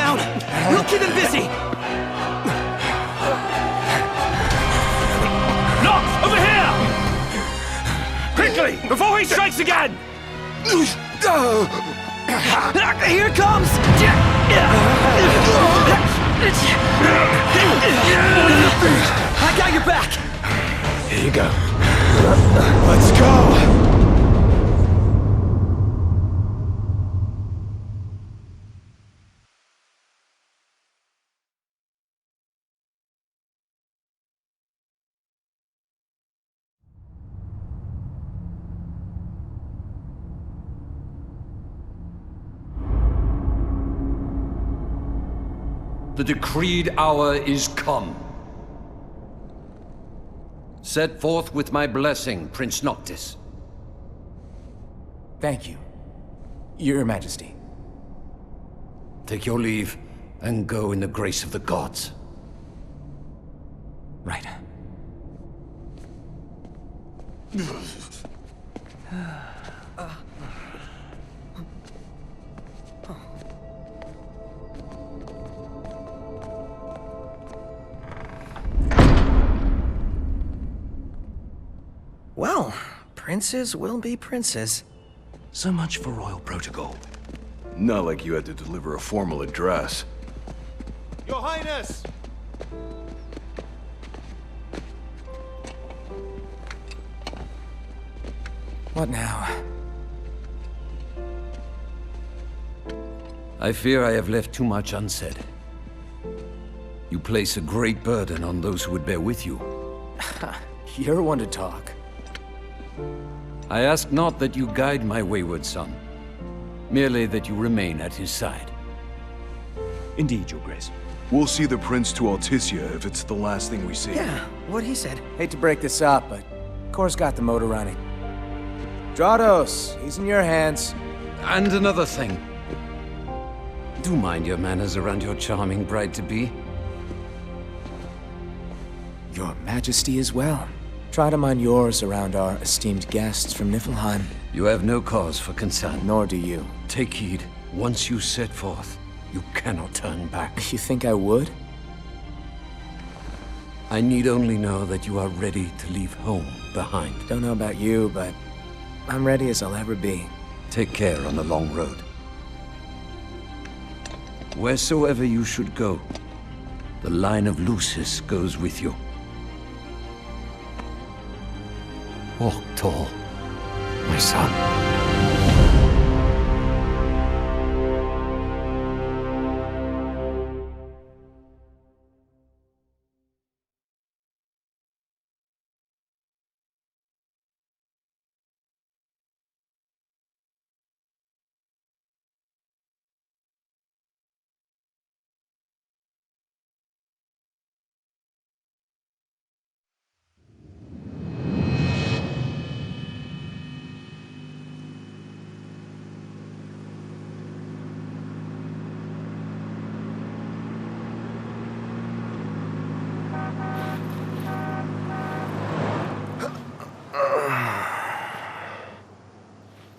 down. We'll keep him busy. Noct, over here! Quickly, before he strikes again! Here it comes! I got your back! Here you go. Let's go! The decreed hour is come. Set forth with my blessing, Prince Noctis. Thank you, Your Majesty. Take your leave, and go in the grace of the gods. Right. Well, princes will be princes. So much for royal protocol. Not like you had to deliver a formal address. Your Highness! What now? I fear I have left too much unsaid. You place a great burden on those who would bear with you. You're one to talk. I ask not that you guide my wayward son, merely that you remain at his side. Indeed, Your Grace. We'll see the prince to Altissia if it's the last thing we see. Yeah, what he said. Hate to break this up, but Kor's got the motor running. Stratos, he's in your hands. And another thing. Do mind your manners around your charming bride-to-be. Your Majesty as well. Try to mind yours around our esteemed guests from Niflheim. You have no cause for concern. Nor do you. Take heed. Once you set forth, you cannot turn back. You think I would? I need only know that you are ready to leave home behind. Don't know about you, but I'm ready as I'll ever be. Take care on the long road. Wheresoever you should go, the line of Lucis goes with you. Walk tall, my son.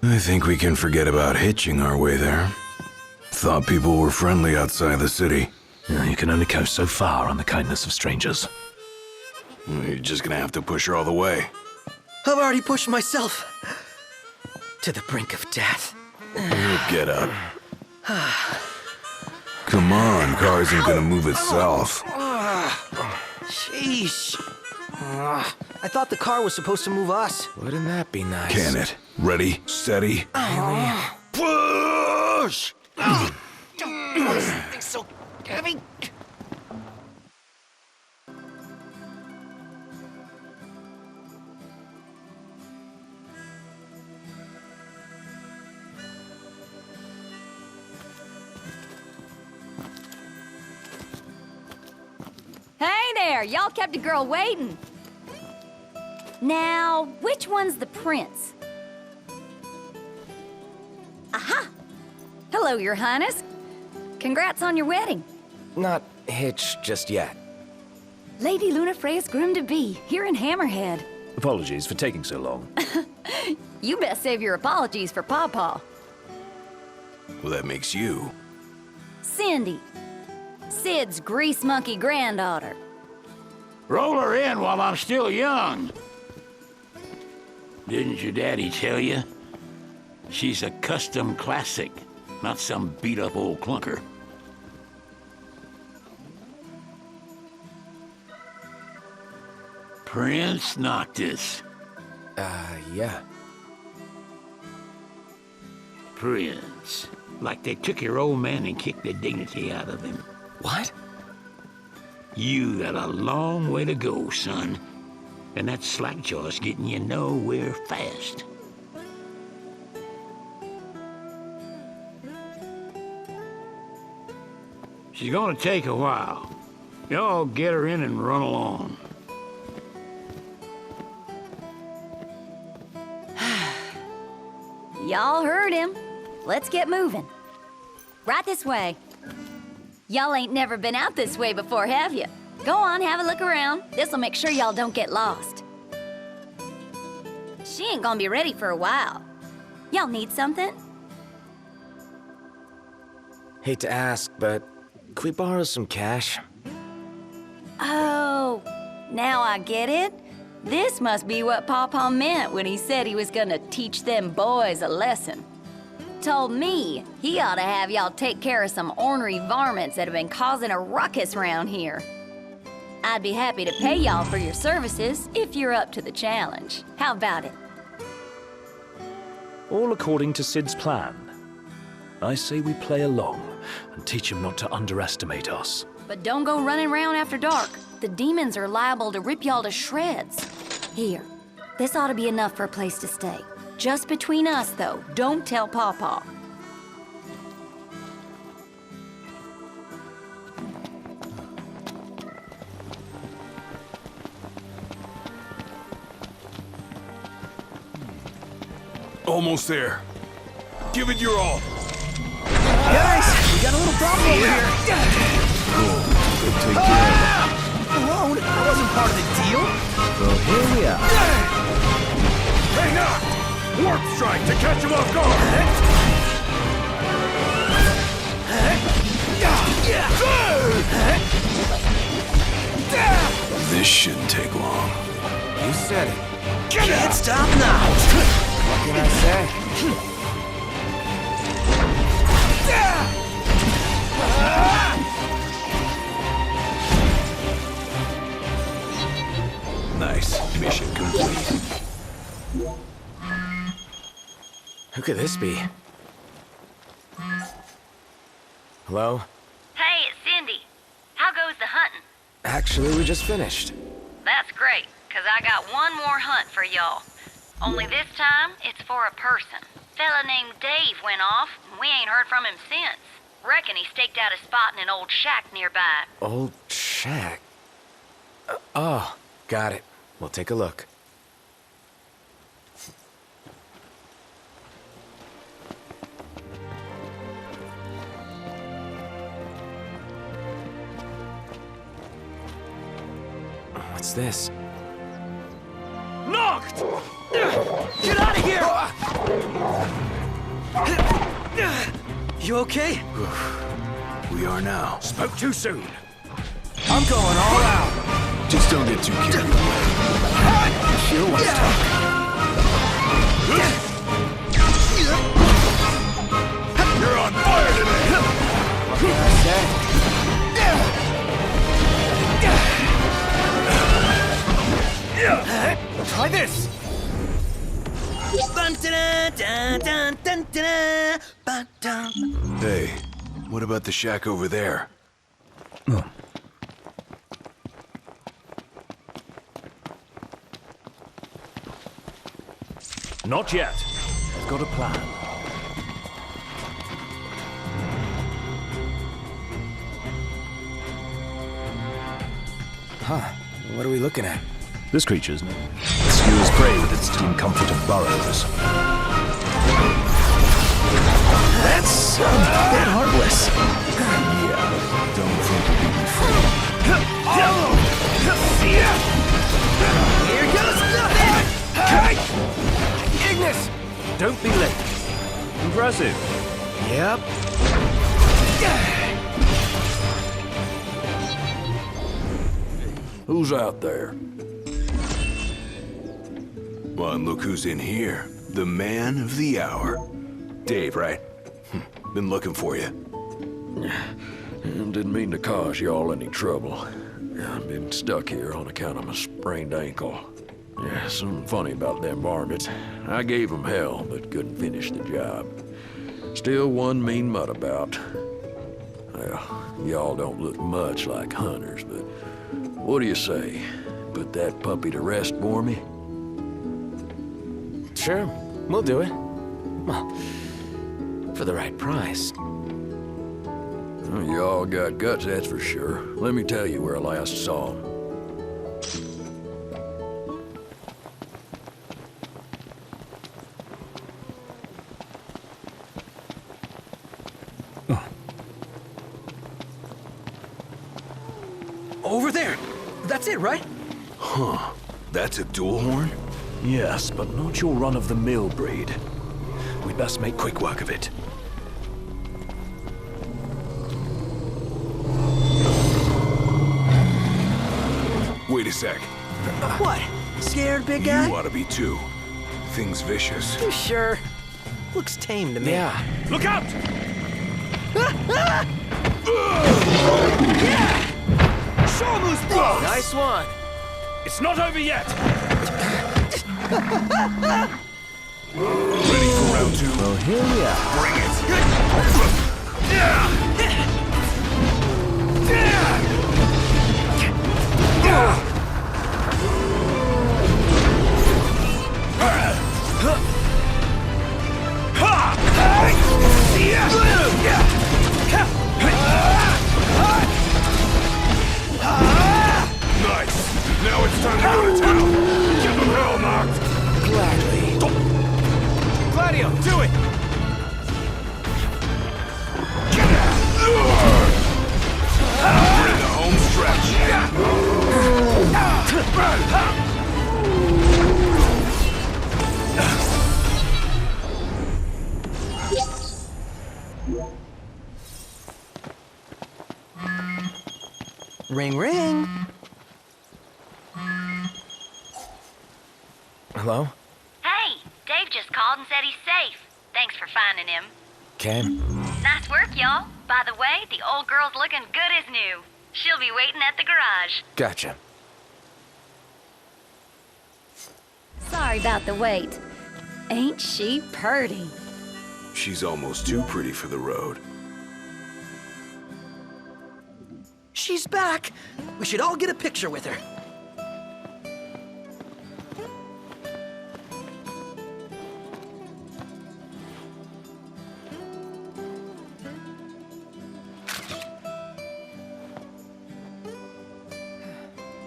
I think we can forget about hitching our way there. Thought people were friendly outside the city. You can only go so far on the kindness of strangers. You're just gonna have to push her all the way. I've already pushed myself to the brink of death. Get up. Come on, car isn't gonna move itself. Sheesh. I thought the car was supposed to move us. Wouldn't that be nice? Can it? Ready, steady. Push! This thing's so heavy. Hey there, y'all kept a girl waiting. Now, which one's the prince? Aha! Hello, Your Highness. Congrats on your wedding. Not hitched just yet. Lady Lunafreya's groom-to-be, here in Hammerhead. Apologies for taking so long. You best save your apologies for Pawpaw. Well, that makes you. Cindy. Sid's grease monkey granddaughter. Roll her in while I'm still young. Didn't your daddy tell you? She's a custom classic, not some beat-up old clunker. Prince Noctis. Yeah. Prince. Like they took your old man and kicked the dignity out of him. What? You got a long way to go, son. And that slackjaw's getting you nowhere fast. She's gonna take a while. Y'all get her in and run along. Y'all heard him. Let's get moving. Right this way. Y'all ain't never been out this way before, have you? Go on, have a look around. This'll make sure y'all don't get lost. She ain't gonna be ready for a while. Y'all need something? Hate to ask, but could we borrow some cash? Oh, now I get it. This must be what Pawpaw meant when he said he was gonna teach them boys a lesson. Told me he ought to have y'all take care of some ornery varmints that have been causing a ruckus around here. I'd be happy to pay y'all for your services if you're up to the challenge. How about it? All according to Sid's plan. I say we play along and teach him not to underestimate us. But don't go running around after dark. The demons are liable to rip y'all to shreds. Here, this ought to be enough for a place to stay. Just between us, though. Don't tell Pawpaw. Almost there. Give it your all. Guys, we got a little problem over here. Cool. Go take care of it. Alone? That wasn't part of the deal. Well, here we are. Hey, now! Warp strike to catch him off guard! This shouldn't take long. You said it. Can't stop now. What can I say? Nice. Mission complete. Who could this be? Hello? Hey, it's Cindy. How goes the hunting? Actually, we just finished. That's great, 'cause I got one more hunt for y'all. Only this time, it's for a person. Fella named Dave went off, and we ain't heard from him since. Reckon he staked out a spot in an old shack nearby. Old shack. Oh, got it. We'll take a look. What's this? Knocked! Get out of here! You okay? We are now. Spoke too soon. I'm going all out. Just don't get too carried away. Sure wants to talk. You're on fire today! What can I say? Try this. Hey, what about the shack over there? Not yet. I've got a plan. Huh. What are we looking at? This creature's skewers prey with its team comfort of burrows. That sounds a bit heartless. Yeah, don't think you'll be free. Here goes nothing! Ignis! Don't be late. Impressive. Yep. Who's out there? Well, and look who's in here. The man of the hour. Dave, right? Been looking for you. Didn't mean to cause y'all any trouble. I've been stuck here on account of my sprained ankle. Yeah, something funny about them varmints. I gave them hell, but couldn't finish the job. Still one mean mutt about. Well, y'all don't look much like hunters, but what do you say? Put that puppy to rest for me? Sure, we'll do it. Well, for the right price. Well, y'all got guts, that's for sure. Let me tell you where I last saw him. Over there. That's it, right? Huh. That's a dual horn? Yes, but not your run-of-the-mill breed. We'd best make quick work of it. Wait a sec. What? Scared, big guy? You ought to be too. Thing's vicious. You sure? Looks tame to me. Yeah. Look out! Show him who's boss! Nice one. It's not over yet! Ready for round two? Well, here we are. Bring it! Nice! Now it's time to go to town! Give them hell knocked! Gladly. Gladio, do it! We're in the home stretch. Ring, ring. Hello? Hey, Dave just called and said he's safe. Thanks for finding him. Okay. Nice work, y'all. By the way, the old girl's looking good as new. She'll be waiting at the garage. Gotcha. Sorry about the wait. Ain't she purty? She's almost too pretty for the road. She's back. We should all get a picture with her.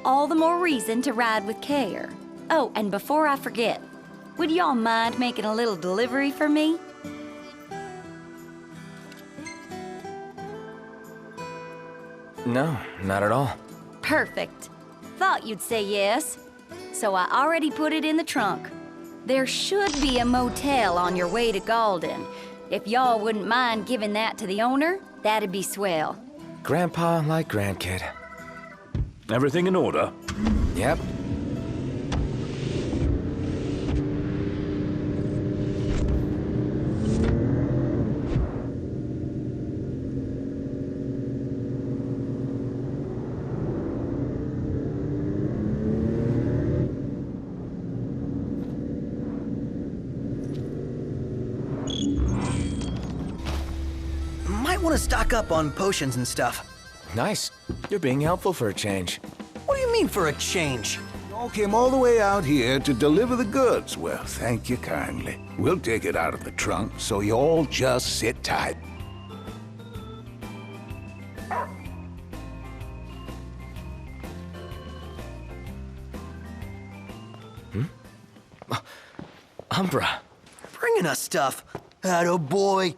All the more reason to ride with care. Oh, and before I forget, would y'all mind making a little delivery for me? No, not at all. Perfect. Thought you'd say yes. So I already put it in the trunk. There should be a motel on your way to Galden. If y'all wouldn't mind giving that to the owner, that'd be swell. Grandpa like grandkid. Everything in order? Yep. Might want to stock up on potions and stuff. Nice. You're being helpful for a change. What do you mean for a change? Y'all came all the way out here to deliver the goods. Well, thank you kindly. We'll take it out of the trunk, so you all just sit tight. Umbra. Bringing us stuff. Atta boy.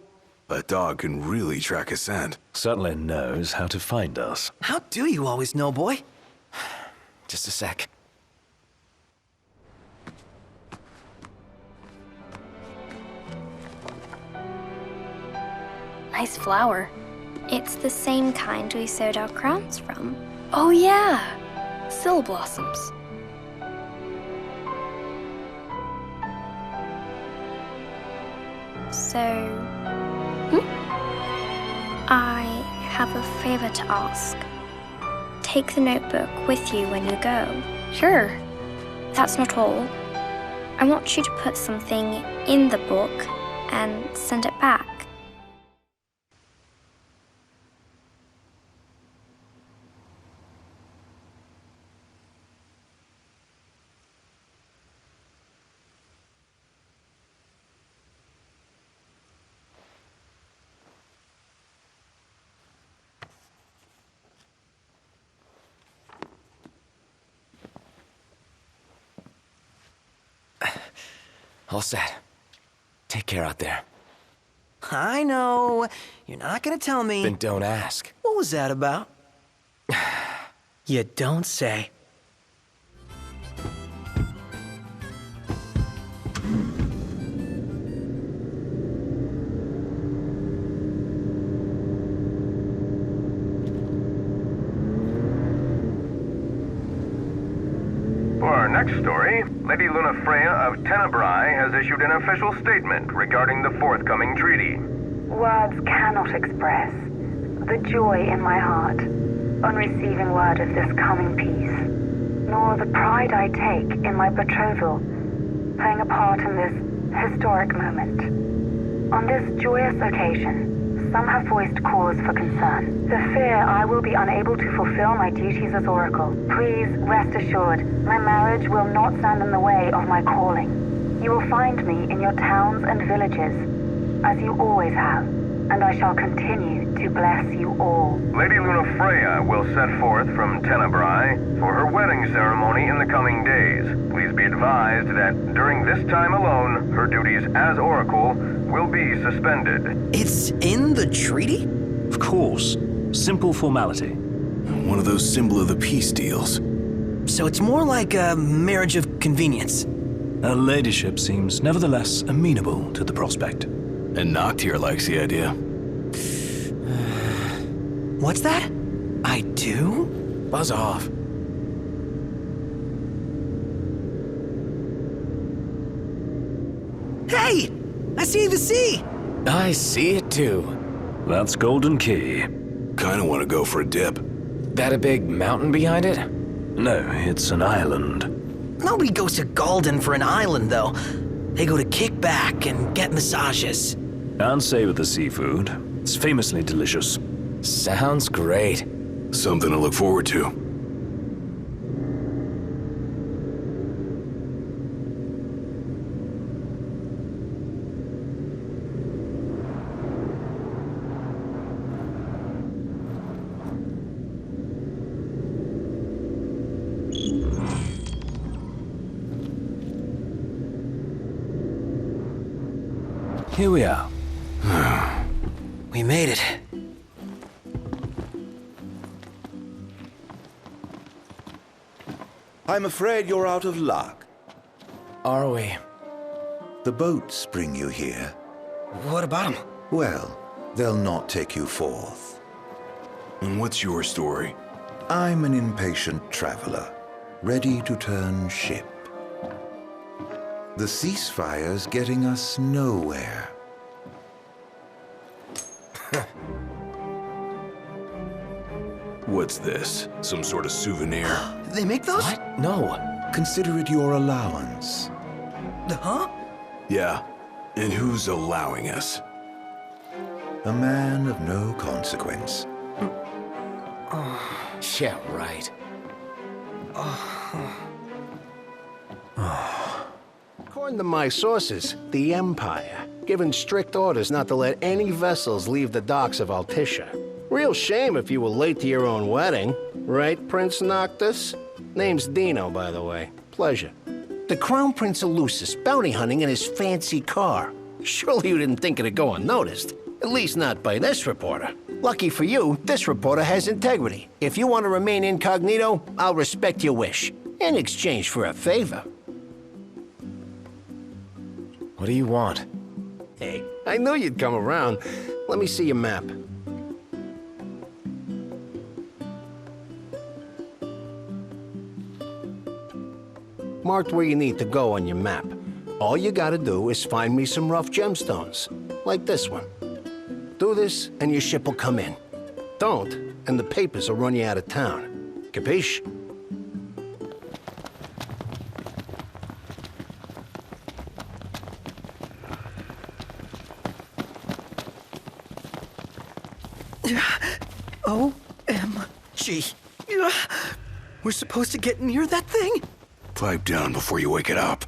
A dog can really track a scent. Certainly knows how to find us. How do you always know, boy? Just a sec. Nice flower. It's the same kind we sewed our crowns from. Oh yeah! Sill blossoms. So... I have a favor to ask. Take the notebook with you when you go. Sure. That's not all. I want you to put something in the book and send it back. All set. Take care out there. I know. You're not gonna tell me. Then don't ask. What was that about? You don't say. For our next story, Lady Lunafreya of Tenebrae has issued an official statement regarding the forthcoming treaty. Words cannot express the joy in my heart on receiving word of this coming peace, nor the pride I take in my betrothal playing a part in this historic moment. On this joyous occasion, some have voiced cause for concern. The fear I will be unable to fulfill my duties as Oracle. Please rest assured, my marriage will not stand in the way of my calling. You will find me in your towns and villages, as you always have, and I shall continue to bless you all. Lady Lunafreya will set forth from Tenebrae for her wedding ceremony in the coming days. Please be advised that during this time alone, her duties as Oracle will be suspended. It's in the treaty? Of course. Simple formality. One of those symbol of the peace deals. So it's more like a marriage of convenience. Her ladyship seems nevertheless amenable to the prospect. And Noctis likes the idea. What's that? I do? Buzz off. Hey! I see the sea! I see it too. That's Golden Key. Kinda wanna go for a dip. That a big mountain behind it? No, it's an island. Nobody goes to Golden for an island, though. They go to kick back and get massages. And savor the seafood. It's famously delicious. Sounds great. Something to look forward to. Here we are. We made it. I'm afraid you're out of luck. Are we? The boats bring you here. What about them? Well, they'll not take you forth. And what's your story? I'm an impatient traveler, ready to turn ship. The ceasefire's getting us nowhere. What's this? Some sort of souvenir? They make those? What? No. Consider it your allowance. Huh? Yeah. And who's allowing us? A man of no consequence. Yeah, right. According to my sources, the Empire, given strict orders not to let any vessels leave the docks of Altissia. Real shame if you were late to your own wedding. Right, Prince Noctis? Name's Dino, by the way. Pleasure. The Crown Prince of Lucis bounty hunting in his fancy car. Surely you didn't think it'd go unnoticed. At least not by this reporter. Lucky for you, this reporter has integrity. If you want to remain incognito, I'll respect your wish. In exchange for a favor. What do you want? Hey, I knew you'd come around. Let me see your map. '" Lady marked where you need to go on your map. All you gotta do is find me some rough gemstones, like this one. Do this, and your ship will come in. Don't, and the papers will run you out of town. Capiche? OMG. We're supposed to get near that thing? Pipe down before you wake it up.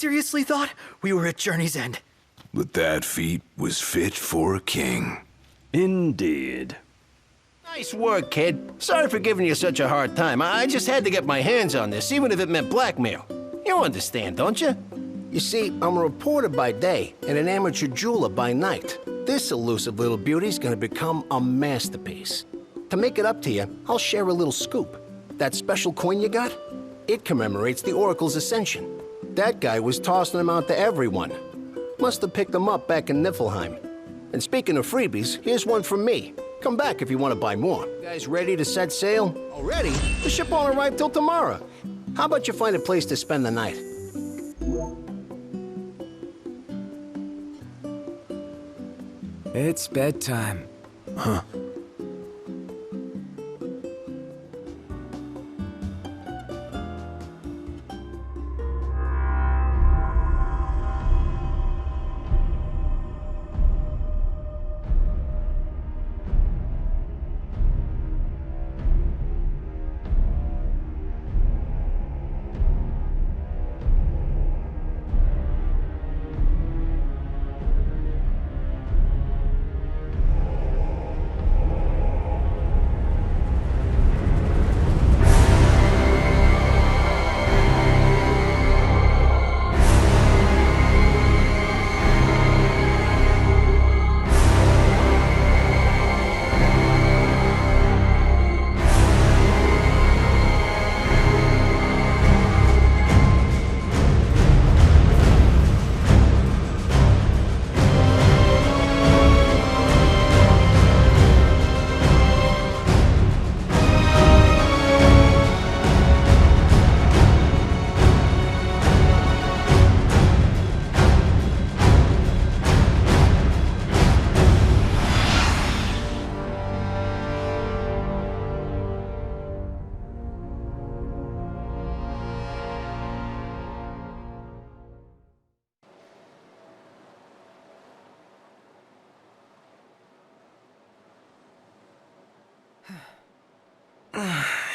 Seriously thought we were at Journey's End. But that feat was fit for a king. Indeed. Nice work, kid. Sorry for giving you such a hard time. I just had to get my hands on this, even if it meant blackmail. You understand, don't you? You see, I'm a reporter by day and an amateur jeweler by night. This elusive little beauty's gonna become a masterpiece. To make it up to you, I'll share a little scoop. That special coin you got? It commemorates the Oracle's ascension. That guy was tossing them out to everyone. Must have picked them up back in Niflheim. And speaking of freebies, here's one from me. Come back if you want to buy more. You guys ready to set sail? Already? The ship won't arrive till tomorrow. How about you find a place to spend the night? It's bedtime. Huh.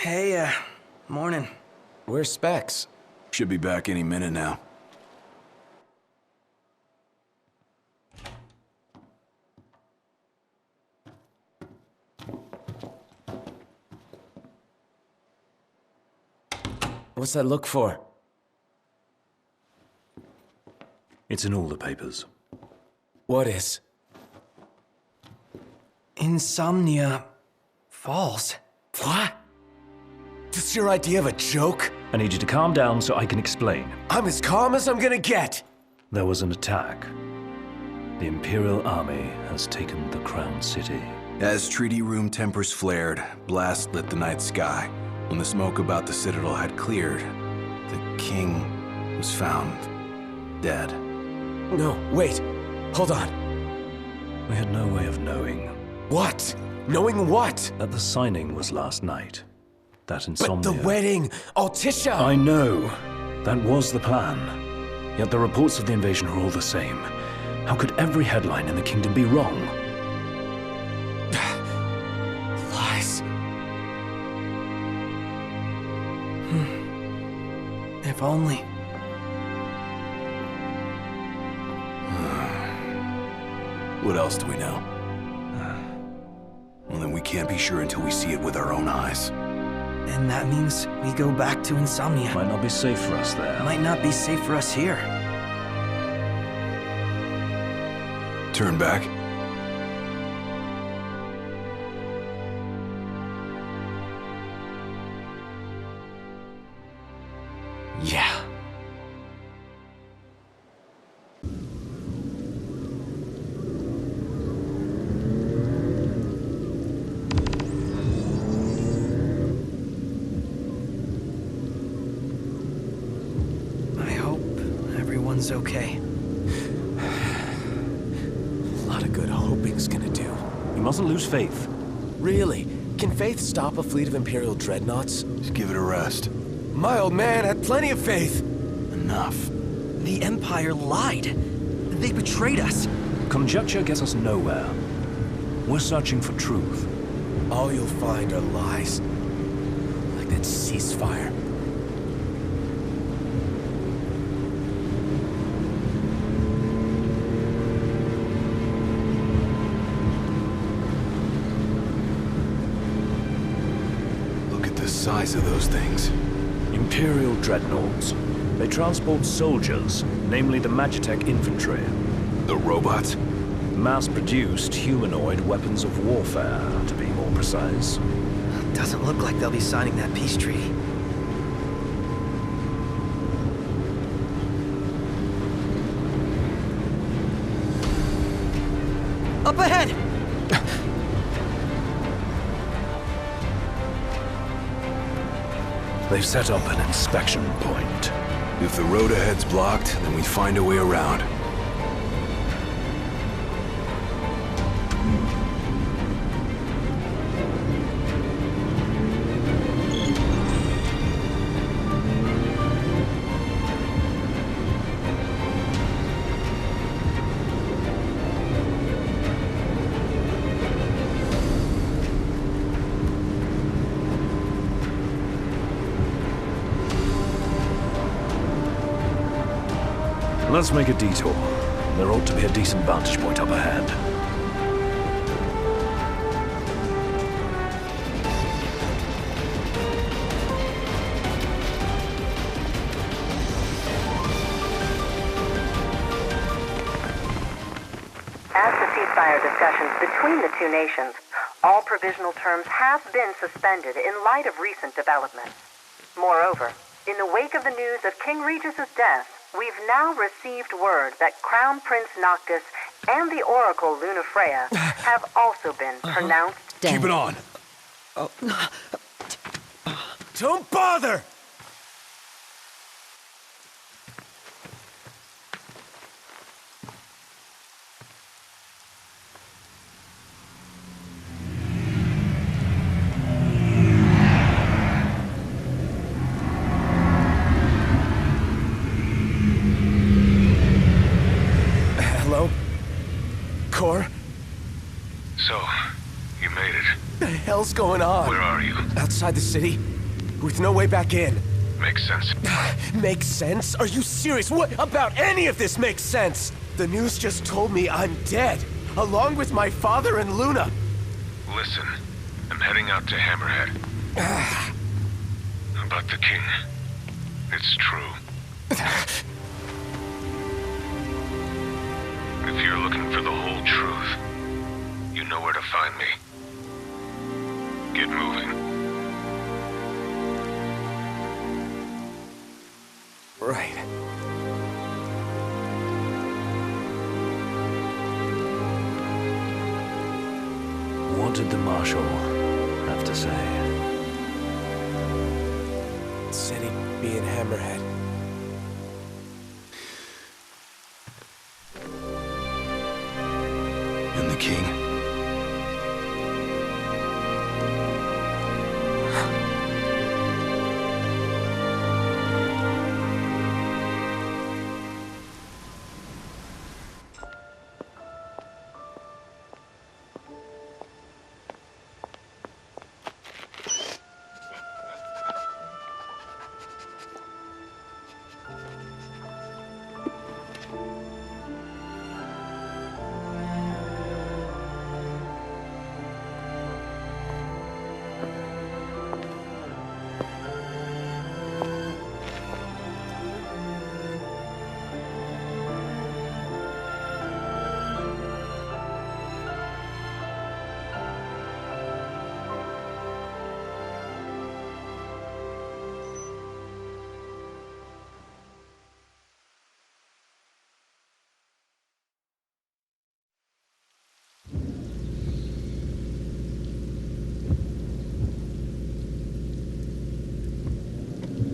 Hey, morning. Where's Specs? Should be back any minute now. What's that look for? It's in all the papers. What is? Insomnia Falls. What? this your idea of a joke? I need you to calm down so I can explain. I'm as calm as I'm gonna get! There was an attack. The Imperial army has taken the Crown City. As treaty room tempers flared, blast lit the night sky. When the smoke about the Citadel had cleared, the king was found dead. No, wait. Hold on. We had no way of knowing. What? Knowing what? That the signing was last night. That Insomnia... But the wedding! Altissia! I know. That was the plan. Yet the reports of the invasion are all the same. How could every headline in the kingdom be wrong? Lies. If only. What else do we know? Well, then we can't be sure until we see it with our own eyes. And that means we go back to Insomnia. Might not be safe for us there. Might not be safe for us here. Turn back. Yeah. I hope everyone's okay. A lot of good hoping's gonna do. You mustn't lose faith. Really? Can faith stop a fleet of Imperial dreadnoughts? Just give it a rest. My old man had plenty of faith. Enough. The Empire lied. They betrayed us. Conjecture gets us nowhere. We're searching for truth. All you'll find are lies. Like that ceasefire. Look at the size of those things. Imperial dreadnoughts. They transport soldiers, namely the Magitech infantry. The robots? Mass-produced humanoid weapons of warfare, to be more precise. Doesn't look like they'll be signing that peace treaty. Up ahead! They've set up an inspection point. If the road ahead's blocked, then we find a way around. Let's make a detour. There ought to be a decent vantage point up ahead. As the ceasefire discussions between the two nations, all provisional terms have been suspended in light of recent developments. Moreover, in the wake of the news of King Regis's death, we've now received word that Crown Prince Noctis and the Oracle Lunafreya have also been pronounced dead. Keep it on. Don't bother! So, you made it. What the hell's going on? Where are you? Outside the city, with no way back in. Makes sense. Makes sense? Are you serious? What about any of this makes sense? The news just told me I'm dead, along with my father and Luna. Listen, I'm heading out to Hammerhead. About the king. It's true. If you're looking for the whole truth, you know where to find me. Get moving. Right. What did the Marshal have to say? Said he'd be in Hammerhead. And the king?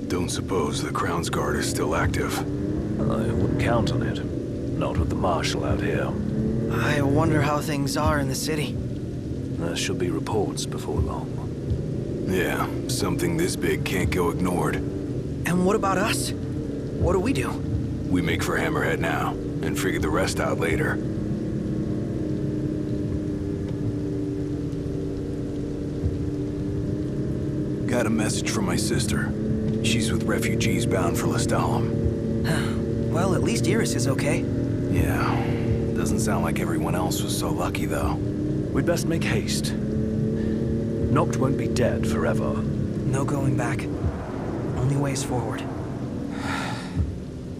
Don't suppose the Crown's Guard is still active? I wouldn't count on it. Not with the Marshal out here. I wonder how things are in the city. There should be reports before long. Yeah, something this big can't go ignored. And what about us? What do we do? We make for Hammerhead now, and figure the rest out later. Got a message from my sister. She's with refugees bound for Lestallum. Well, at least Iris is okay. Yeah. Doesn't sound like everyone else was so lucky, though. We'd best make haste. Noct won't be dead forever. No going back. Only ways forward.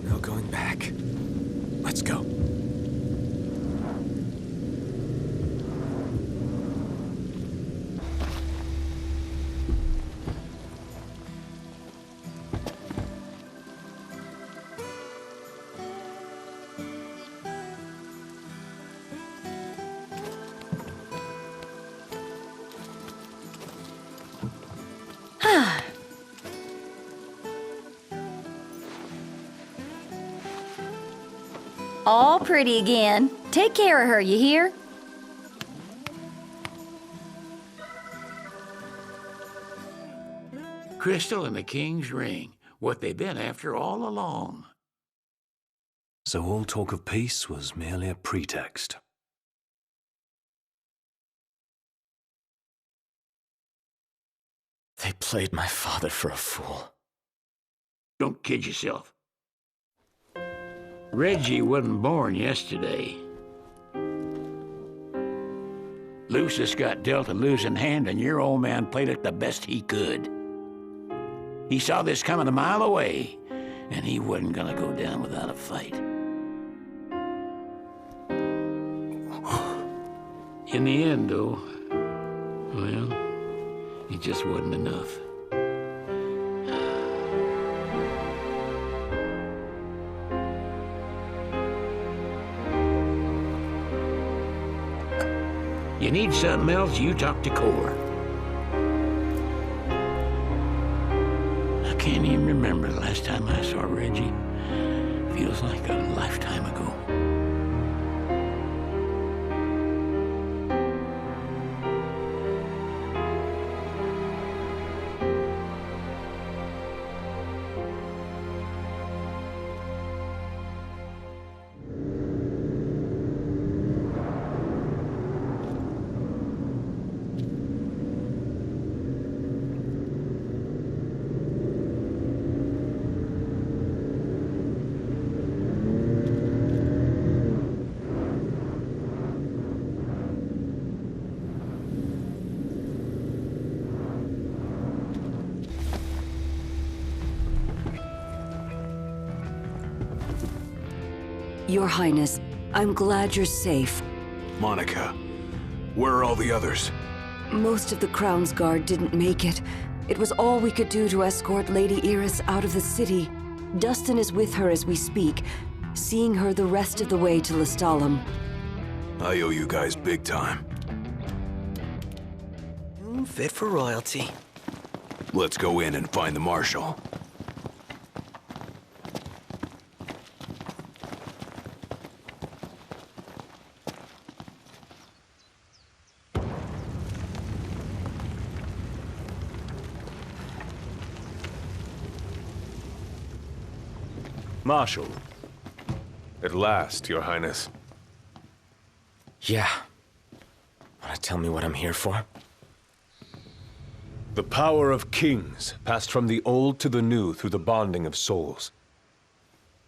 No going back. Let's go. All pretty again. Take care of her, you hear? Crystal and the King's Ring. What they've been after all along. So all talk of peace was merely a pretext. They played my father for a fool. Don't kid yourself. Reggie wasn't born yesterday. Lucius got dealt a losing hand, and your old man played it the best he could. He saw this coming a mile away, and he wasn't gonna go down without a fight. In the end, though, well, it just wasn't enough. You need something else, you talk to Core. I can't even remember the last time I saw Reggie. Feels like a lifetime ago. Your Highness, I'm glad you're safe. Monica, where are all the others? Most of the Crown's Guard didn't make it. It was all we could do to escort Lady Iris out of the city. Dustin is with her as we speak, seeing her the rest of the way to Lestallum. I owe you guys big time. Fit for royalty. Let's go in and find the Marshal. Marshal. At last, Your Highness. Yeah. Wanna tell me what I'm here for? The power of kings passed from the old to the new through the bonding of souls.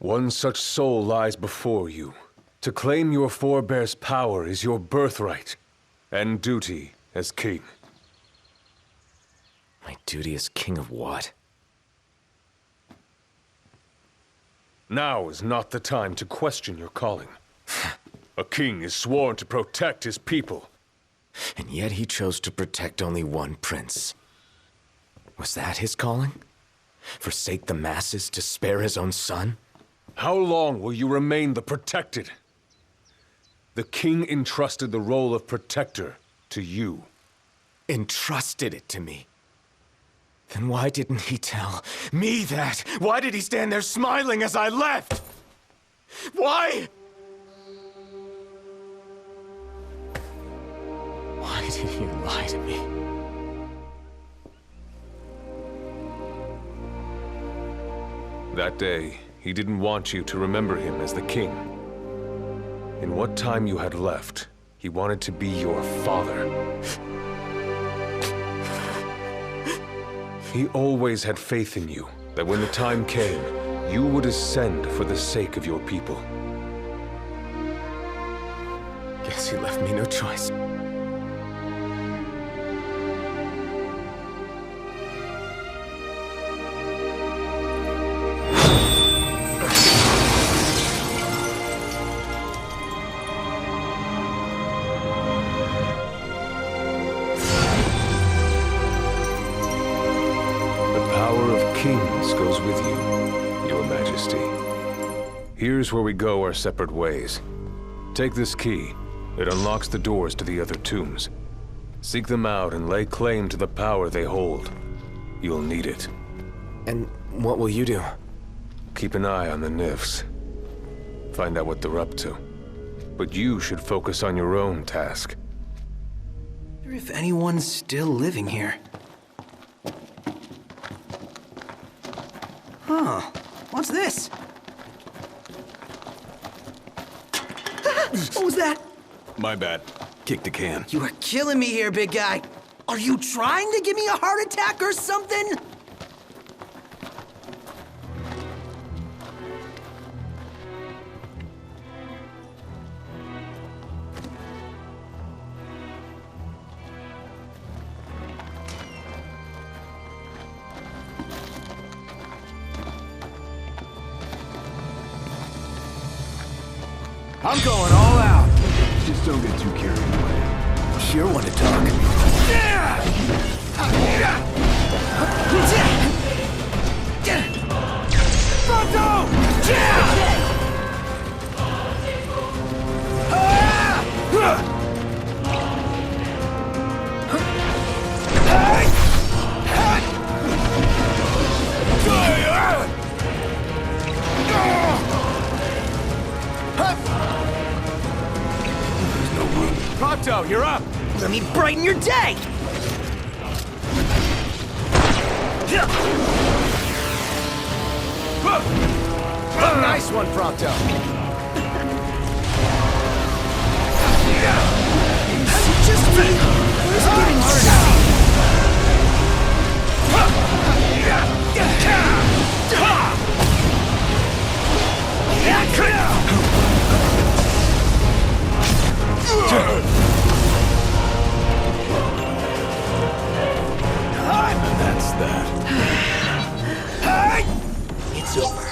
One such soul lies before you. To claim your forebear's power is your birthright and duty as king. My duty as king of what? Now is not the time to question your calling. A king is sworn to protect his people. And yet he chose to protect only one prince. Was that his calling? Forsake the masses to spare his own son? How long will you remain the protected? The king entrusted the role of protector to you. Entrusted it to me? Then why didn't he tell me that? Why did he stand there smiling as I left? Why? Why did he lie to me? That day, he didn't want you to remember him as the king. In what time you had left, he wanted to be your father. He always had faith in you, that when the time came, you would ascend for the sake of your people. Guess he left me no choice. Goes with you, Your Majesty. Here's where we go our separate ways. Take this key. It unlocks the doors to the other tombs. Seek them out and lay claim to the power they hold. You'll need it. And what will you do? Keep an eye on the Nifs. Find out what they're up to. But you should focus on your own task. I wonder if anyone's still living here. Huh. What's this? What was that? My bad. Kick the can. You are killing me here, big guy. Are you trying to give me a heart attack or something? I'm going all out. Just don't get too carried away. Sure want to talk. Prompto, you're up! Let me brighten your day! Nice one, Prompto! Just getting And that's that. It's over.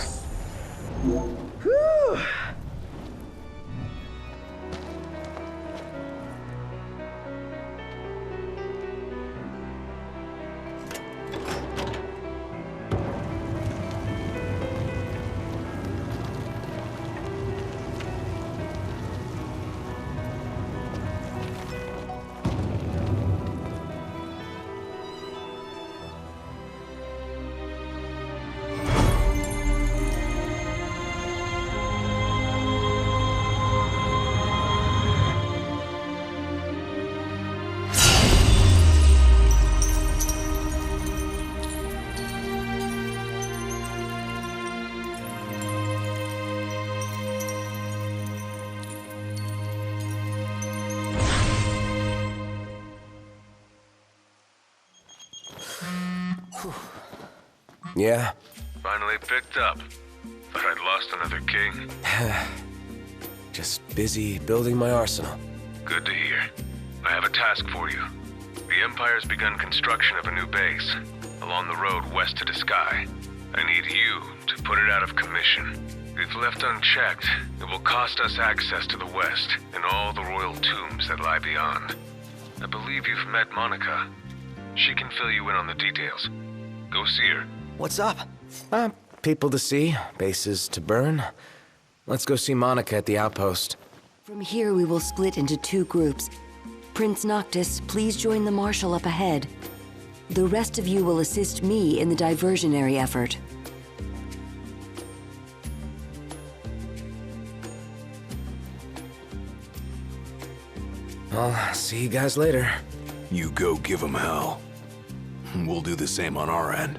Yeah? Finally picked up. But I'd lost another king. Just busy building my arsenal. Good to hear. I have a task for you. The Empire's begun construction of a new base, along the road west to the sky. I need you to put it out of commission. If left unchecked, it will cost us access to the west and all the royal tombs that lie beyond. I believe you've met Monica. She can fill you in on the details. Go see her. What's up? People to see, bases to burn. Let's go see Monica at the outpost. From here, we will split into 2 groups. Prince Noctis, please join the Marshal up ahead. The rest of you will assist me in the diversionary effort. I'll see you guys later. You go give them hell. We'll do the same on our end.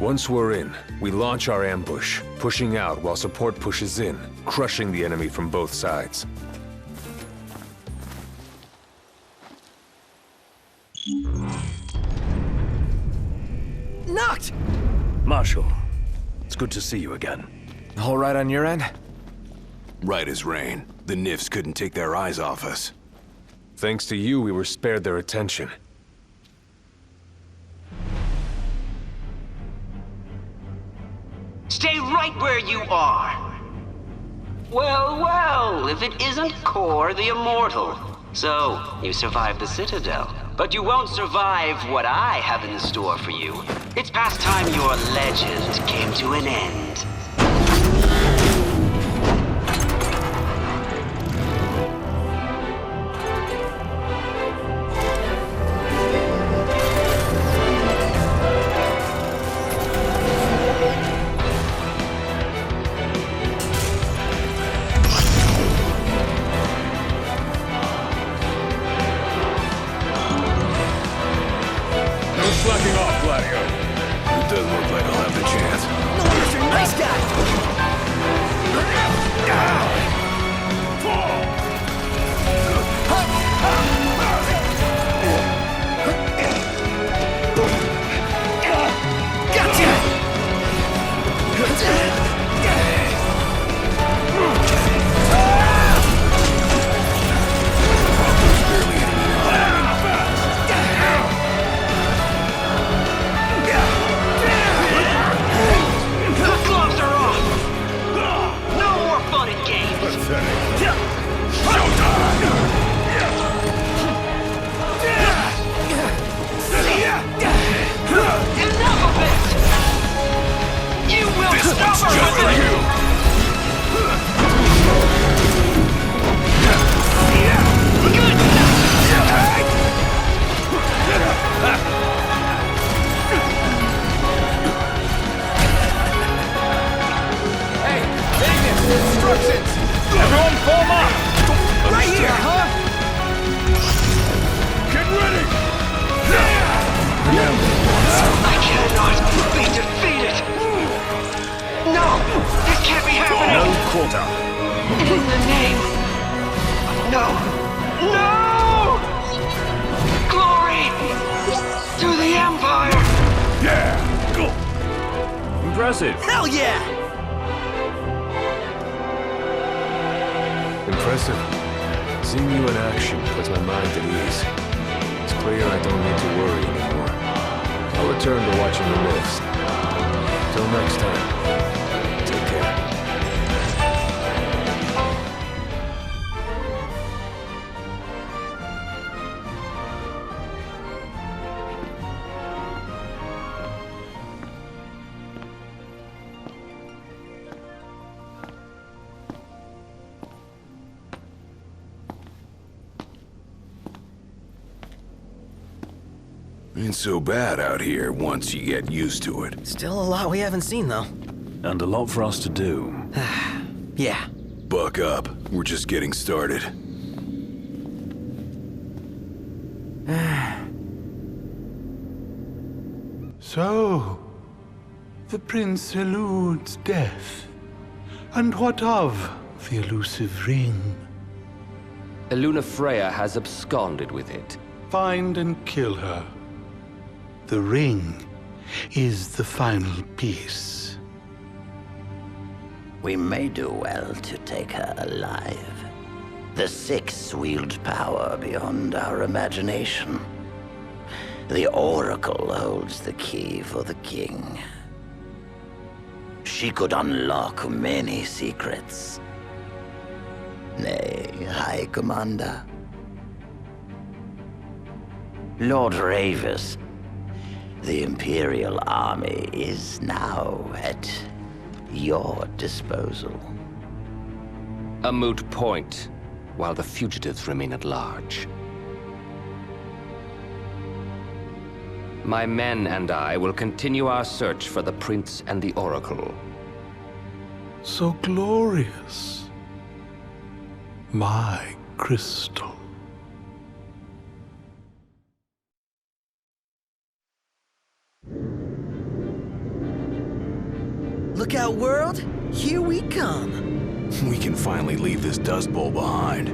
Once we're in, we launch our ambush, pushing out while support pushes in, crushing the enemy from both sides. Noct! Marshal, it's good to see you again. All right on your end? Right as rain. The Nifs couldn't take their eyes off us. Thanks to you, we were spared their attention. Stay right where you are. Well, well, if it isn't Kor the Immortal. So, you survived the Citadel. But you won't survive what I have in store for you. It's past time your legend came to an end. Slacking off, Gladio. It doesn't look like I'll have the chance. No wonder you're a nice guy! Impressive. Hell yeah! Impressive. Seeing you in action puts my mind at ease. It's clear I don't need to worry anymore. I'll return to watching the Nifs. Till next time, take care. Ain't so bad out here once you get used to it. Still a lot we haven't seen, though. And a lot for us to do. Yeah. Buck up. We're just getting started. So, the prince eludes death. And what of the elusive ring? Eluna Freya has absconded with it. Find and kill her. The ring is the final piece. We may do well to take her alive. The Six wield power beyond our imagination. The Oracle holds the key for the king. She could unlock many secrets. Nay, High Commander. Lord Ravus, the Imperial army is now at your disposal. A moot point, while the fugitives remain at large. My men and I will continue our search for the Prince and the Oracle. So glorious. My crystal. Look out, world! Here we come! We can finally leave this Dust Bowl behind.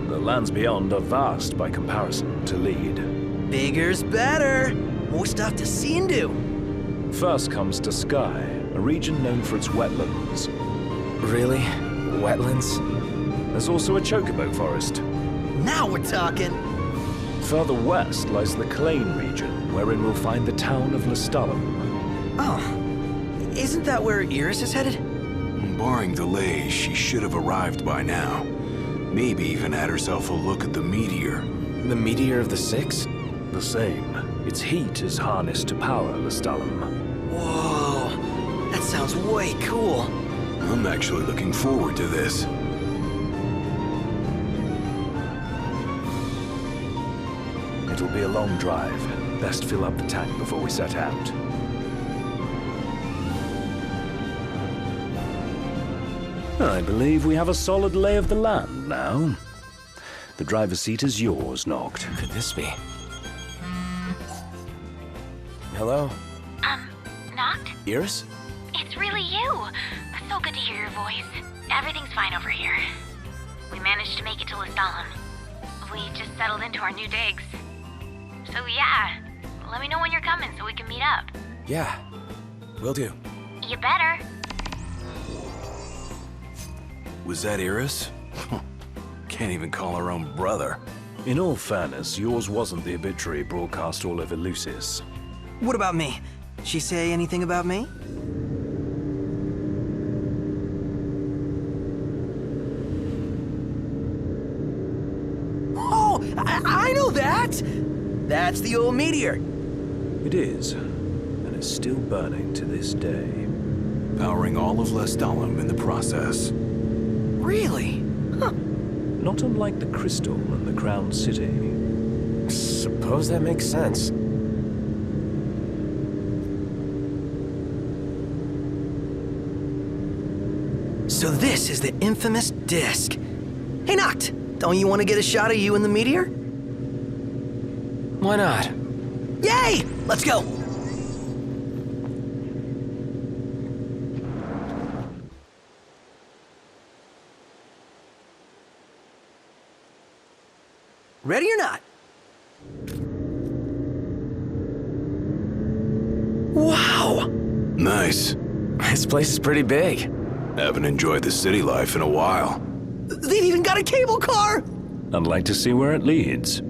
The lands beyond are vast by comparison to Lead. Bigger's better! More stuff to see and do! First comes to Sky, a region known for its wetlands. Really? Wetlands? There's also a chocobo forest. Now we're talking! Further west lies the Clane region, wherein we'll find the town of Lestallum. Oh. Isn't that where Iris is headed? Barring delays, she should have arrived by now. Maybe even had herself a look at the meteor. The meteor of the Six? The same. Its heat is harnessed to power Lestallum. Whoa, that sounds way cool. I'm actually looking forward to this. It'll be a long drive. Best fill up the tank before we set out. I believe we have a solid lay of the land now. The driver's seat is yours, Noct. Could this be? Hello? Noct? Iris? It's really you. So good to hear your voice. Everything's fine over here. We managed to make it to Lestallum. We just settled into our new digs. So yeah, let me know when you're coming so we can meet up. Yeah, will do. You better. Was that Iris? Can't even call her own brother. In all fairness, yours wasn't the obituary broadcast all over Lucis. What about me? She say anything about me? Oh, I know that! That's the old meteor. It is, and it's still burning to this day. Powering all of Lestallum in the process. Really? Huh. Not unlike the crystal and the crown city. Suppose that makes sense. So this is the infamous disc. Hey, Noct! Don't you want to get a shot of you in the meteor? Why not? Yay! Let's go! Ready or not? Wow! Nice. This place is pretty big. Haven't enjoyed the city life in a while. They've even got a cable car! I'd like to see where it leads.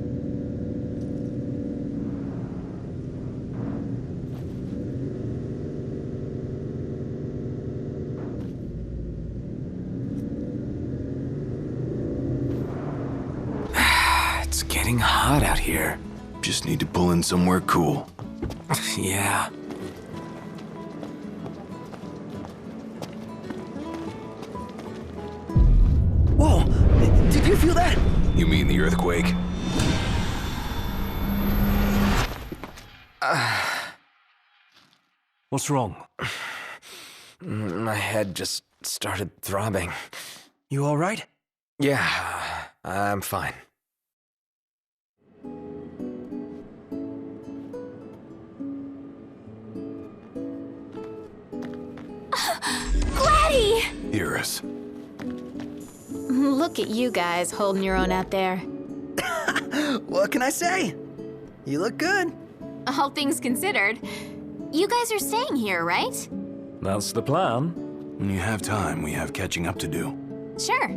It's getting hot out here. Just need to pull in somewhere cool. Yeah. Whoa! Did you feel that? You mean the earthquake? What's wrong? My head just started throbbing. You all right? Yeah, I'm fine. Gladdy! Iris. Look at you guys holding your own out there. What can I say? You look good. All things considered. You guys are staying here, right? That's the plan. When you have time, we have catching up to do. Sure.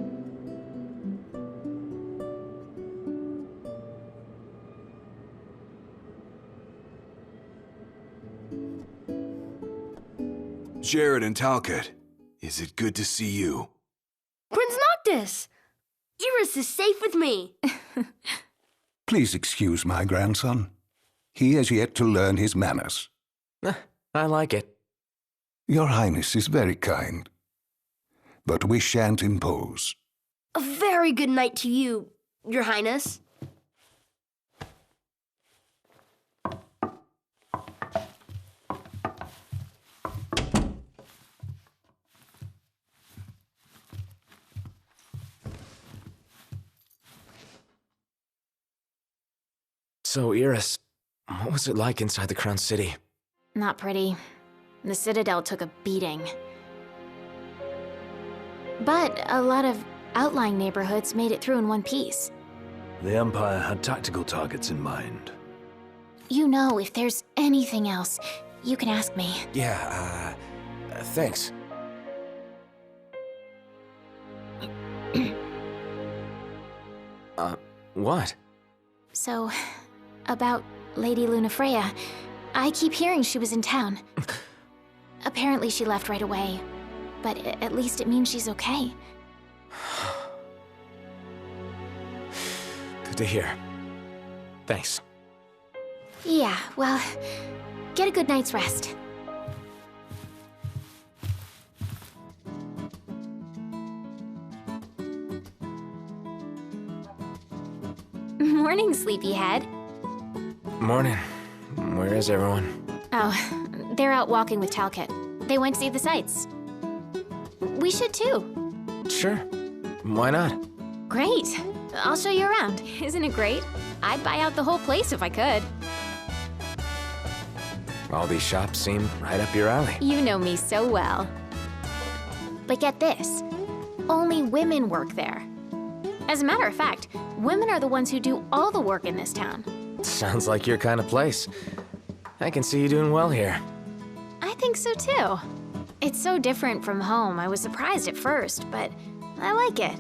Jared and Talcott, is it good to see you? Prince Noctis! Iris is safe with me. Please excuse my grandson. He has yet to learn his manners. I like it. Your Highness is very kind. But we shan't impose. A very good night to you, Your Highness. So, Iris, what was it like inside the Crown City? Not pretty. The Citadel took a beating. But a lot of outlying neighborhoods made it through in one piece. The Empire had tactical targets in mind. You know, if there's anything else, you can ask me. Yeah, thanks. What? So, about Lady Lunafreya, I keep hearing she was in town. Apparently she left right away, but at least it means she's okay. Good to hear. Thanks. Yeah, well, get a good night's rest. Morning, sleepyhead. Morning. Where is everyone? Oh, they're out walking with Talcott. They went to see the sights. We should too. Sure. Why not? Great. I'll show you around. Isn't it great? I'd buy out the whole place if I could. All these shops seem right up your alley. You know me so well. But get this. Only women work there. As a matter of fact, women are the ones who do all the work in this town. Sounds like your kind of place. I can see you doing well here. I think so too. It's so different from home. I was surprised at first, but I like it.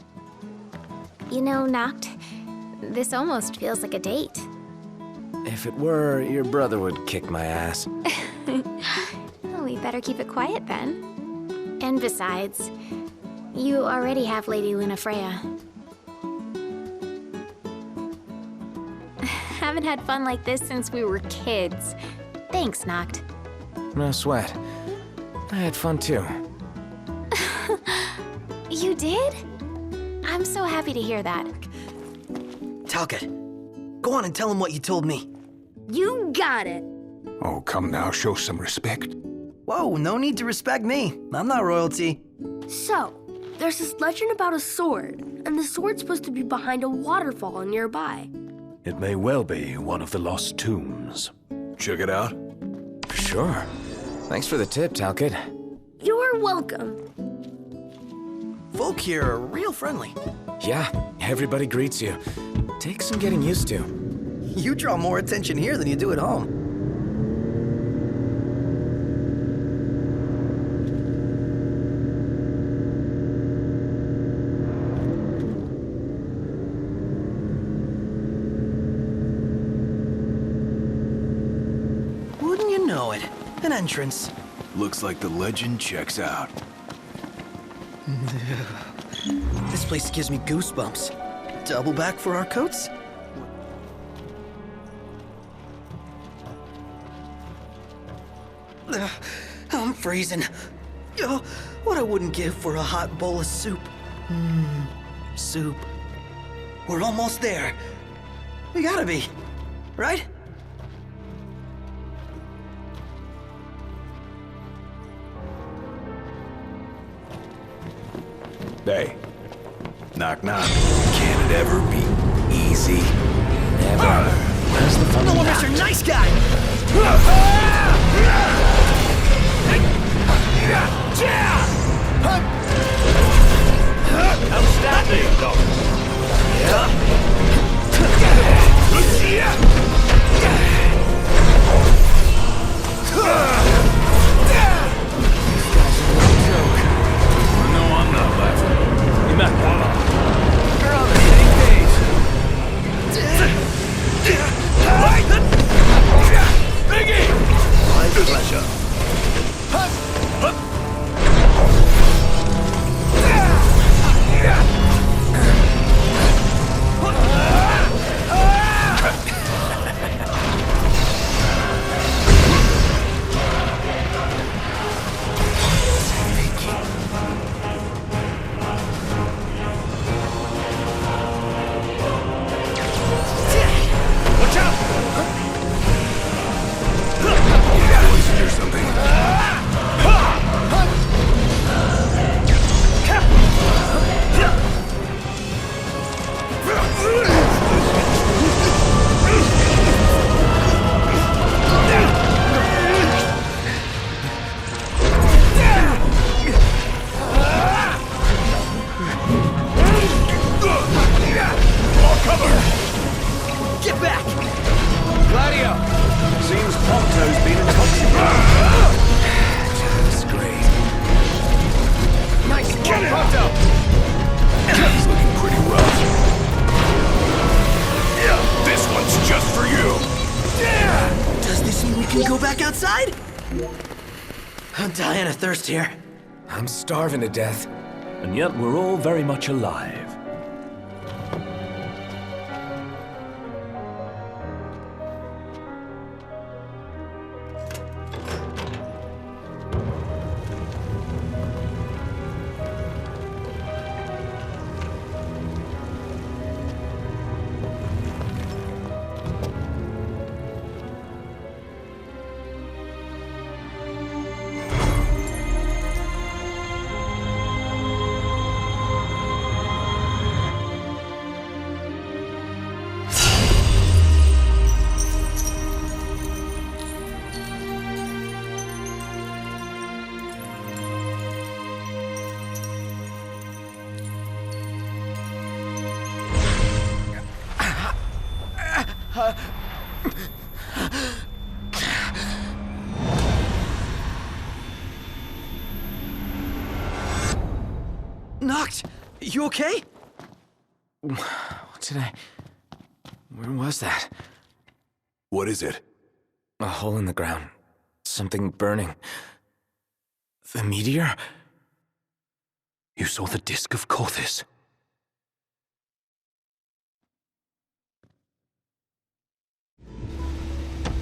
You know, Noct, this almost feels like a date. If it were, your brother would kick my ass. Well, we better keep it quiet then. And besides, you already have Lady Lunafreya. Haven't had fun like this since we were kids. Thanks, Noct. No sweat. I had fun too. You did? I'm so happy to hear that. Talcott, go on and tell him what you told me. You got it. Oh, come now, show some respect. Whoa, no need to respect me. I'm not royalty. So, there's this legend about a sword, and the sword's supposed to be behind a waterfall nearby. It may well be one of the lost tombs. Check it out. Sure. Thanks for the tip, Talcott. You are welcome. Folk here are real friendly. Yeah, everybody greets you. Takes some getting used to. You draw more attention here than you do at home. Wouldn't you know it? An entrance. Looks like the legend checks out. This place gives me goosebumps. Double back for our coats? I'm freezing. Oh, what I wouldn't give for a hot bowl of soup. Soup. We're almost there. We gotta be, right? Hey. Knock, knock. Can it ever be easy? Never. Where's the fun No in one, that? Mr. Nice Guy! Outstanding, Doc. No, I'm not laughing. You met one. We're on the same page. Biggie! My pleasure. Poison or something? Get back! Gladio! Seems Prompto's been intoxicated. That's great. Nice one, Prompto! He's looking pretty rough. This one's just for you. Does this mean we can go back outside? I'm dying of thirst here. I'm starving to death. And yet we're all very much alive. Noct, you okay? What did I... Where was that? What is it? A hole in the ground. Something burning. The meteor? You saw the disk of Kothis.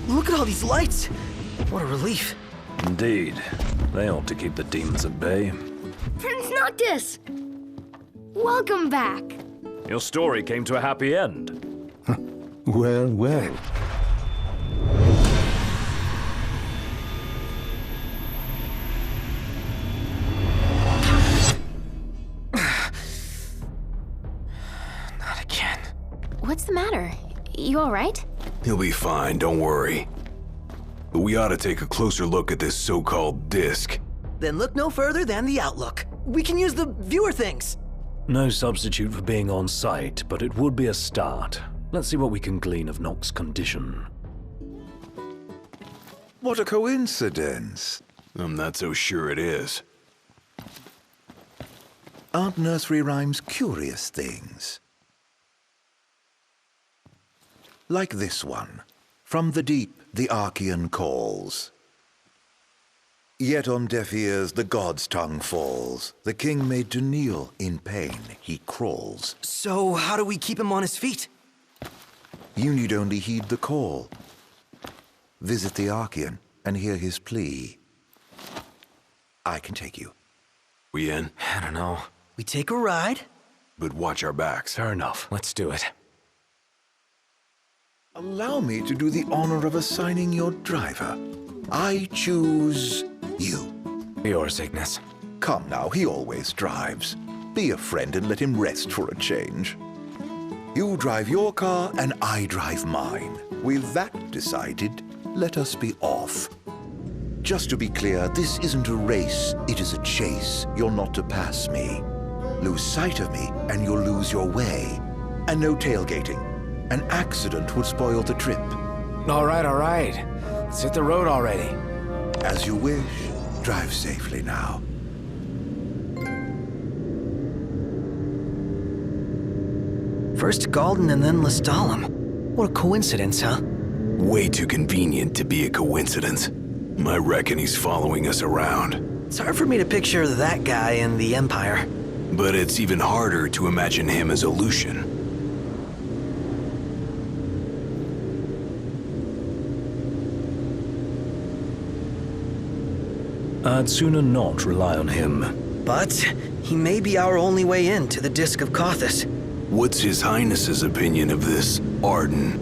Look at all these lights. What a relief. Indeed. They ought to keep the demons at bay. Prince Noctis! Welcome back. Your story came to a happy end. Well, well. Not again. What's the matter? You all right? He'll be fine, don't worry. But we ought to take a closer look at this so-called disc. Then look no further than the Outlook. We can use the viewer things. No substitute for being on site, but it would be a start. Let's see what we can glean of Noct's condition. What a coincidence. I'm not so sure it is. Aren't nursery rhymes curious things? Like this one. From the deep, the Archean calls. Yet on deaf ears the god's tongue falls. The king made to kneel in pain, he crawls. So how do we keep him on his feet? You need only heed the call. Visit the Archean and hear his plea. I can take you. We in? I don't know. We take a ride? But watch our backs. Fair enough. Let's do it. Allow me to do the honor of assigning your driver. I choose you. Yours, Ignis. Come now, he always drives. Be a friend and let him rest for a change. You drive your car and I drive mine. With that decided, let us be off. Just to be clear, this isn't a race, it is a chase. You're not to pass me. Lose sight of me and you'll lose your way. And no tailgating. An accident would spoil the trip. All right. Let's hit the road already. As you wish. Drive safely now. First Galden and then Lestallum. What a coincidence, huh? Way too convenient to be a coincidence. I reckon he's following us around. It's hard for me to picture that guy in the Empire. But it's even harder to imagine him as a Lucian. I'd sooner not rely on him. But he may be our only way in to the Disk of Kothis. What's His Highness's opinion of this Ardyn?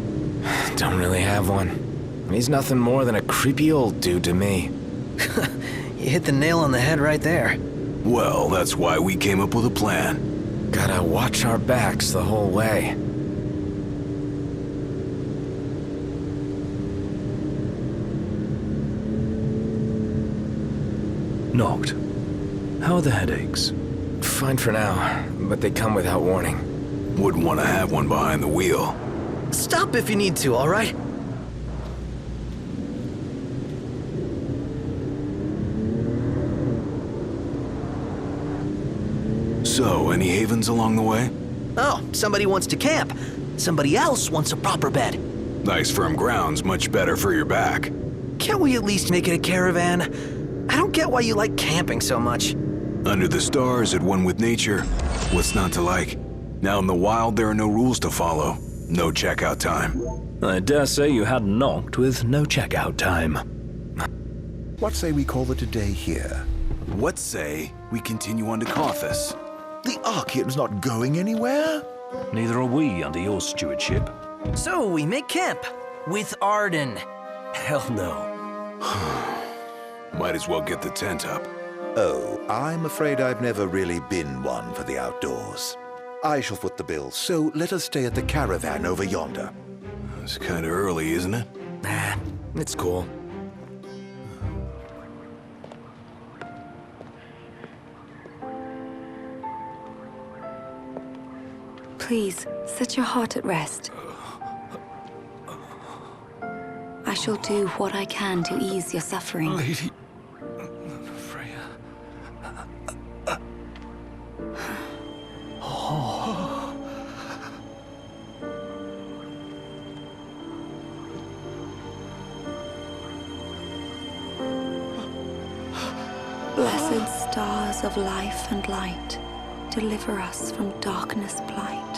Don't really have one. He's nothing more than a creepy old dude to me. You hit the nail on the head right there. Well, that's why we came up with a plan. Gotta watch our backs the whole way. Noct, how are the headaches? Fine for now, but they come without warning. Wouldn't want to have one behind the wheel. Stop if you need to, all right? So, any havens along the way? Oh, somebody wants to camp. Somebody else wants a proper bed. Nice firm ground's much better for your back. Can't we at least make it a caravan? I don't get why you like camping so much. Under the stars, at one with nature. What's not to like? Now in the wild, there are no rules to follow. No checkout time. I dare say you had Noct with no checkout time. What say we call it a day here? What say we continue on to Kothis? The Archean's not going anywhere. Neither are we under your stewardship. So we make camp with Ardyn. Hell no. Might as well get the tent up. Oh, I'm afraid I've never really been one for the outdoors. I shall foot the bill, so let us stay at the caravan over yonder. It's kind of early, isn't it? Nah, it's cool. Please, set your heart at rest. I shall do what I can to ease your suffering. Lady... Blessed stars of life and light, deliver us from darkness blight.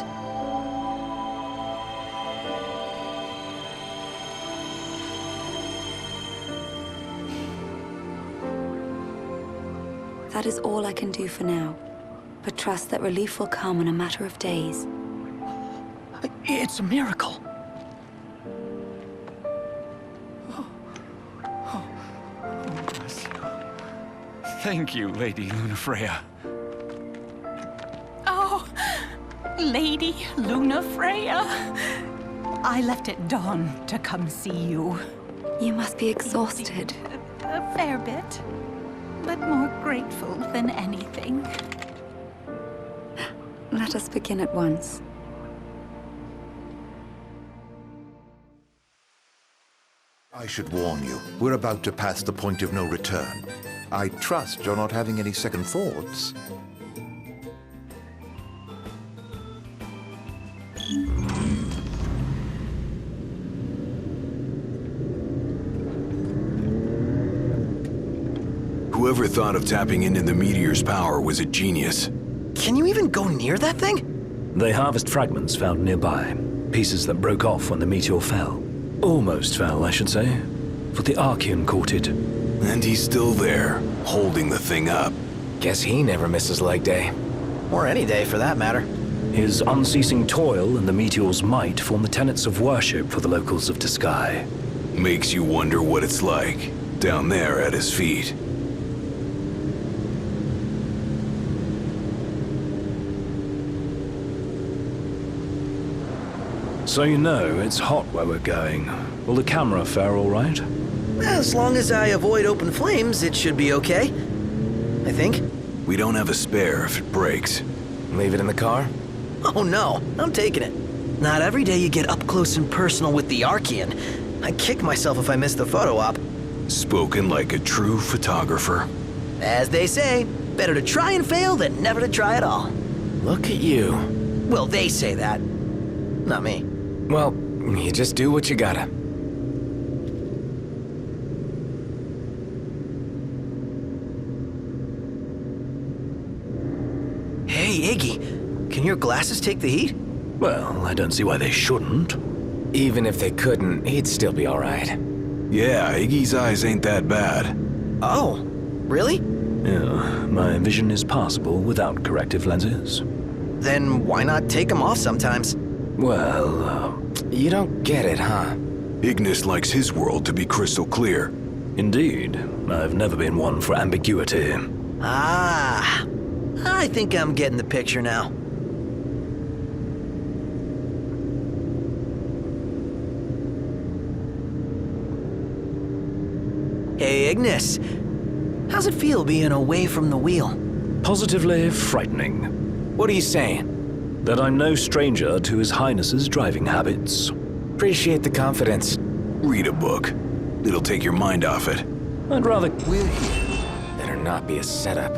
That is all I can do for now, but trust that relief will come in a matter of days. It's a miracle. Thank you, Lady Lunafreya. Oh, Lady Lunafreya. I left at dawn to come see you. You must be exhausted. A fair bit, but more grateful than anything. Let us begin at once. I should warn you, we're about to pass the point of no return. I trust you're not having any second thoughts. Whoever thought of tapping into the meteor's power was a genius. Can you even go near that thing? They harvest fragments found nearby. Pieces that broke off when the meteor fell. Almost fell, I should say. For the Archean caught it. And he's still there, holding the thing up. Guess he never misses leg day. Or any day, for that matter. His unceasing toil and the meteor's might form the tenets of worship for the locals of Disguise. Makes you wonder what it's like, down there at his feet. So you know, it's hot where we're going. Will the camera fare all right? As long as I avoid open flames, it should be okay. I think. We don't have a spare if it breaks. Leave it in the car? Oh no, I'm taking it. Not every day you get up close and personal with the Archean. I'd kick myself if I missed the photo op. Spoken like a true photographer. As they say, better to try and fail than never to try at all. Look at you. Well, they say that. Not me. Well, you just do what you gotta. Hey, Iggy, can your glasses take the heat? Well, I don't see why they shouldn't. Even if they couldn't, he'd still be all right. Yeah, Iggy's eyes ain't that bad. Oh, really? Yeah, my vision is passable without corrective lenses. Then why not take them off sometimes? Well, you don't get it, huh? Ignis likes his world to be crystal clear. Indeed. I've never been one for ambiguity. Ah, I think I'm getting the picture now. Hey, Ignis. How's it feel being away from the wheel? Positively frightening. What are you saying? That I'm no stranger to His Highness's driving habits. Appreciate the confidence. Read a book. It'll take your mind off it. I'd rather... We're here. Better not be a setup.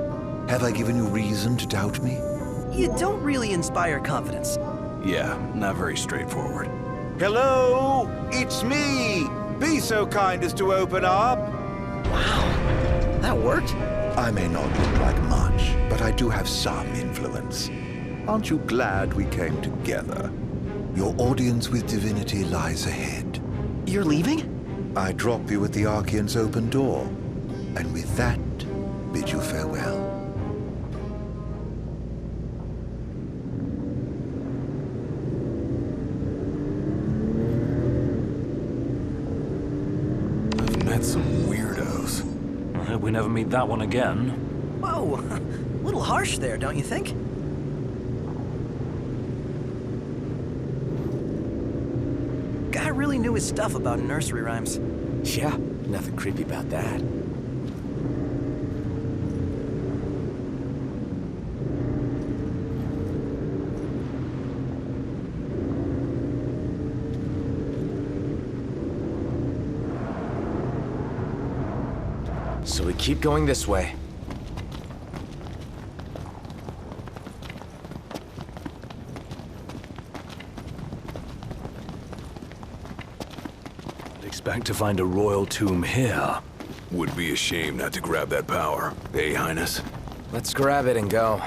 Have I given you reason to doubt me? You don't really inspire confidence. Yeah, not very straightforward. Hello? It's me! Be so kind as to open up. Wow, that worked. I may not look like much, but I do have some influence. Aren't you glad we came together? Your audience with divinity lies ahead. You're leaving? I drop you at the Archean's open door, and with that, bid you farewell. I've met some weirdos. I hope we never meet that one again. Whoa, a little harsh there, don't you think? Guy really knew his stuff about nursery rhymes. Yeah, nothing creepy about that. So we keep going this way. Expect to find a royal tomb here. Would be a shame not to grab that power. Hey, Highness. Let's grab it and go.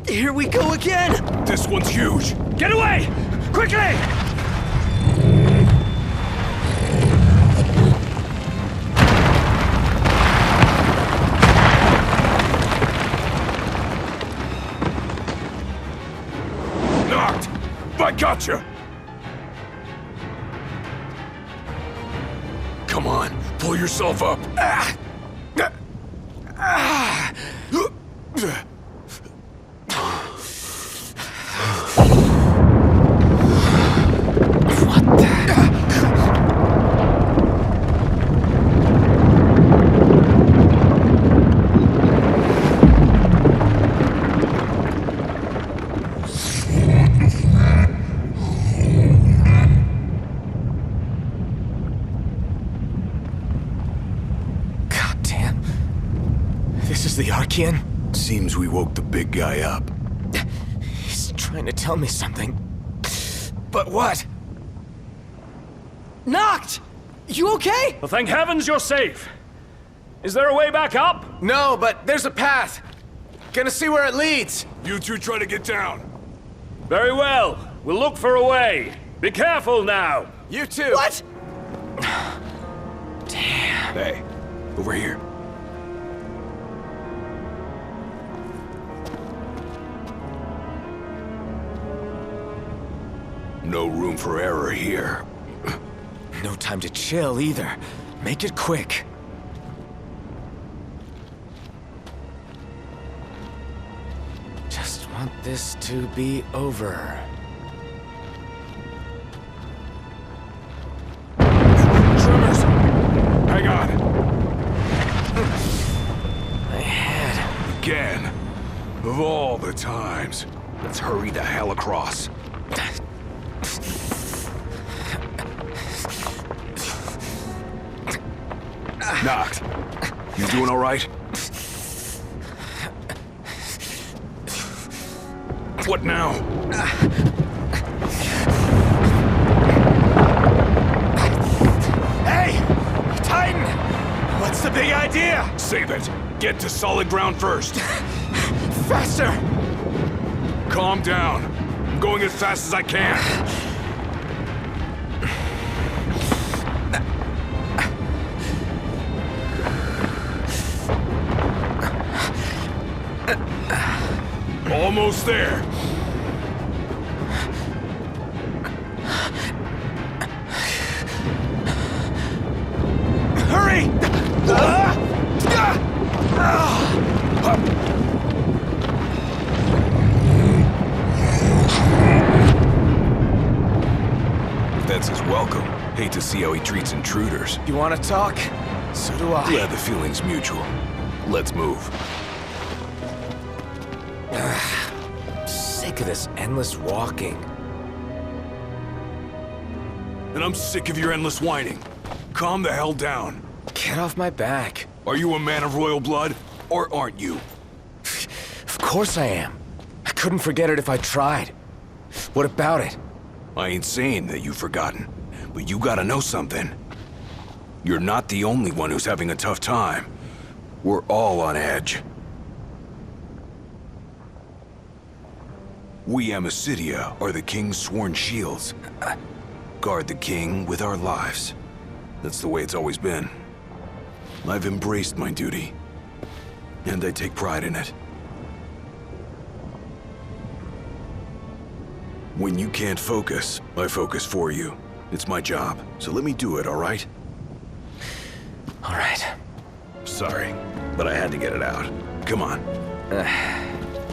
Here we go again! This one's huge! Get away! Quickly! Knocked! I gotcha! Come on, pull yourself up! Ah! Ah! The Archean? Seems we woke the big guy up. He's trying to tell me something. But what? Knocked! You okay? Well, thank heavens you're safe. Is there a way back up? No, but there's a path. Gonna see where it leads. You two try to get down. Very well. We'll look for a way. Be careful now. You too. What? Damn. Hey, over here. No room for error here. No time to chill either. Make it quick. Just want this to be over. Tremors! Hang on. My head. Again. Of all the times. Let's hurry the hell across. Noct, you doing all right? What now? Hey! Titan! What's the big idea? Save it. Get to solid ground first. Faster! Calm down. I'm going as fast as I can. Almost there. Hurry! That's his welcome. Hate to see how he treats intruders. You want to talk? So do I. Glad the feeling's mutual. Let's move. Sick of this endless walking. And I'm sick of your endless whining. Calm the hell down. Get off my back. Are you a man of royal blood, or aren't you? Of course I am. I couldn't forget it if I tried. What about it? I ain't saying that you've forgotten, but you gotta know something. You're not the only one who's having a tough time. We're all on edge. We Amicitia are the King's sworn shields. Guard the King with our lives. That's the way it's always been. I've embraced my duty, and I take pride in it. When you can't focus, I focus for you. It's my job, so let me do it, all right? All right. Sorry, but I had to get it out. Come on.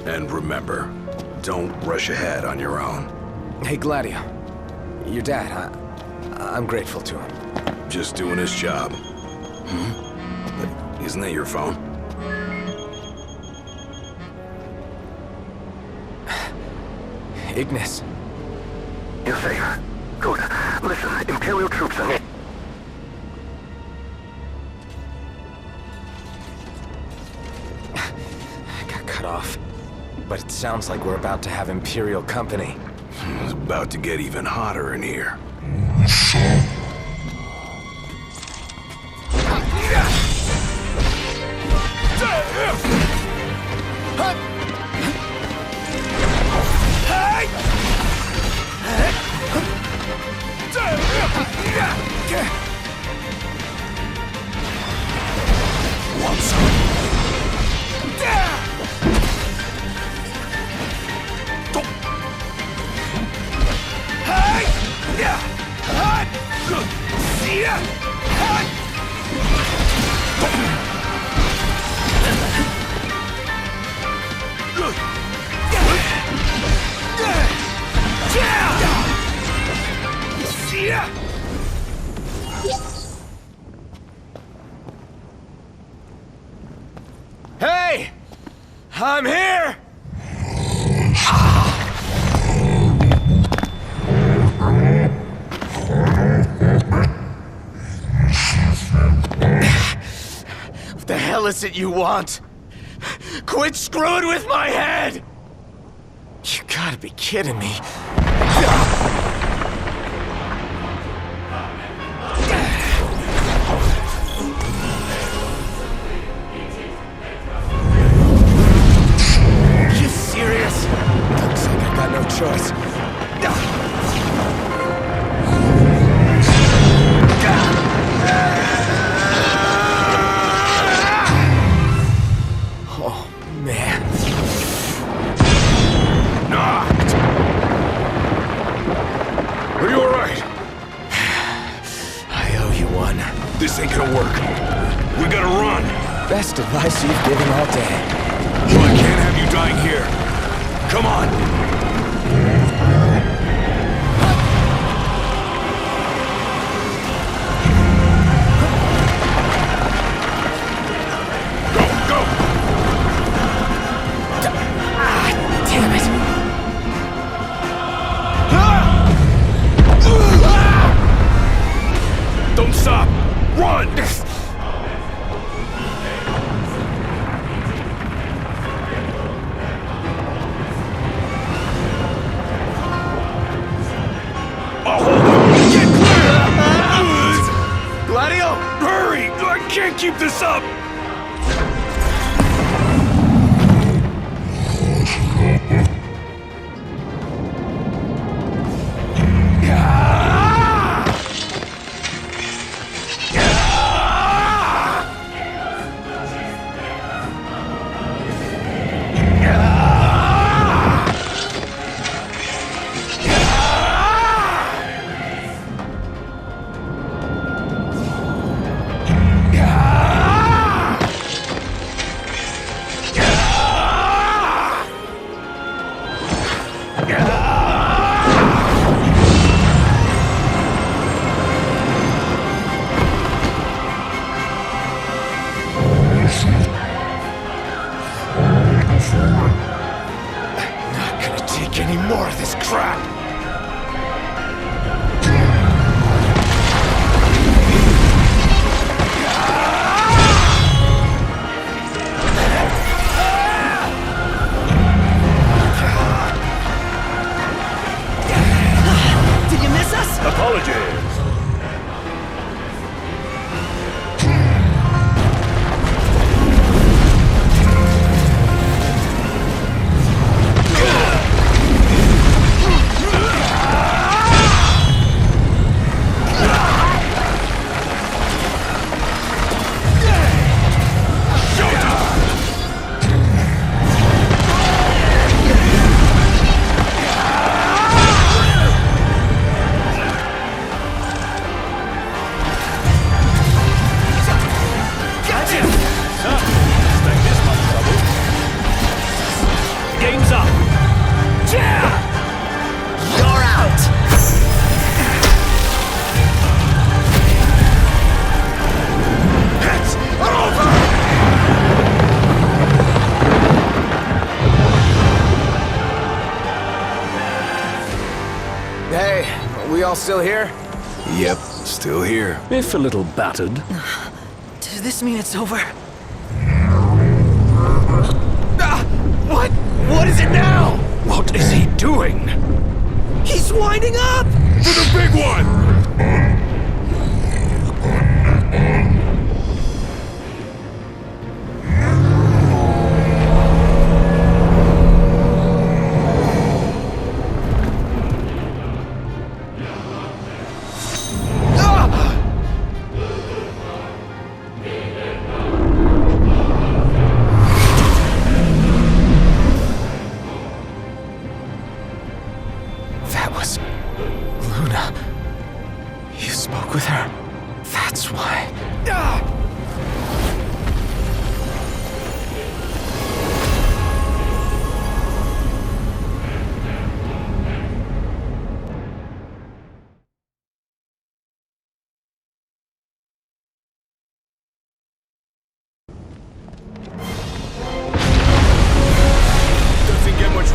And remember, don't rush ahead on your own. Hey, Gladio. Your dad, I'm grateful to him. Just doing his job. But isn't that your phone? Ignis. You're safe. Good. Listen, Imperial troops are... Got cut off. But it sounds like we're about to have Imperial company. It's about to get even hotter in here. Hey! I'm here! What the hell is it you want? Quit screwing with my head! You gotta be kidding me. man. Knocked! Are you alright? I owe you one. This ain't gonna work. We gotta run. Best advice you've given all day. Well, I can't have you dying here. Come on. Don't stop! Run! I'll hold him! Get clear! Gladio! Hurry! I can't keep this up! Still here? Yep, still here. If a little battered. Does this mean it's over? What? What is it now? What is he doing? He's winding up! For the big one!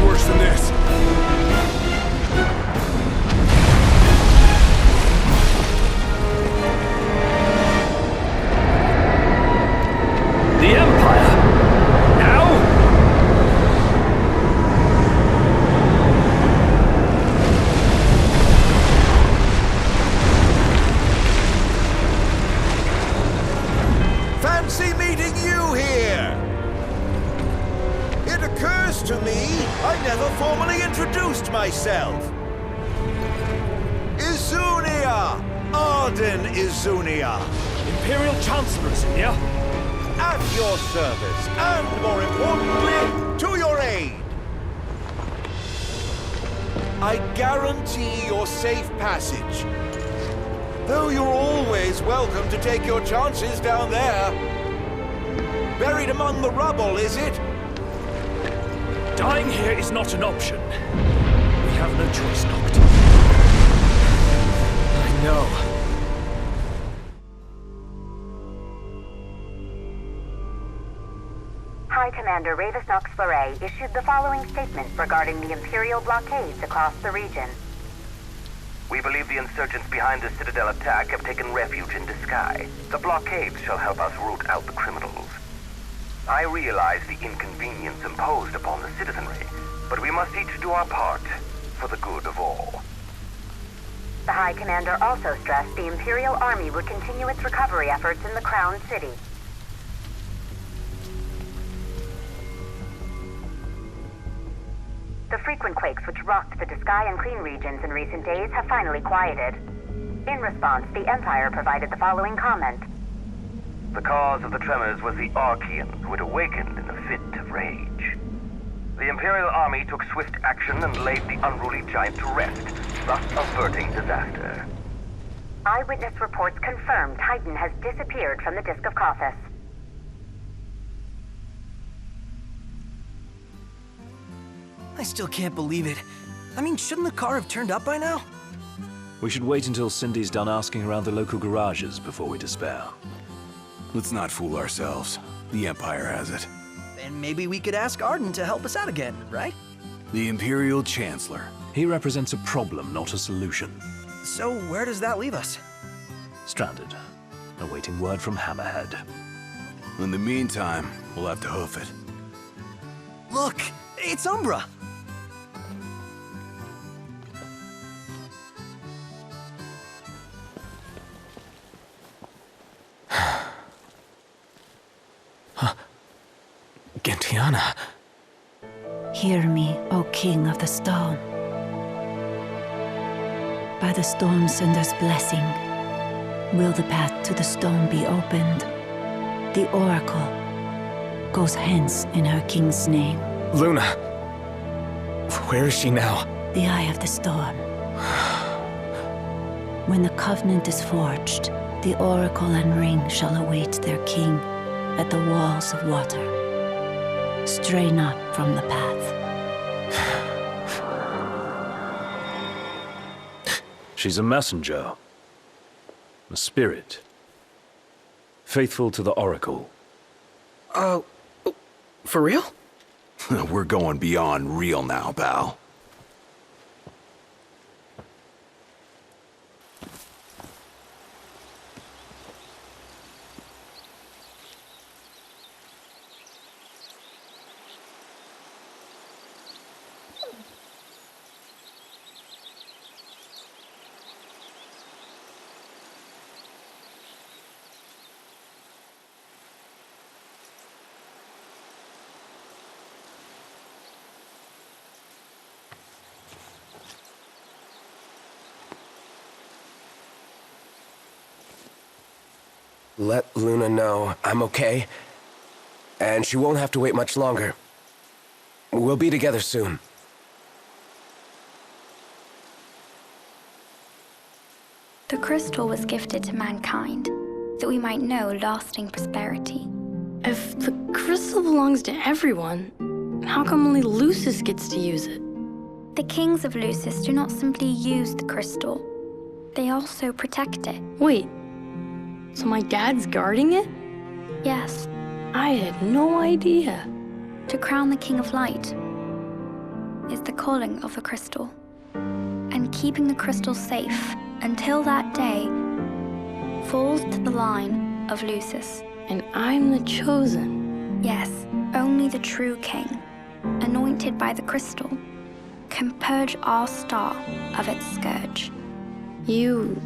Worse than this. myself. Izunia! Ardyn Izunia! Imperial Chancellor Izunia? At your service, and more importantly, I guarantee your safe passage. Though you're always welcome to take your chances down there. Buried among the rubble, is it? Dying here is not an option. We have no choice, Noctis. I know. High Commander Ravus Nox Fleury issued the following statement regarding the Imperial blockades across the region. We believe the insurgents behind the Citadel attack have taken refuge in Disguise. The blockades shall help us root out the criminals. I realize the inconvenience imposed upon the citizenry, but we must each do our part for the good of all. The High Commander also stressed the Imperial Army would continue its recovery efforts in the Crown City. The frequent quakes which rocked the Disguise and Clean regions in recent days have finally quieted. In response, the Empire provided the following comment. The cause of the tremors was the Archaean, who had awakened in a fit of rage. The Imperial Army took swift action and laid the unruly giant to rest, thus averting disaster. Eyewitness reports confirm Titan has disappeared from the Disk of Kothis. I still can't believe it. I mean, shouldn't the car have turned up by now? We should wait until Cindy's done asking around the local garages before we despair. Let's not fool ourselves. The Empire has it. Then maybe we could ask Ardyn to help us out again, right? The Imperial Chancellor. He represents a problem, not a solution. So where does that leave us? Stranded, awaiting word from Hammerhead. In the meantime, we'll have to hoof it. Look, it's Umbra! Gentiana. Hear me, O King of the Stone. By the Stormsender's blessing, will the path to the stone be opened? The Oracle goes hence in her king's name. Luna. Where is she now? The Eye of the Storm. When the Covenant is forged, the Oracle and Ring shall await their king at the walls of water. Stray not from the path. She's a messenger. A spirit. Faithful to the Oracle. For real? We're going beyond real now, pal. Let Luna know I'm okay, and she won't have to wait much longer. We'll be together soon. The crystal was gifted to mankind, that we might know lasting prosperity. If the crystal belongs to everyone, how come only Lucis gets to use it? The kings of Lucis do not simply use the crystal, they also protect it. Wait, so my dad's guarding it? Yes. I had no idea. To crown the King of Light is the calling of the crystal, and keeping the crystal safe until that day falls to the line of Lucis. And I'm the chosen. Yes, only the true king, anointed by the crystal, can purge our star of its scourge. You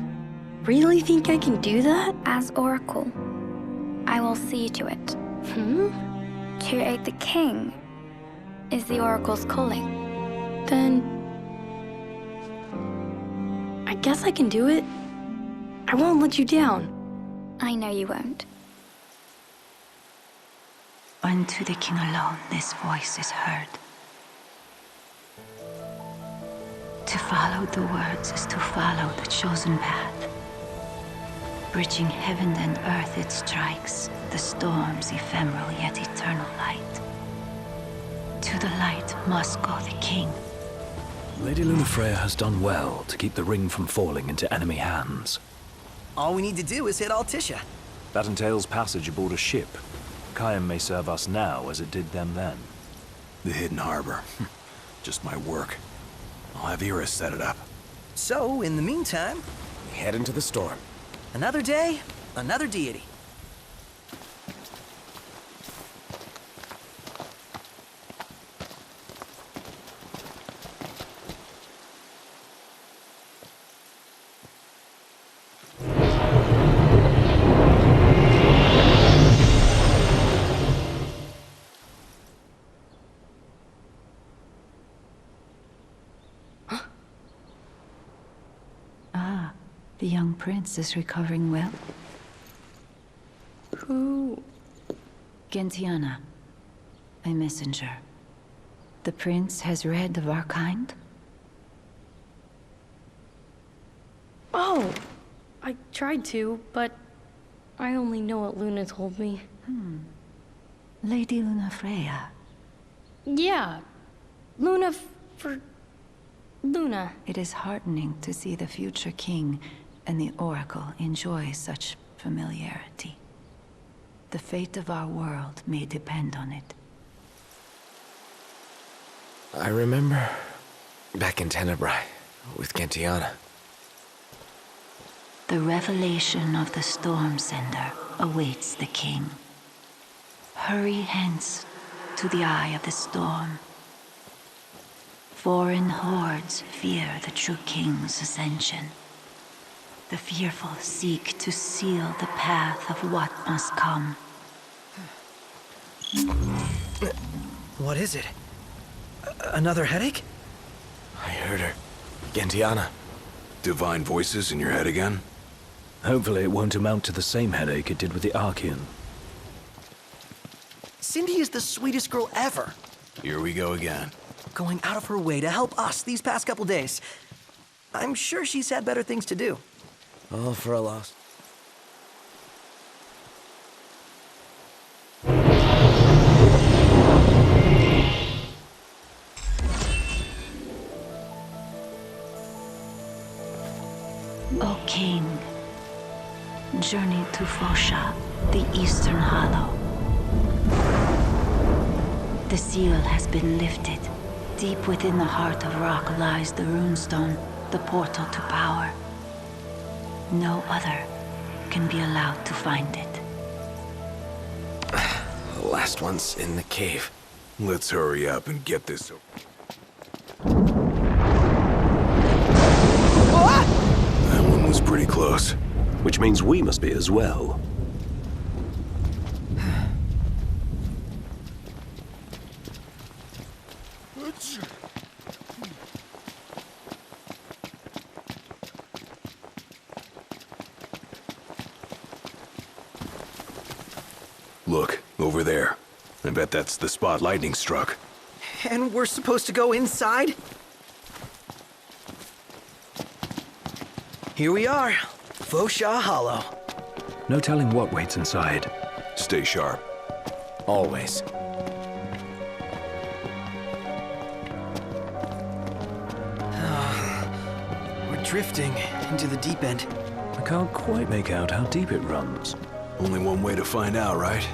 really think I can do that? As Oracle, I will see to it. To aid the king is the Oracle's calling. Then I guess I can do it. I won't let you down. I know you won't. Unto the king alone this voice is heard. To follow the words is to follow the chosen path. Bridging heaven and earth it strikes, the storm's ephemeral yet eternal light. To the light must go the king. Lady Lunafreya has done well to keep the ring from falling into enemy hands. All we need to do is hit Altissia. That entails passage aboard a ship. Kayam may serve us now as it did them then. The hidden harbor. Just my work. I'll have Iris set it up. So, in the meantime, we head into the storm. Another day, another deity. The young prince is recovering well. Who? Gentiana, a messenger. The prince has read of our kind? Oh! I tried to, but I only know what Luna told me. Lady Lunafreya. Yeah. Luna for Luna. It is heartening to see the future king and the Oracle enjoy such familiarity. The fate of our world may depend on it. I remember back in Tenebrae with Gentiana. The revelation of the Storm Sender awaits the king. Hurry hence to the eye of the storm. Foreign hordes fear the true king's ascension. The fearful seek to seal the path of what must come. What is it? Another headache? I heard her. Gentiana. Divine voices in your head again? Hopefully it won't amount to the same headache it did with the Archean. Cindy is the sweetest girl ever. Here we go again. Going out of her way to help us these past couple days. I'm sure she's had better things to do. All for a loss. O king, journey to Fosa, the Eastern Hollow. The seal has been lifted. Deep within the heart of rock lies the runestone, the portal to power. No other can be allowed to find it. The last one's in the cave. Let's hurry up and get this over. That one was pretty close. Which means we must be as well. Look, over there. I bet that's the spot lightning struck. And we're supposed to go inside? Here we are, Fosa Hollow. No telling what waits inside. Stay sharp. Always. We're drifting into the deep end. I can't quite make out how deep it runs. Only one way to find out, right?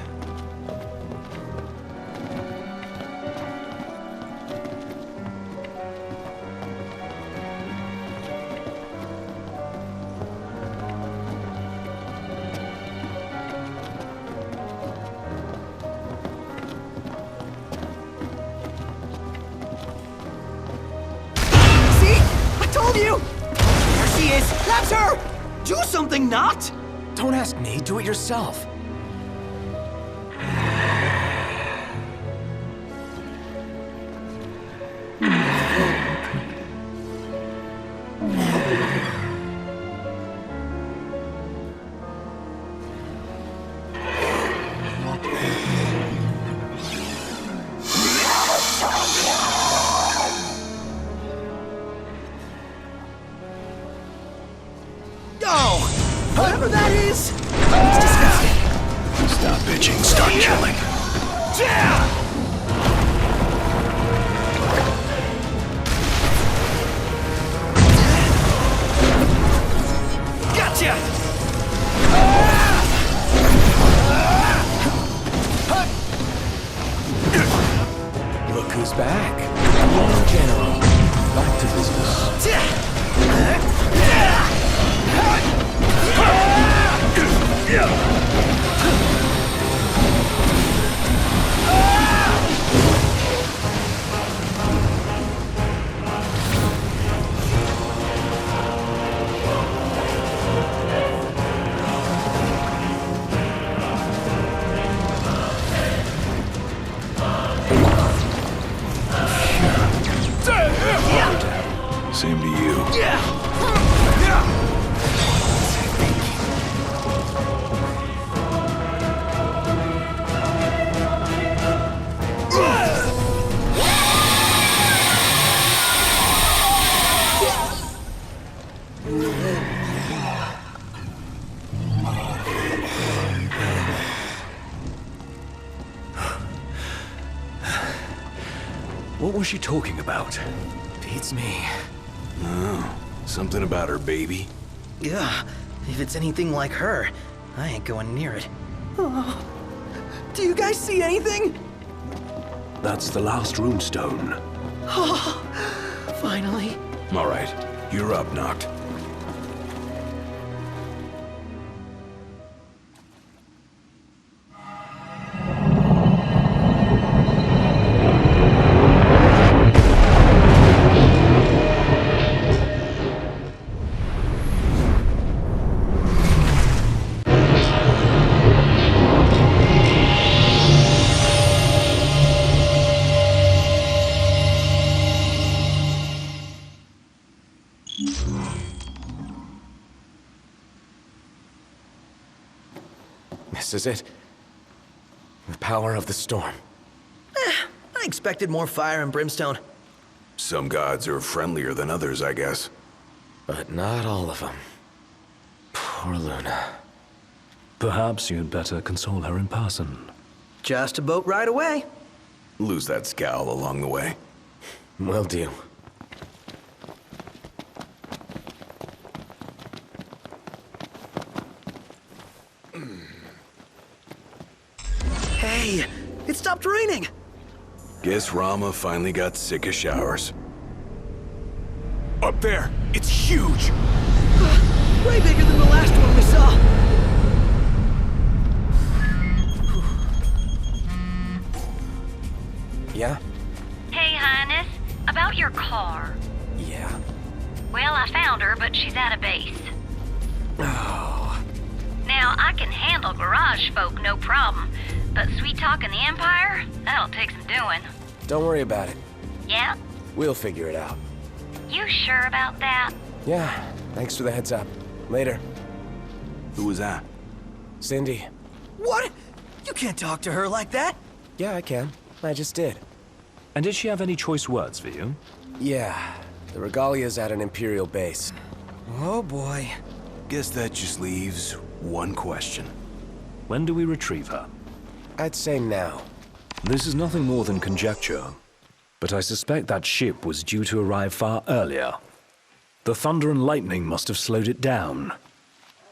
Do something, not! Don't ask me, do it yourself. who's back? Young General. Back to business. Same to you. What was she talking about? Beats me. Oh, something about her baby. Yeah, if it's anything like her, I ain't going near it. Oh, do you guys see anything? That's the last runestone. Oh, finally. All right, you're up, Noct. This is it. The power of the storm. I expected more fire and brimstone. Some gods are friendlier than others, I guess. But not all of them. Poor Luna. Perhaps you'd better console her in person. Just a boat ride away. Lose that scowl along the way. Will do. Hey, it stopped raining. Guess Rama finally got sick of showers. Up there! It's huge! Way bigger than the last one we saw. Yeah? Hey, Highness. About your car. Yeah. Well, I found her, but she's out of base. Oh. Now, I can handle garage folk, no problem. But sweet-talking the Empire? That'll take some doing. Don't worry about it. Yeah? We'll figure it out. You sure about that? Yeah. Thanks for the heads up. Later. Who was that? Cindy. What? You can't talk to her like that. Yeah, I can. I just did. And did she have any choice words for you? Yeah. The Regalia's at an Imperial base. Oh boy. Guess that just leaves one question. When do we retrieve her? I'd say now. This is nothing more than conjecture, but I suspect that ship was due to arrive far earlier. The thunder and lightning must have slowed it down.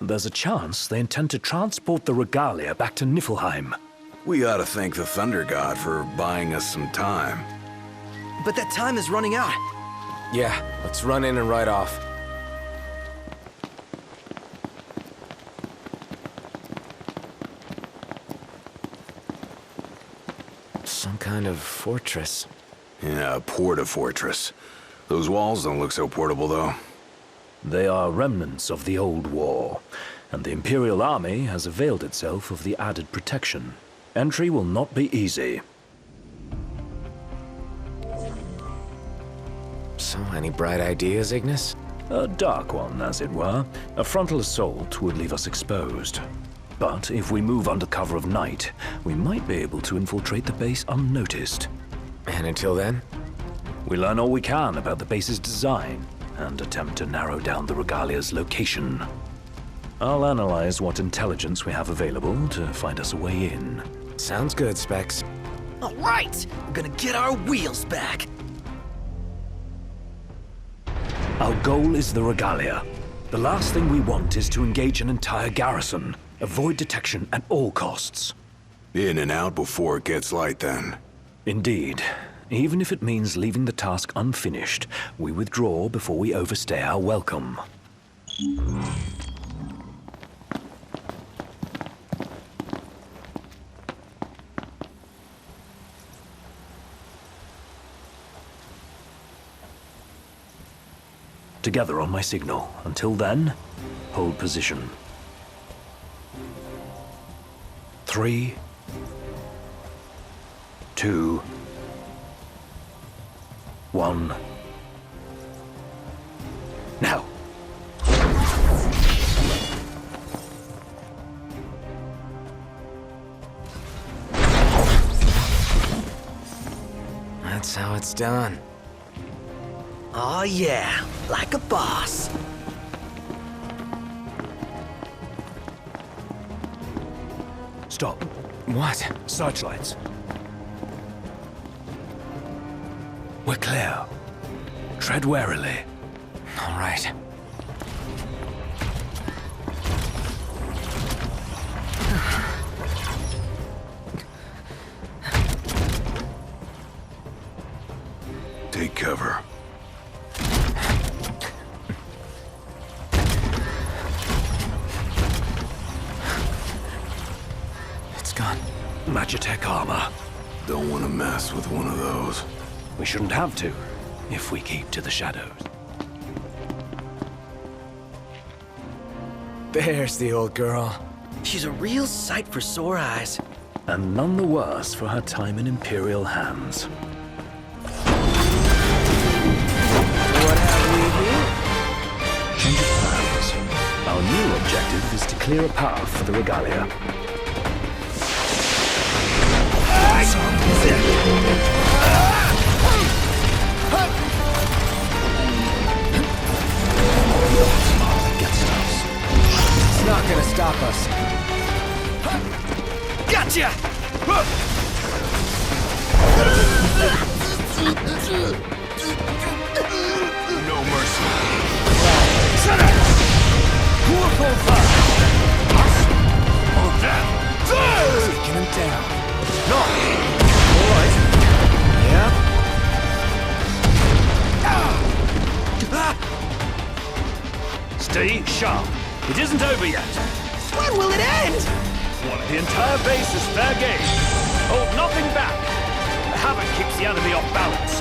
There's a chance they intend to transport the Regalia back to Niflheim. We ought to thank the Thunder God for buying us some time. But that time is running out. Yeah, let's run in and ride off. Some kind of fortress. Yeah, a porta-fortress. Those walls don't look so portable, though. They are remnants of the old war, and the Imperial army has availed itself of the added protection. Entry will not be easy. So, any bright ideas, Ignis? A dark one, as it were. A frontal assault would leave us exposed. But if we move under cover of night, we might be able to infiltrate the base unnoticed. And until then? We learn all we can about the base's design, and attempt to narrow down the Regalia's location. I'll analyze what intelligence we have available to find us a way in. Sounds good, Specs. All right, we're gonna get our wheels back. Our goal is the Regalia. The last thing we want is to engage an entire garrison. Avoid detection at all costs. In and out before it gets light, then. Indeed. Even if it means leaving the task unfinished, we withdraw before we overstay our welcome. Together on my signal. Until then, hold position. 3, 2, 1. Now! That's how it's done. Oh yeah, like a boss. Stop. What? Searchlights. We're clear. Tread warily. All right. Take cover. It's gone. Magitech armor. Don't want to mess with one of those. We shouldn't have to, if we keep to the shadows. There's the old girl. She's a real sight for sore eyes. And none the worse for her time in Imperial hands. What have we here? Change of plans. Our new objective is to clear a path for the Regalia. It's not gonna stop us. Gotcha! No mercy. Shut up! Who will pull first? Us or them? Taking him down. No! Alright. Yep. Stay sharp. It isn't over yet. When will it end? What, the entire base is fair game. Hold nothing back. The havoc keeps the enemy off balance.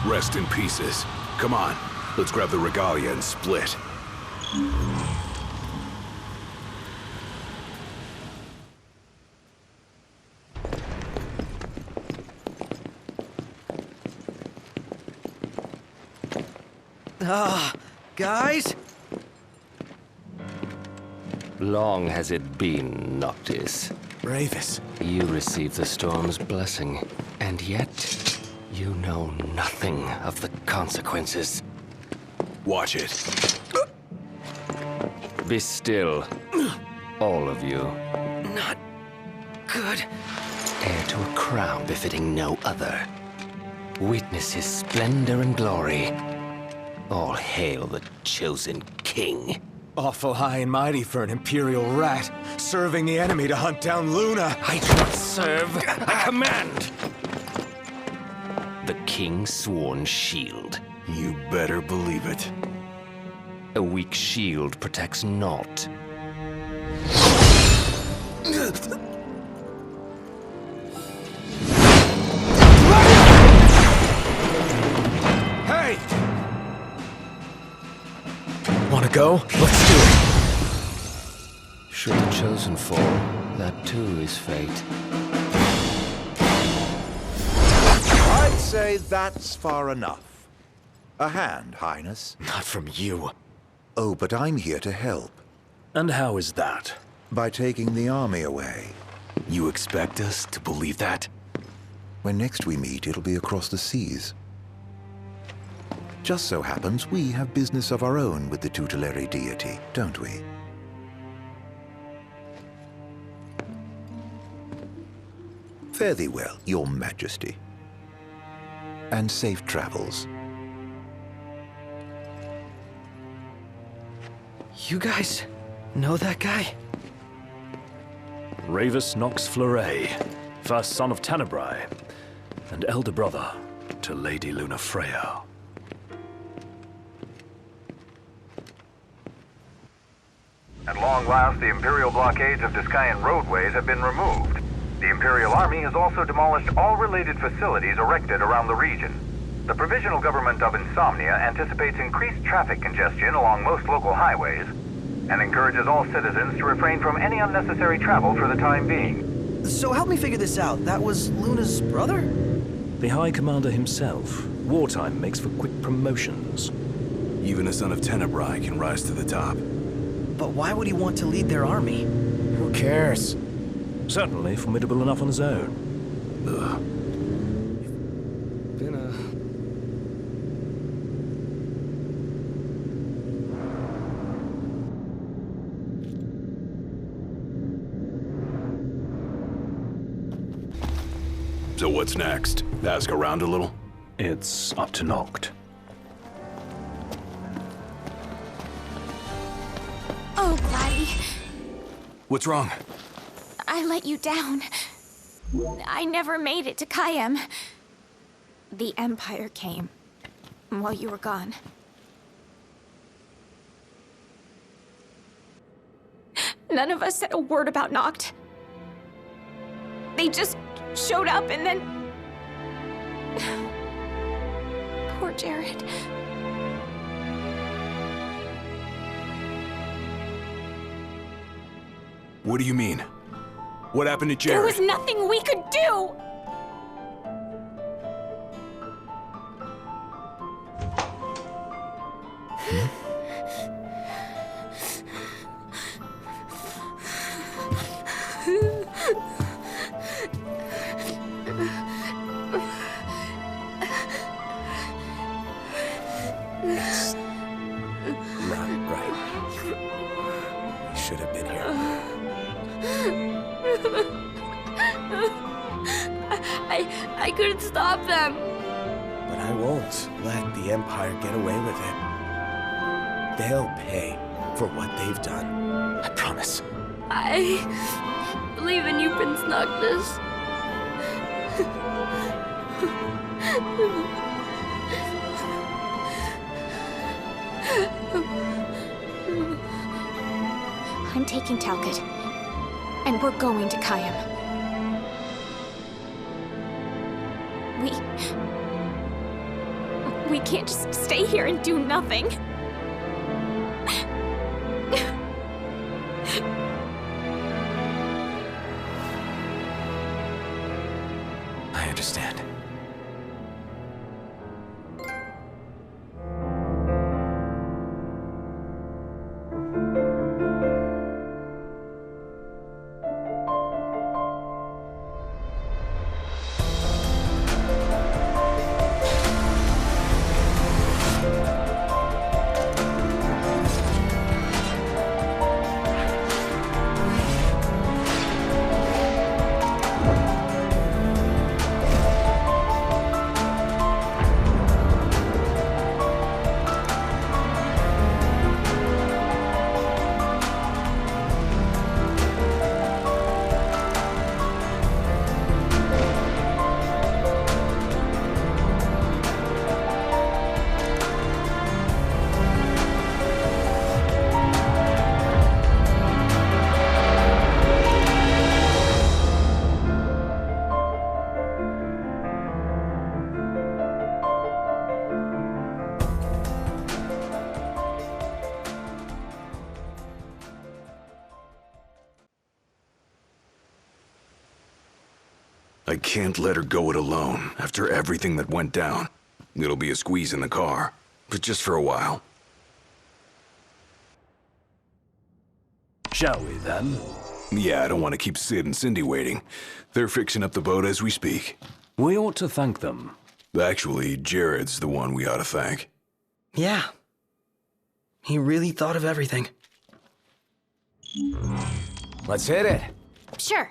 Rest in pieces. Come on, let's grab the Regalia and split. Guys? Long has it been, Noctis. Ravus. You received the storm's blessing, and yet you know nothing of the consequences. Watch it. Be still, all of you. Not good. Heir to a crown befitting no other. Witness his splendor and glory. All hail the chosen king. Awful high and mighty for an Imperial rat, serving the enemy to hunt down Luna. I do not serve, I command! The king's sworn shield. You better believe it. A weak shield protects naught. Hey! Wanna go? Let's do it! Should the Chosen fall, that too is fate. I'd say that's far enough. A hand, Highness. Not from you. Oh, but I'm here to help. And how is that? By taking the army away. You expect us to believe that? When next we meet, it'll be across the seas. Just so happens we have business of our own with the tutelary deity, don't we? Fare thee well, Your Majesty. And safe travels. You guys know that guy? Ravus Nox Fleuret, first son of Tenebrae, and elder brother to Lady Lunafreya. At long last, the Imperial blockades of Discayan roadways have been removed. The Imperial Army has also demolished all related facilities erected around the region. The Provisional Government of Insomnia anticipates increased traffic congestion along most local highways and encourages all citizens to refrain from any unnecessary travel for the time being. So help me figure this out. That was Luna's brother? The High Commander himself. Wartime makes for quick promotions. Even a son of Tenebrae can rise to the top. But why would he want to lead their army? Who cares? Certainly formidable enough on his own. Ugh. Been So what's next? Ask around a little? It's up to Noct. Oh, Gladdy. What's wrong? I let you down. I never made it to Kayem. The Empire came while you were gone. None of us said a word about Noct. They just showed up and then... Poor Jared. What do you mean? What happened to Jared? There was nothing we could do! It's not right. We should have been here. I couldn't stop them. But I won't let the Empire get away with it. They'll pay for what they've done. I promise. I believe in you, Prince Noctis. I'm taking Talcott, and we're going to Kayem. We can't just stay here and do nothing. I understand. I can't let her go it alone after everything that went down. It'll be a squeeze in the car, but just for a while. Shall we, then? Yeah, I don't want to keep Sid and Cindy waiting. They're fixing up the boat as we speak. We ought to thank them. Actually, Jared's the one we ought to thank. Yeah. He really thought of everything. Let's hit it. Sure.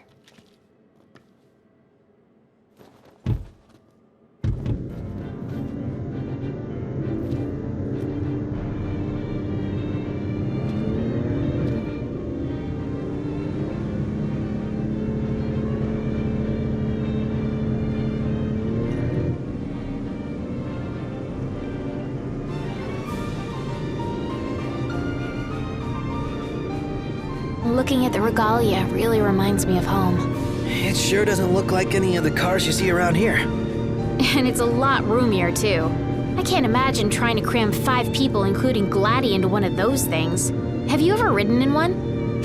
Looking at the Regalia really reminds me of home. It sure doesn't look like any of the cars you see around here. And it's a lot roomier, too. I can't imagine trying to cram 5 people, including Gladdy, into one of those things. Have you ever ridden in one?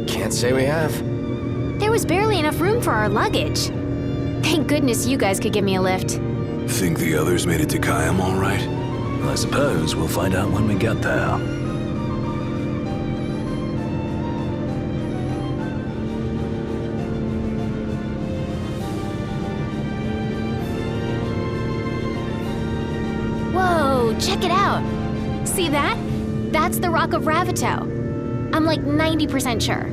Can't say we have. There was barely enough room for our luggage. Thank goodness you guys could give me a lift. Think the others made it to Kayam all right? I suppose we'll find out when we get there. Check it out. See that? That's the Rock of Ravito. I'm like 90% sure.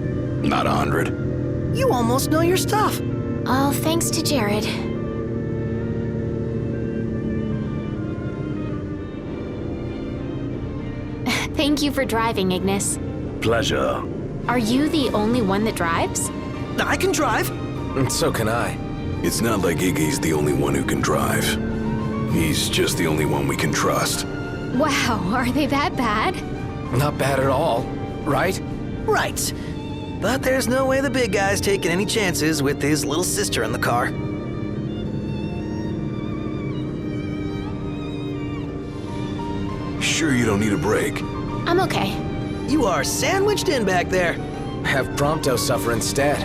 Not 100. You almost know your stuff. All thanks to Jared. Thank you for driving, Ignis. Pleasure. Are you the only one that drives? I can drive. And so can I. It's not like Iggy's the only one who can drive. He's just the only one we can trust. Wow, are they that bad? Not bad at all, right? Right. But there's no way the big guy's taking any chances with his little sister in the car. Sure you don't need a break? I'm okay. You are sandwiched in back there. Have Prompto suffer instead.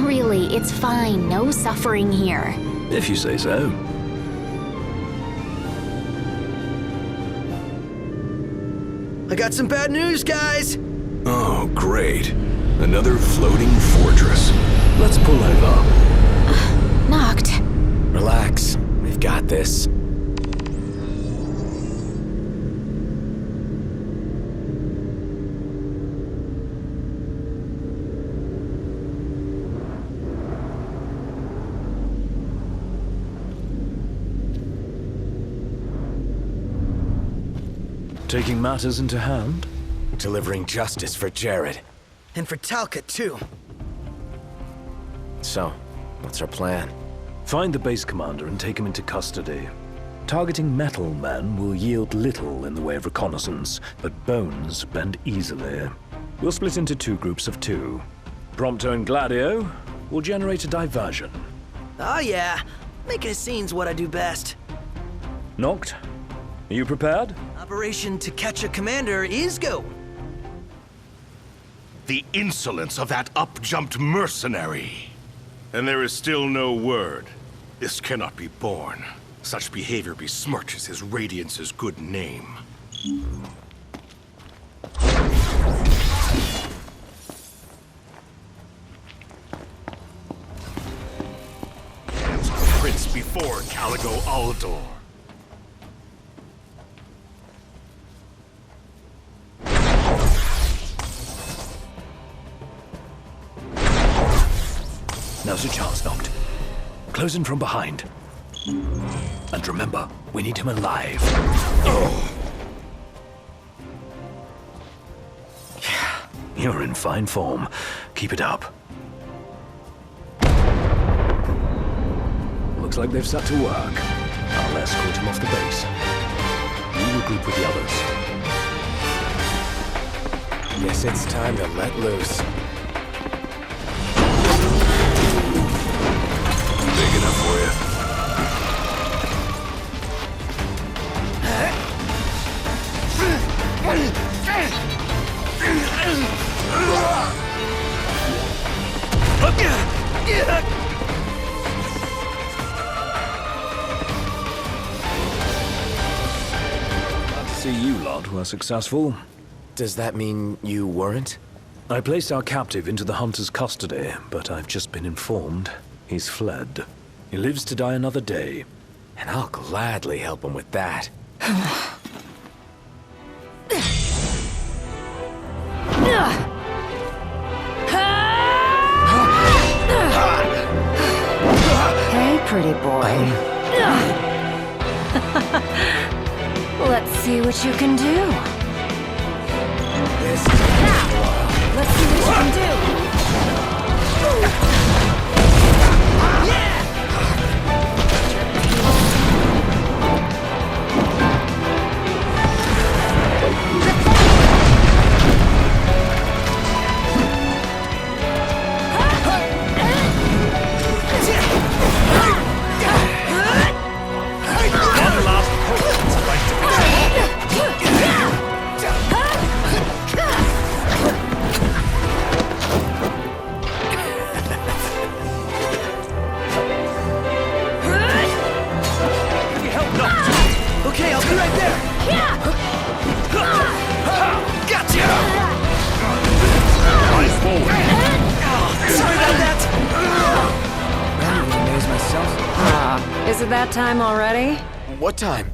Really, it's fine. No suffering here. If you say so. I got some bad news, guys. Oh, great. Another floating fortress. Let's pull over. Knocked. Relax. We've got this. Taking matters into hand? Delivering justice for Jared. And for Talcott, too. So, what's our plan? Find the base commander and take him into custody. Targeting metal men will yield little in the way of reconnaissance, but bones bend easily. We'll split into 2 groups of 2. Prompto and Gladio will generate a diversion. Oh yeah, making a scene's what I do best. Noct, are you prepared? Operation To Catch a Commander is go. The insolence of that up-jumped mercenary. And there is still no word. This cannot be borne. Such behavior besmirches his Radiance's good name. Prince before Caligo Aldor. Now's your chance, Noct. Close in from behind. And remember, we need him alive. Oh. Yeah, you're in fine form. Keep it up. Looks like they've set to work. I'll escort him off the base. You regroup with the others. Guess it's time to let loose. Big enough for you. part were successful. Does that mean you weren't? I placed our captive into the hunter's custody, but I've just been informed he's fled. He lives to die another day. And I'll gladly help him with that. Hey, pretty boy. Let's see what you can do. Let's see what you can do. Okay, I'll be right there. Gotcha! Eyes forward. Sorry about that. I didn't amaze myself. Is it that time already? What time?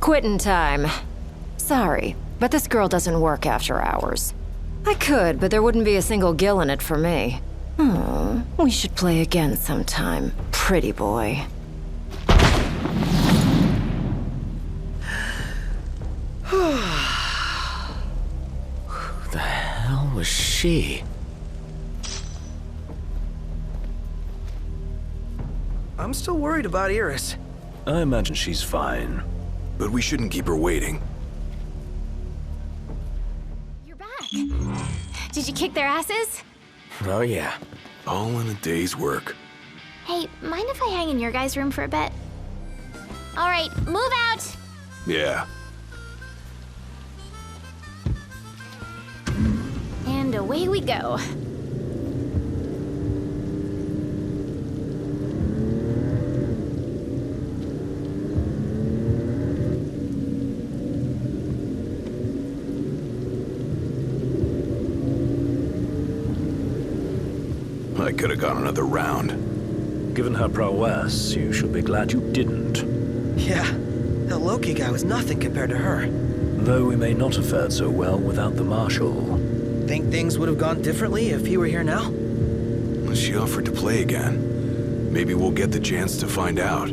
Quittin' time. Sorry, but this girl doesn't work after hours. I could, but there wouldn't be a single gill in it for me. We should play again sometime, pretty boy. Who the hell was she? I'm still worried about Iris. I imagine she's fine. But we shouldn't keep her waiting. You're back. Did you kick their asses? Oh yeah. All in a day's work. Hey, mind if I hang in your guys' room for a bit? All right, move out. Yeah. And away we go. I could have gone another round. Given her prowess, you should be glad you didn't. Yeah, the Loki guy was nothing compared to her. Though we may not have fared so well without the Marshal. Think things would have gone differently if he were here now? She offered to play again. Maybe we'll get the chance to find out.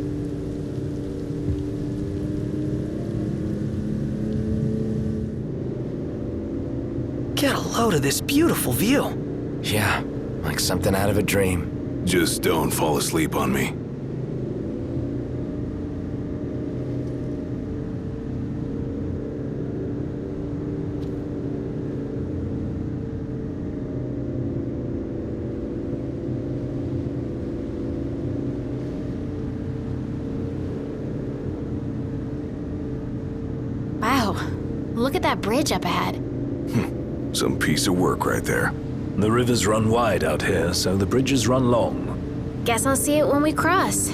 Get a load of this beautiful view. Yeah, like something out of a dream. Just don't fall asleep on me. Wow, look at that bridge up ahead. Some piece of work right there. The rivers run wide out here, so the bridges run long. Guess I'll see it when we cross.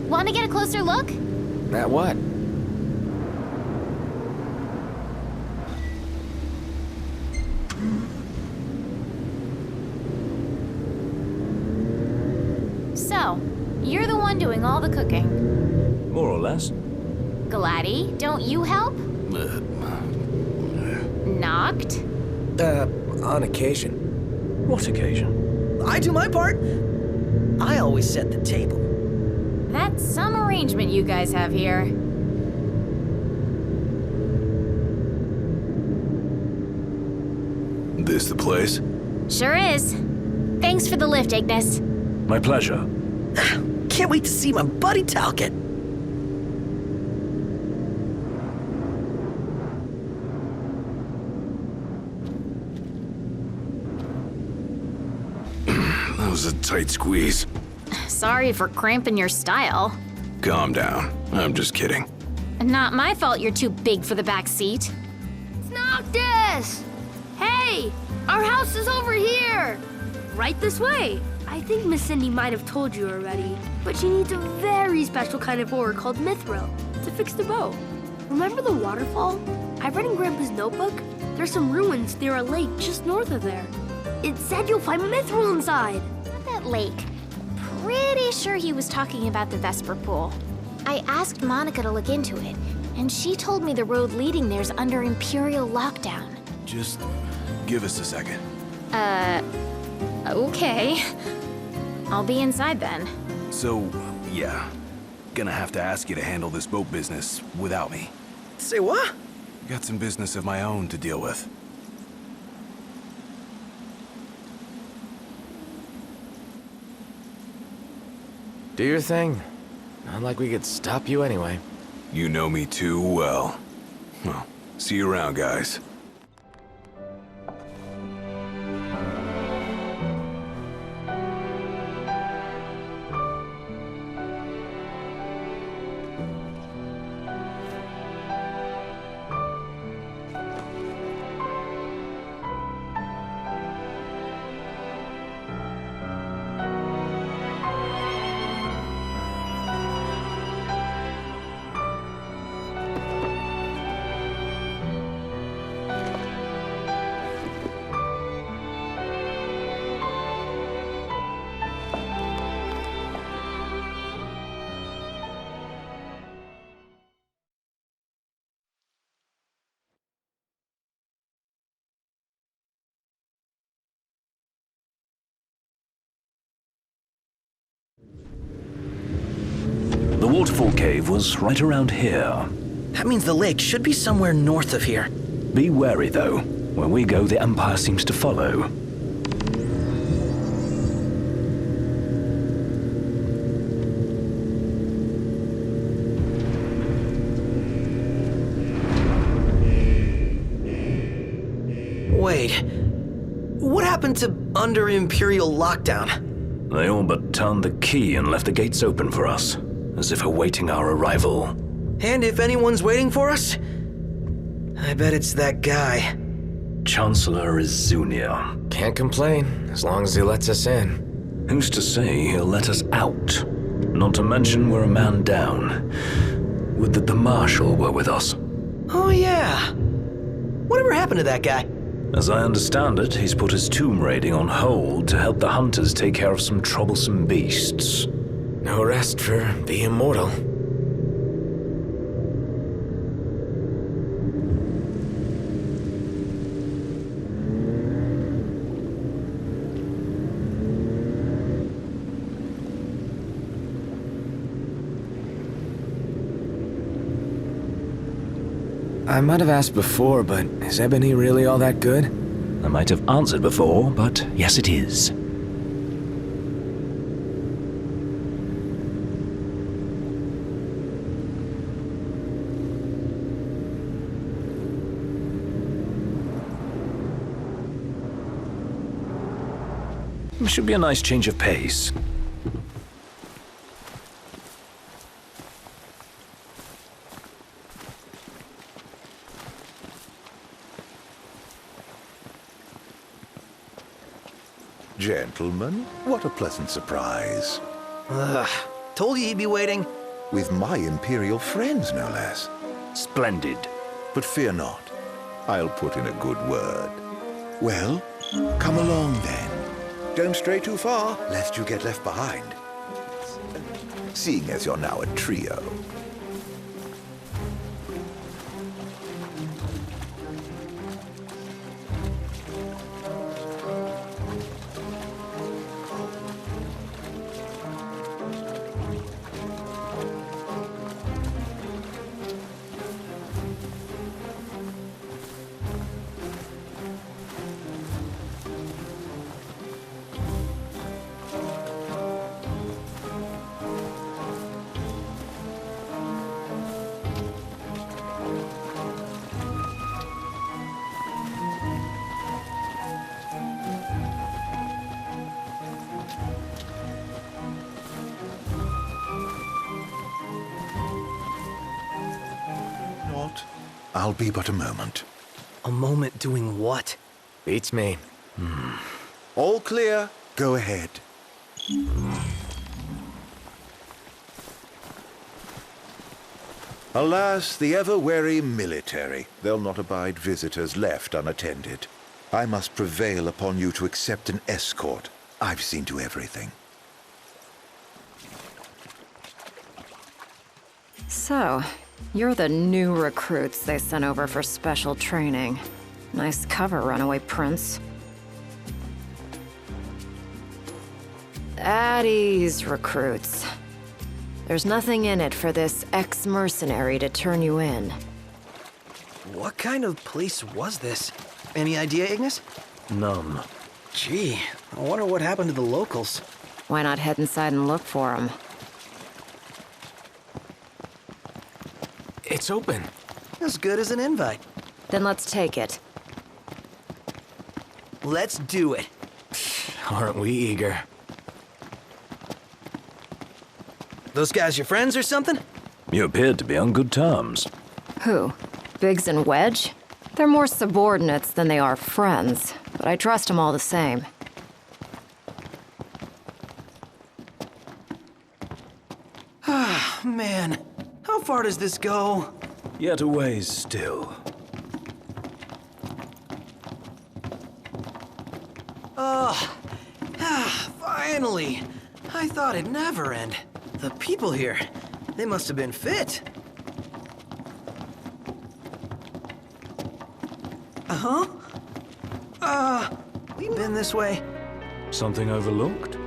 Want to get a closer look? At what? So, you're the one doing all the cooking. More or less. Gladdy, don't you help? Knocked? On occasion. What occasion? I do my part. I always set the table. That's some arrangement you guys have here. This the place? Sure is. Thanks for the lift, Ignis. My pleasure. Can't wait to see my buddy Talcott. That was a tight squeeze. Sorry for cramping your style. Calm down. I'm just kidding. Not my fault you're too big for the back seat. Noctis! Hey! Our house is over here! Right this way. I think Miss Cindy might have told you already, but she needs a very special kind of ore called Mithril to fix the bow. Remember the waterfall? I read in Grandpa's notebook. There's some ruins near a lake just north of there. It said you'll find Mithril inside. That lake. Pretty sure he was talking about the Vesper Pool. I asked Monica to look into it, and she told me the road leading there's under Imperial lockdown. Just give us a second. Okay. I'll be inside then. So, yeah. Gonna have to ask you to handle this boat business without me. Say what? Got some business of my own to deal with. Do your thing. Not like we could stop you anyway. You know me too well. Well, see you around, guys. The waterfall cave was right around here. That means the lake should be somewhere north of here. Be wary, though. Where we go, the Empire seems to follow. Wait. What happened to under Imperial lockdown? They all but turned the key and left the gates open for us, as if awaiting our arrival. And if anyone's waiting for us, I bet it's that guy. Chancellor Izunia. Can't complain, as long as he lets us in. Who's to say he'll let us out? Not to mention we're a man down. Would that the Marshal were with us. Oh yeah. Whatever happened to that guy? As I understand it, he's put his tomb raiding on hold to help the hunters take care of some troublesome beasts. No rest for the immortal. I might have asked before, but is ebony really all that good? I might have answered before, but yes it is. Should be a nice change of pace. Gentlemen, what a pleasant surprise. Told you he'd be waiting. With my Imperial friends, no less. Splendid. But fear not. I'll put in a good word. Well, come along then. Don't stray too far, lest you get left behind. Seeing as you're now a trio. I'll be but a moment. A moment doing what? Beats me. All clear. Go ahead. Alas, the ever-wary military. They'll not abide visitors left unattended. I must prevail upon you to accept an escort. I've seen to everything. So, you're the new recruits they sent over for special training. Nice cover, runaway prince. At ease, recruits. There's nothing in it for this ex-mercenary to turn you in. What kind of place was this? Any idea, Ignis? None. Gee, I wonder what happened to the locals. Why not head inside and look for them? It's open. As good as an invite. Then let's take it. Let's do it. Aren't we eager? Those guys your friends or something? You appeared to be on good terms. Who? Biggs and Wedge? They're more subordinates than they are friends, but I trust them all the same. Ah, man. How far does this go? Yet a ways still. Finally. I thought it'd never end. The people here, they must have been fit. We've been this way. Something overlooked?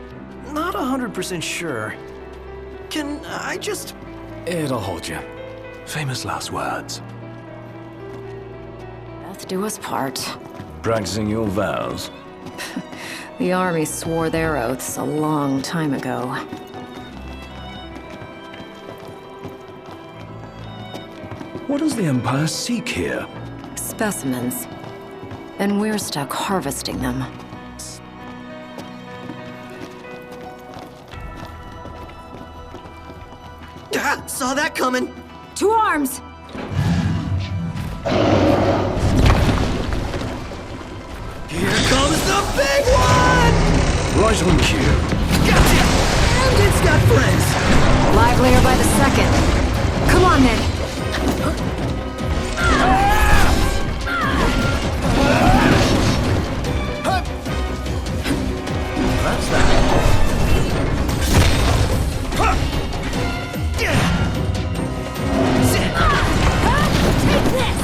Not 100% sure. Can I just... It'll hold you. Famous last words. Death do us part. Practicing your vows? The army swore their oaths a long time ago. What does the Empire seek here? Specimens. And we're stuck harvesting them. Saw that coming! To arms! Here comes the big one! Right on cue. Gotcha! And it's got friends! Livelier by the second. Come on, then. That's that. Take this!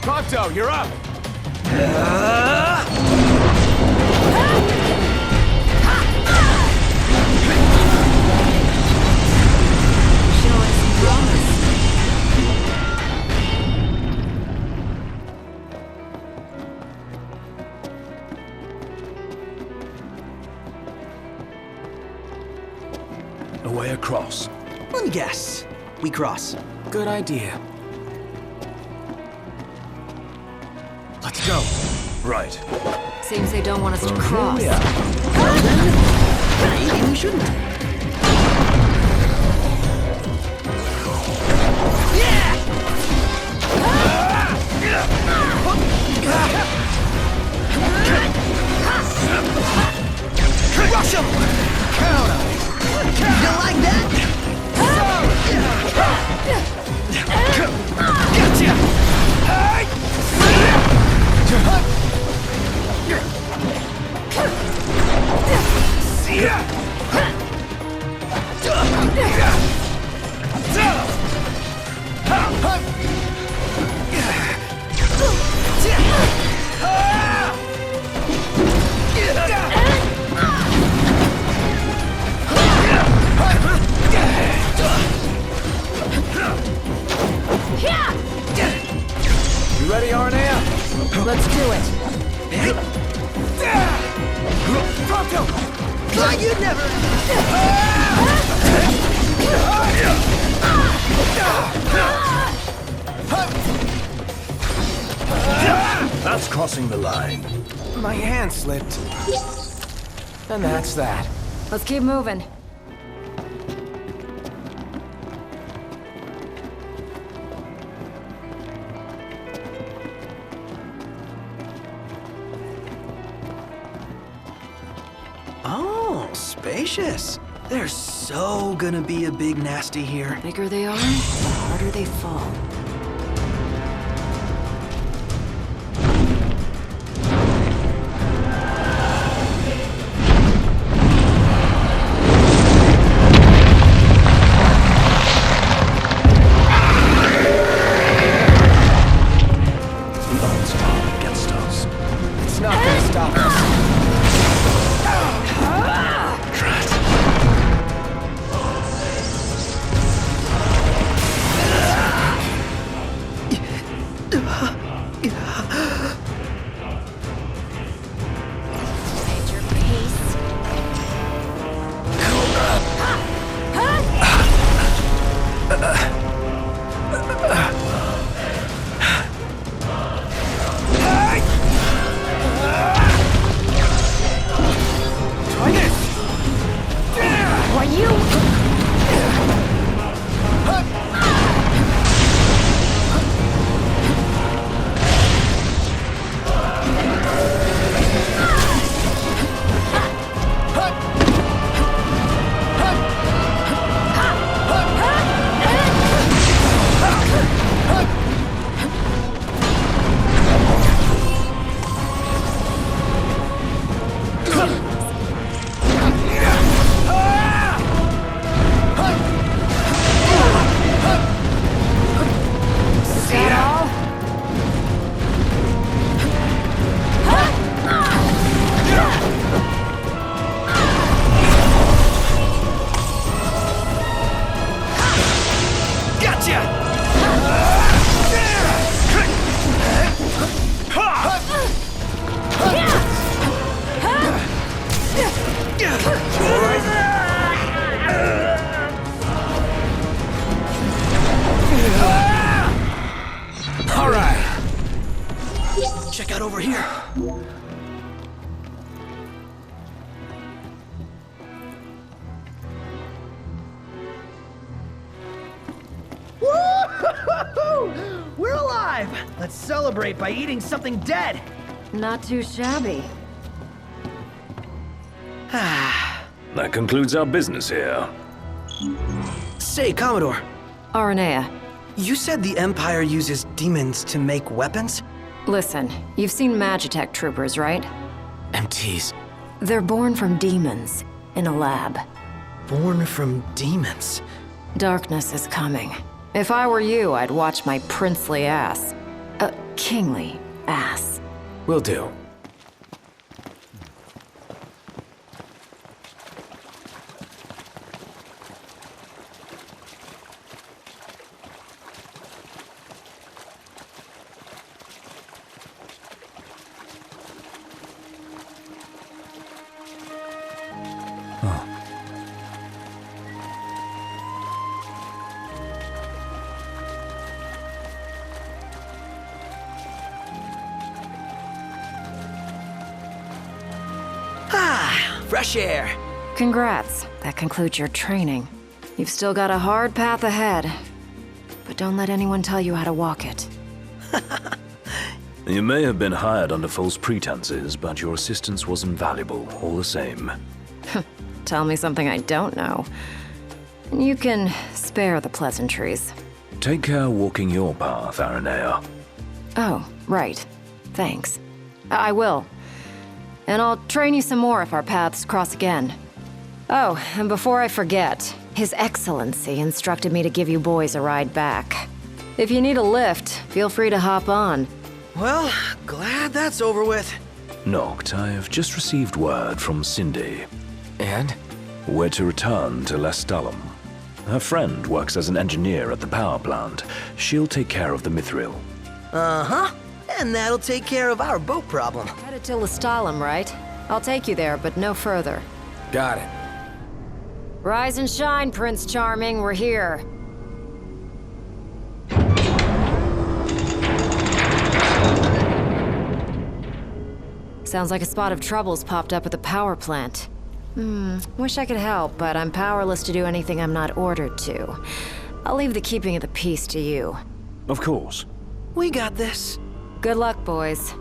Prompto, you're up! Showing some promise. A way across. Let me guess. We cross. Good idea. Let's go. Right. Seems they don't want us to Here cross. we are. Maybe we shouldn't. Crush him! Counter! You like that? Gotcha! See ya! You'd never... That's crossing the line. My hand slipped. And that's that. Let's keep moving. Oh, spacious. There's so gonna be a big nasty here. The bigger they are, the harder they fall. We're alive! Let's celebrate by eating something dead! Not too shabby. That concludes our business here. Say, Commodore. Aranea. You said the Empire uses demons to make weapons? Listen, you've seen Magitech troopers, right? MTs. They're born from demons, in a lab. Born from demons? Darkness is coming. If I were you, I'd watch my princely ass. Kingly ass. Will do. Fresh air. Congrats. That concludes your training. You've still got a hard path ahead. But don't let anyone tell you how to walk it. You may have been hired under false pretenses, but your assistance was invaluable, all the same. Tell me something I don't know. And you can spare the pleasantries. Take care walking your path, Aranea. Oh, right. Thanks. I will. And I'll train you some more if our paths cross again. Oh, and before I forget, His Excellency instructed me to give you boys a ride back. If you need a lift, feel free to hop on. Well, glad that's over with. Noct, I have just received word from Cindy. And? We're to return to Lestallum. Her friend works as an engineer at the power plant. She'll take care of the Mithril. Uh-huh. And that'll take care of our boat problem. Headed to Lestallum, right? I'll take you there, but no further. Got it. Rise and shine, Prince Charming. We're here. Sounds like a spot of trouble's popped up at the power plant. Wish I could help, but I'm powerless to do anything I'm not ordered to. I'll leave the keeping of the peace to you. Of course. We got this. Good luck, boys.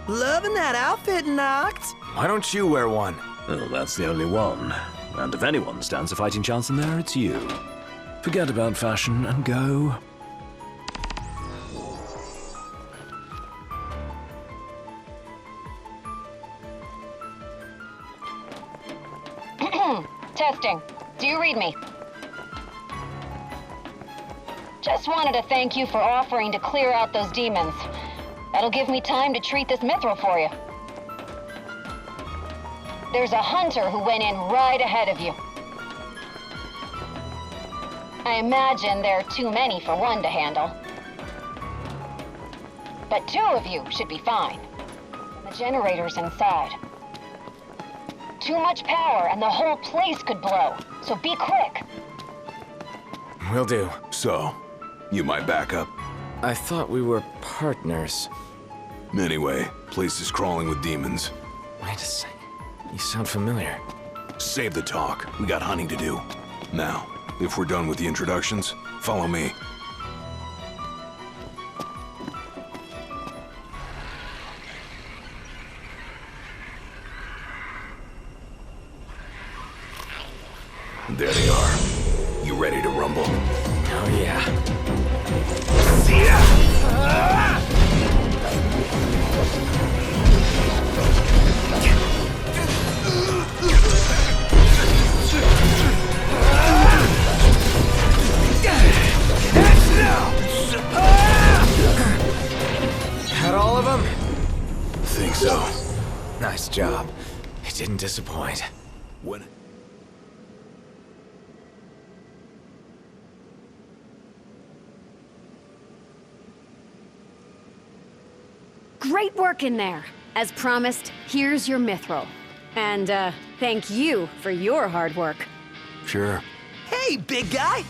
Loving that outfit, Noct. Why don't you wear one? Well, that's the only one. And if anyone stands a fighting chance in there, it's you. Forget about fashion and go. Testing. Do you read me? Just wanted to thank you for offering to clear out those demons. That'll give me time to treat this Mithril for you. There's a hunter who went in right ahead of you. I imagine there are too many for one to handle. But 2 of you should be fine. And the generator's inside. Too much power and the whole place could blow, so be quick. Will do. So, you my backup? I thought we were partners. Anyway, place is crawling with demons. Wait a second. You sound familiar. Save the talk. We got hunting to do. Now, if we're done with the introductions, follow me. There they are. You ready to rumble? Oh, yeah. See ya! Had all of them? Think so. Nice job. It didn't disappoint. When... Great work in there. As promised, here's your Mithril. And, thank you for your hard work. Sure. Hey, big guy!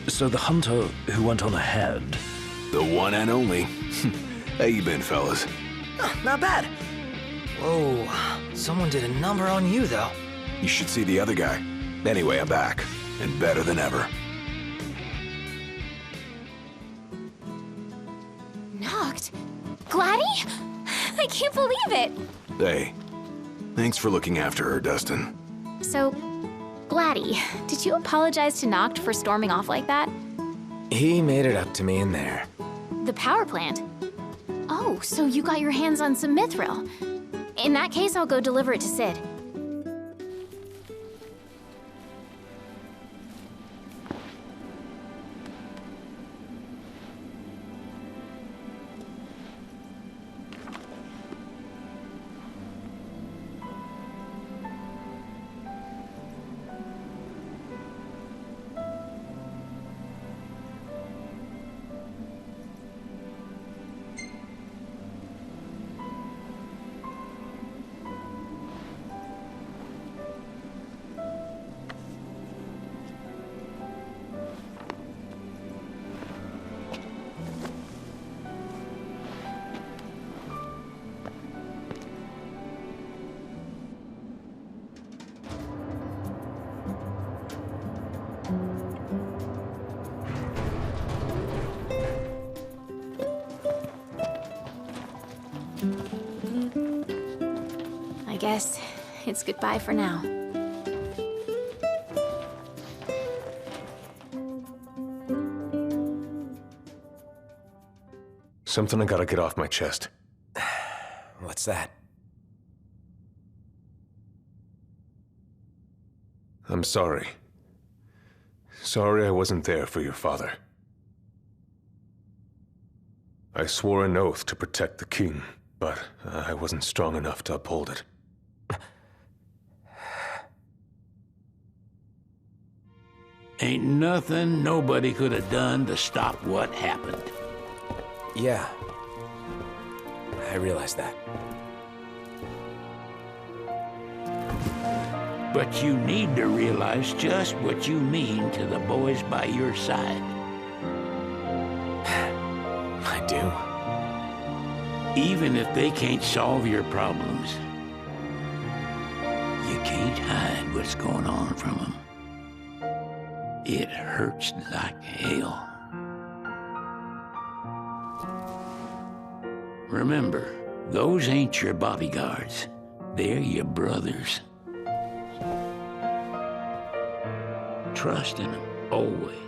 So the hunter who went on ahead... The one and only. How you been, fellas? Not bad. Whoa, someone did a number on you, though. You should see the other guy. Anyway, I'm back. And better than ever. Noct? Gladdy? I can't believe it! Hey, thanks for looking after her, Dustin. So, Gladdy, did you apologize to Noct for storming off like that? He made it up to me in there. The power plant? Oh, so you got your hands on some Mithril. In that case, I'll go deliver it to Sid. I guess it's goodbye for now. Something I gotta get off my chest. What's that? I'm sorry. Sorry I wasn't there for your father. I swore an oath to protect the king, but I wasn't strong enough to uphold it. Ain't nothing nobody could have done to stop what happened. Yeah. I realize that. But you need to realize just what you mean to the boys by your side. I do. Even if they can't solve your problems, you can't hide what's going on from them. It hurts like hell. Remember, those ain't your bodyguards. They're your brothers. Trust in them, always.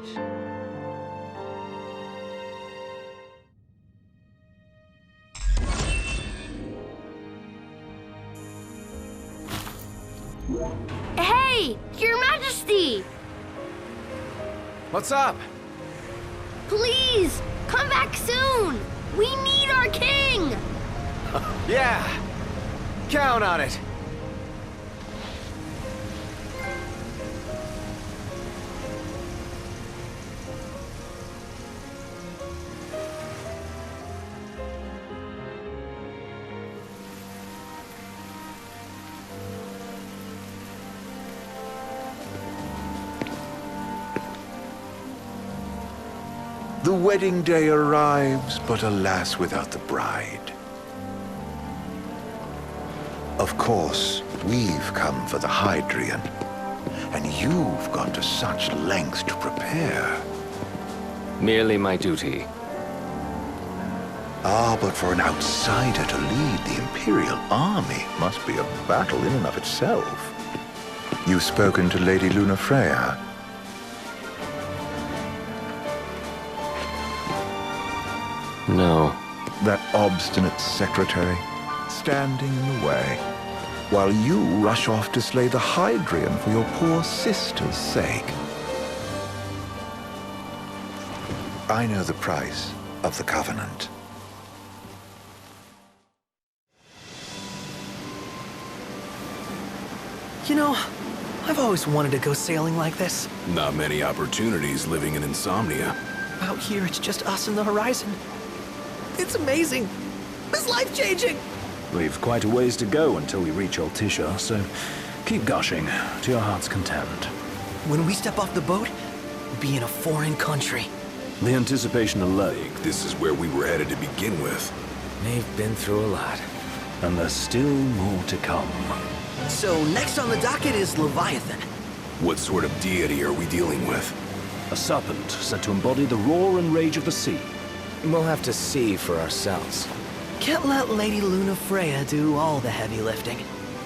Hey, Your Majesty! What's up? Please, come back soon! We need our king! Yeah! Count on it! The wedding day arrives, but alas, without the bride. Of course, we've come for the Hydrian, and you've gone to such lengths to prepare. Merely my duty. Ah, but for an outsider to lead the Imperial army must be a battle in and of itself. You've spoken to Lady Lunafreya. No. That obstinate secretary, standing in the way, while you rush off to slay the Hydrian for your poor sister's sake. I know the price of the Covenant. You know, I've always wanted to go sailing like this. Not many opportunities living in Insomnia. Out here, it's just us and the horizon. It's amazing. It's life-changing. We've quite a ways to go until we reach Altissia, so keep gushing to your heart's content. When we step off the boat, we'll be in a foreign country. The anticipation alone. This is where we were headed to begin with. They've been through a lot. And there's still more to come. So next on the docket is Leviathan. What sort of deity are we dealing with? A serpent said to embody the roar and rage of the sea. We'll have to see for ourselves. Can't let Lady Lunafreya do all the heavy lifting.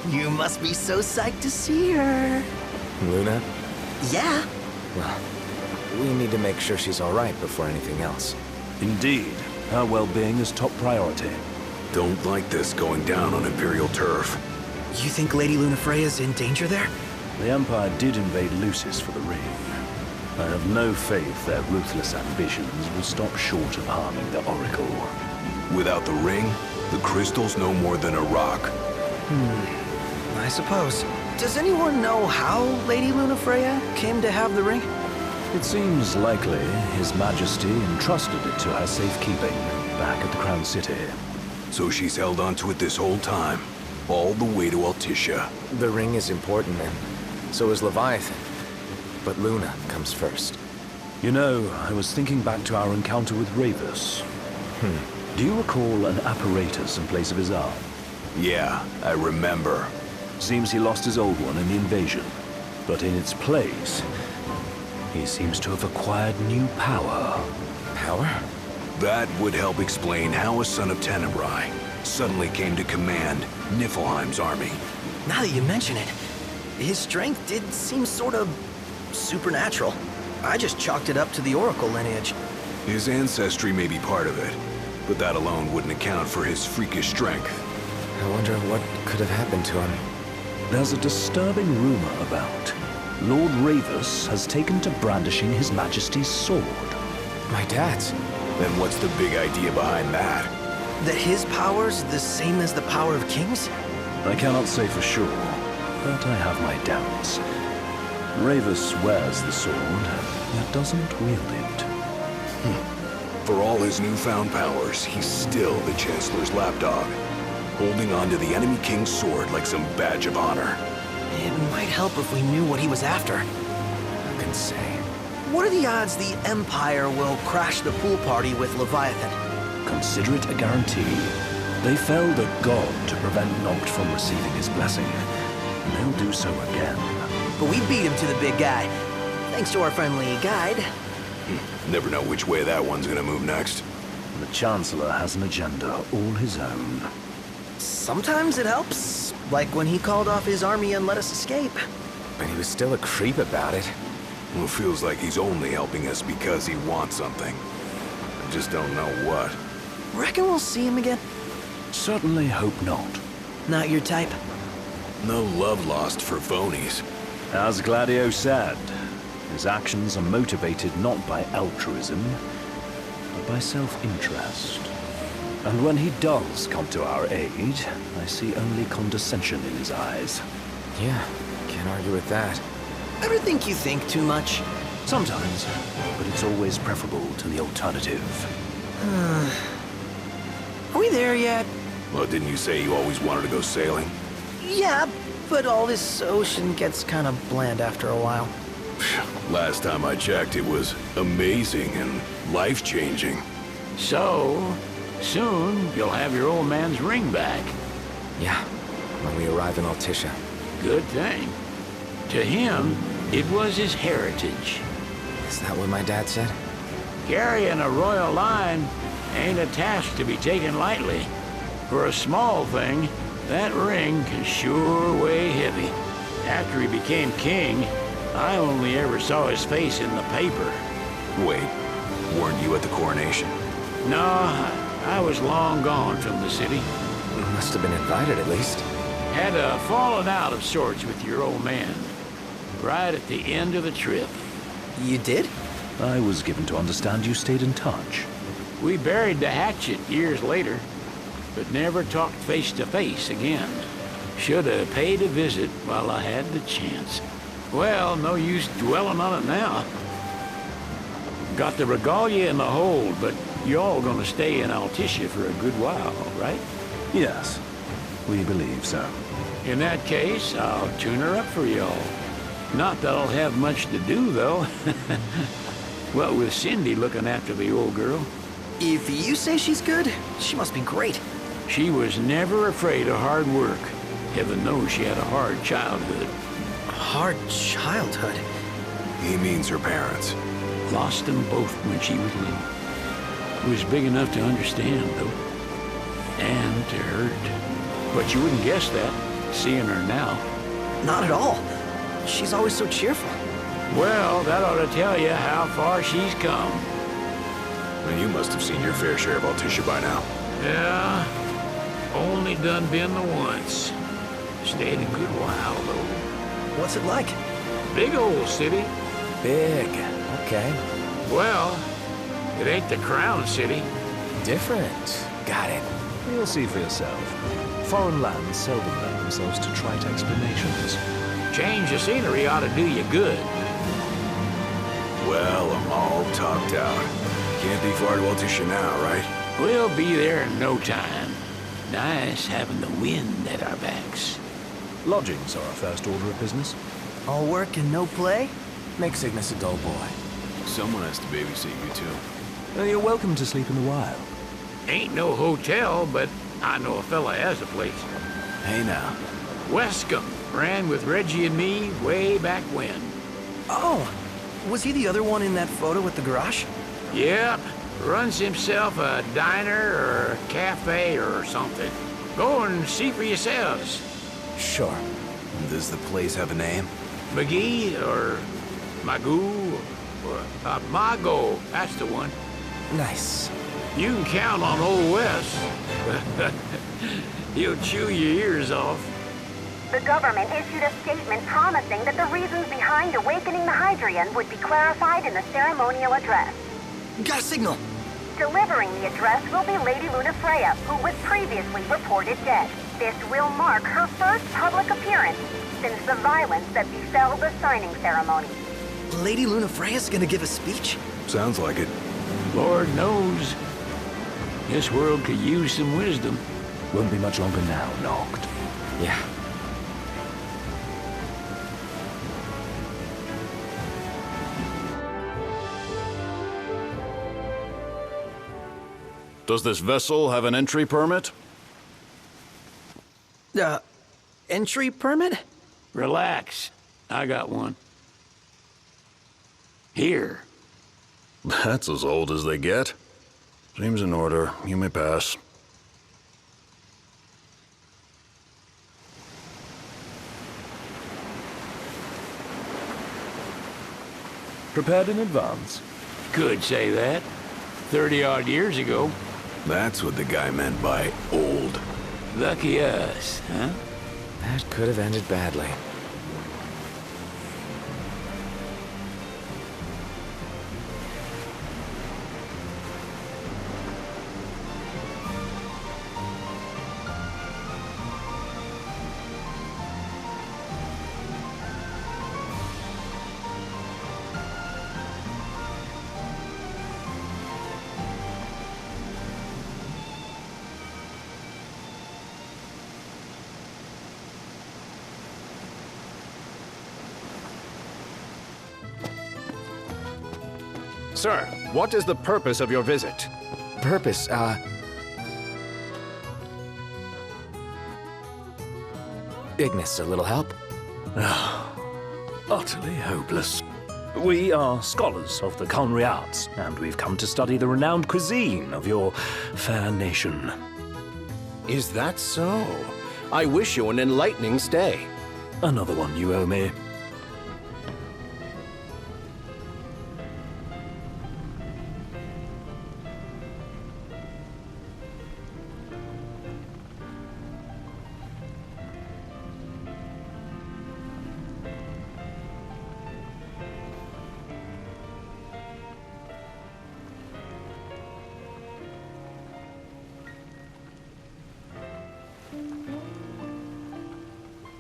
You must be so psyched to see her. Luna? Yeah. Well, we need to make sure she's all right before anything else. Indeed. Her well-being is top priority. Don't like this going down on Imperial turf. You think Lady Lunafreya's in danger there? The Empire did invade Lucis for the ring. I have no faith their ruthless ambitions will stop short of harming the Oracle. Without the ring, the crystal's no more than a rock. I suppose. Does anyone know how Lady Lunafreya came to have the ring? It seems likely His Majesty entrusted it to her safekeeping back at the Crown City. So she's held onto it this whole time, all the way to Altissia. The ring is important, and so is Leviathan. But Luna comes first. You know, I was thinking back to our encounter with Ravus. Do you recall an apparatus in place of his arm? Yeah, I remember. Seems he lost his old one in the invasion. But in its place, he seems to have acquired new power. Power? That would help explain how a son of Tenebrae suddenly came to command Niflheim's army. Now that you mention it, his strength did seem sort of supernatural. I just chalked it up to the Oracle lineage. His ancestry may be part of it, but that alone wouldn't account for his freakish strength. I wonder what could have happened to him. There's a disturbing rumor about Lord Ravus has taken to brandishing His Majesty's sword. My dad's? Then what's the big idea behind that? That his power's the same as the power of kings? I cannot say for sure, but I have my doubts. Ravus wears the sword, yet doesn't wield it. For all his newfound powers, he's still the Chancellor's lapdog, holding on to the enemy king's sword like some badge of honor. It might help if we knew what he was after. Who can say? What are the odds the Empire will crash the pool party with Leviathan? Consider it a guarantee. They felled a god to prevent Noct from receiving his blessing, and they'll do so again. But we beat him to the big guy, thanks to our friendly guide. Never know which way that one's gonna move next. The Chancellor has an agenda all his own. Sometimes it helps, like when he called off his army and let us escape. But he was still a creep about it. Well, it feels like he's only helping us because he wants something. I just don't know what. Reckon we'll see him again? Certainly hope not. Not your type? No love lost for phonies. As Gladio said, his actions are motivated not by altruism, but by self-interest. And when he does come to our aid, I see only condescension in his eyes. Yeah, can't argue with that. Ever think you think too much? Sometimes, but it's always preferable to the alternative. Are we there yet? Well, didn't you say you always wanted to go sailing? Yeah, but all this ocean gets kind of bland after a while. Last time I checked, it was amazing and life-changing. So, soon you'll have your old man's ring back. Yeah, when we arrive in Altissia. Good thing. To him, it was his heritage. Is that what my dad said? Carrying a royal line ain't a task to be taken lightly. For a small thing, that ring can sure weigh heavy. After he became king, I only ever saw his face in the paper. Wait, weren't you at the coronation? No, I was long gone from the city. You must have been invited at least. Had a falling out of sorts with your old man. Right at the end of the trip. You did? I was given to understand you stayed in touch. We buried the hatchet years later, but never talked face to face again. Should have paid a visit while I had the chance. Well, no use dwelling on it now. Got the Regalia in the hold, but y'all gonna stay in Altissia for a good while, right? Yes, we believe so. In that case, I'll tune her up for y'all. Not that I'll have much to do, though. What with Cindy looking after the old girl. If you say she's good, she must be great. She was never afraid of hard work. Heaven knows she had a hard childhood. Hard childhood? He means her parents. Lost them both when she was little. Was big enough to understand, though. And to hurt. But you wouldn't guess that, seeing her now. Not at all. She's always so cheerful. Well, that ought to tell you how far she's come. And you must have seen your fair share of Altissia by now. Yeah, only done been the once. Stayed a good while, though. What's it like? Big old city. Big, okay. Well, it ain't the crown city. Different. Got it. You'll see for yourself. Foreign lands seldom lend themselves to trite explanations. Change of scenery ought to do you good. Well, I'm all topped out. Can't be far to Altissia now, right? We'll be there in no time. Nice having the wind at our backs. Lodgings are our first order of business. All work and no play? Make Cygnus a dull boy. Someone has to babysit you, too. Well, you're welcome to sleep in the wild. Ain't no hotel, but I know a fella has a place. Hey now. Westcomb ran with Reggie and me way back when. Oh, was he the other one in that photo with the garage? Yep, runs himself a diner or a cafe or something. Go and see for yourselves. Sure. Does the place have a name? McGee or Magoo or Mago, that's the one. Nice. You can count on Old West. He'll chew your ears off. The government issued a statement promising that the reasons behind awakening the Hydrian would be clarified in the ceremonial address. Got a signal. Delivering the address will be Lady Lunafreya, who was previously reported dead. This will mark her first public appearance since the violence that befell the signing ceremony. Lady Lunafreya's gonna give a speech? Sounds like it. Lord knows. This world could use some wisdom. Won't be much longer now, Noct. Yeah. Does this vessel have an entry permit? Entry permit? Relax. I got one. Here. That's as old as they get. Seems in order. You may pass. Prepared in advance? Could say that. 30-odd years ago. That's what the guy meant by old. Lucky us, huh? That could have ended badly. Sir, what is the purpose of your visit? Purpose, Ignis, a little help? Utterly hopeless. We are scholars of the culinary arts, and we've come to study the renowned cuisine of your fair nation. Is that so? I wish you an enlightening stay. Another one you owe me.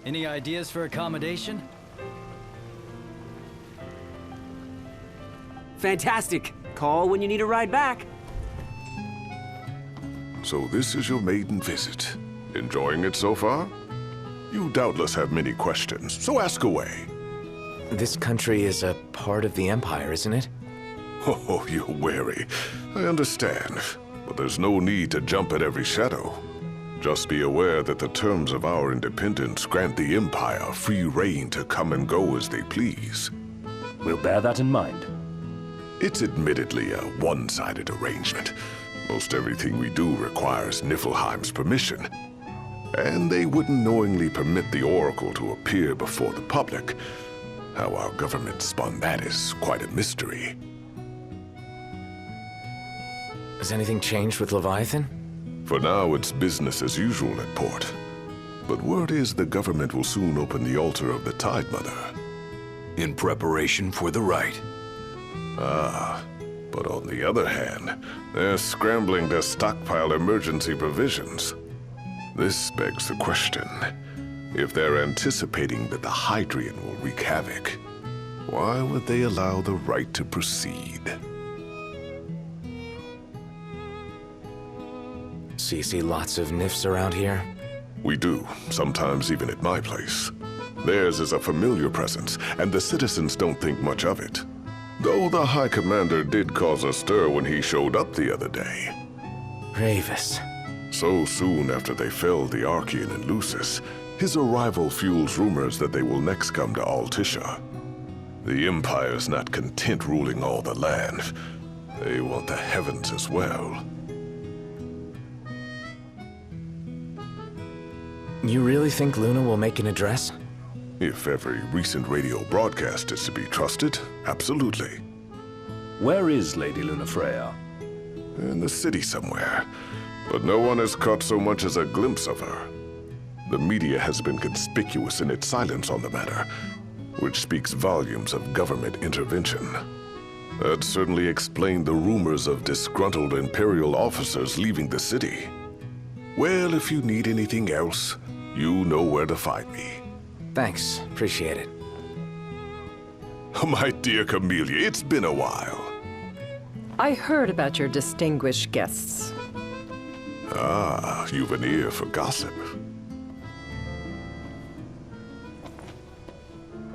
Any ideas for accommodation? Fantastic. Call when you need a ride back. So this is your maiden visit. Enjoying it so far? You doubtless have many questions, so ask away. This country is a part of the Empire, isn't it? Oh, you're wary. I understand. But there's no need to jump at every shadow. Just be aware that the terms of our independence grant the Empire free reign to come and go as they please. We'll bear that in mind. It's admittedly a one-sided arrangement. Most everything we do requires Niflheim's permission. And they wouldn't knowingly permit the Oracle to appear before the public. How our government spun that is quite a mystery. Has anything changed with Leviathan? For now, it's business as usual at port. But word is the government will soon open the altar of the Tide Mother. In preparation for the rite. Ah, but on the other hand, they're scrambling to stockpile emergency provisions. This begs the question. If they're anticipating that the Hydrian will wreak havoc, why would they allow the rite to proceed? So you see lots of Nifs around here? We do, sometimes even at my place. Theirs is a familiar presence, and the citizens don't think much of it. Though the High Commander did cause a stir when he showed up the other day. Ravus. So soon after they felled the Archean and Lucis, his arrival fuels rumors that they will next come to Altissia. The Empire's not content ruling all the land. They want the heavens as well. You really think Luna will make an address? If every recent radio broadcast is to be trusted, absolutely. Where is Lady Lunafreya? In the city somewhere, but no one has caught so much as a glimpse of her. The media has been conspicuous in its silence on the matter, which speaks volumes of government intervention. That certainly explained the rumors of disgruntled Imperial officers leaving the city. Well, if you need anything else, you know where to find me. Thanks. Appreciate it. My dear Camelia, it's been a while. I heard about your distinguished guests. Ah, you've an ear for gossip.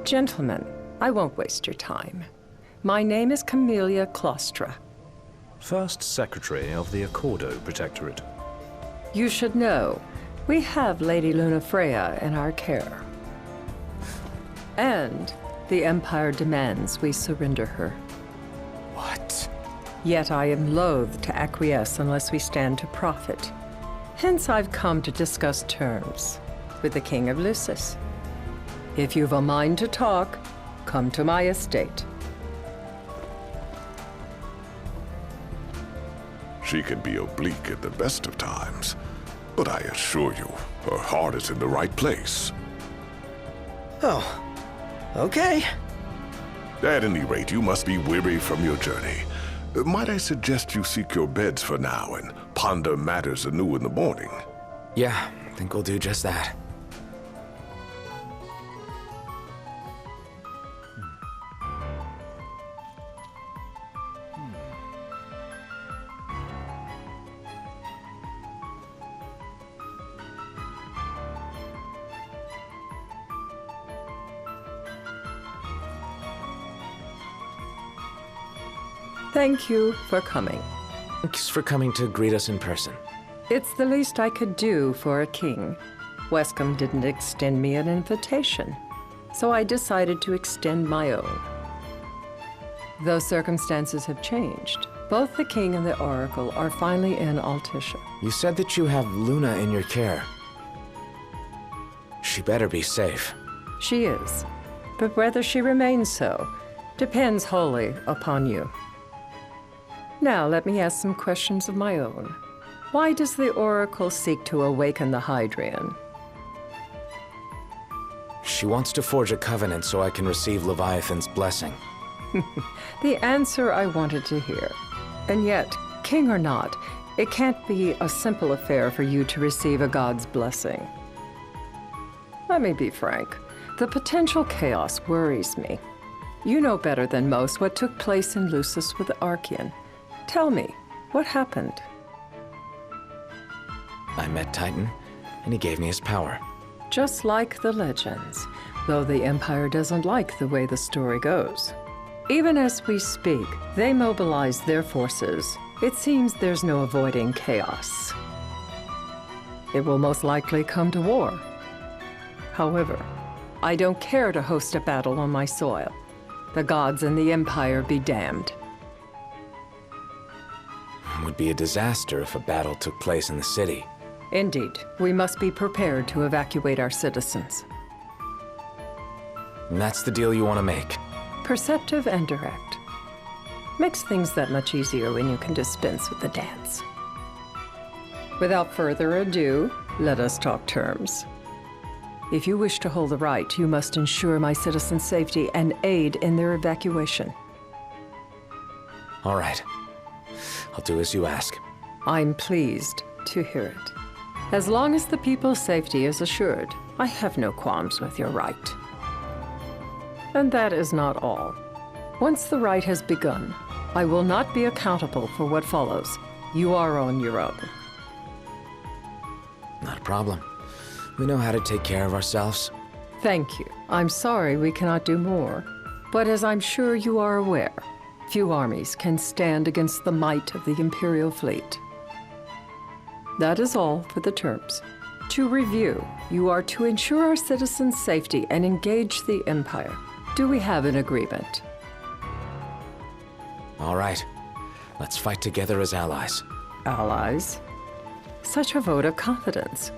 Gentlemen, I won't waste your time. My name is Camelia Claustra. First Secretary of the Accordo Protectorate. You should know, we have Lady Lunafreya in our care. And the Empire demands we surrender her. What? Yet I am loath to acquiesce unless we stand to profit. Hence I've come to discuss terms with the King of Lucis. If you've a mind to talk, come to my estate. She can be oblique at the best of times, but I assure you, her heart is in the right place. Oh, okay. At any rate, you must be weary from your journey. Might I suggest you seek your beds for now and ponder matters anew in the morning? Yeah, I think we'll do just that. Thank you for coming. Thanks for coming to greet us in person. It's the least I could do for a king. Wescombe didn't extend me an invitation, so I decided to extend my own. Though circumstances have changed, both the king and the oracle are finally in Altissia. You said that you have Luna in your care. She better be safe. She is, but whether she remains so depends wholly upon you. Now let me ask some questions of my own. Why does the oracle seek to awaken the Hydrian? She wants to forge a covenant so I can receive Leviathan's blessing. The answer I wanted to hear. And yet, king or not, it can't be a simple affair for you to receive a god's blessing. Let me be frank. The potential chaos worries me. You know better than most what took place in Lucis with the Archean. Tell me, what happened? I met Titan, and he gave me his power. Just like the legends, though the Empire doesn't like the way the story goes. Even as we speak, they mobilize their forces. It seems there's no avoiding chaos. It will most likely come to war. However, I don't care to host a battle on my soil. The gods and the Empire be damned. It would be a disaster if a battle took place in the city. Indeed, we must be prepared to evacuate our citizens. And that's the deal you want to make. Perceptive and direct. Makes things that much easier when you can dispense with the dance. Without further ado, let us talk terms. If you wish to hold the right, you must ensure my citizens' safety and aid in their evacuation. All right. I'll do as you ask. I'm pleased to hear it. As long as the people's safety is assured, I have no qualms with your right. And that is not all. Once the rite has begun, I will not be accountable for what follows. You are on your own. Not a problem. We know how to take care of ourselves. Thank you. I'm sorry we cannot do more. But as I'm sure you are aware, few armies can stand against the might of the Imperial fleet. That is all for the terms. To review, you are to ensure our citizens' safety and engage the Empire. Do we have an agreement? All right. Let's fight together as allies. Allies? Such a vote of confidence.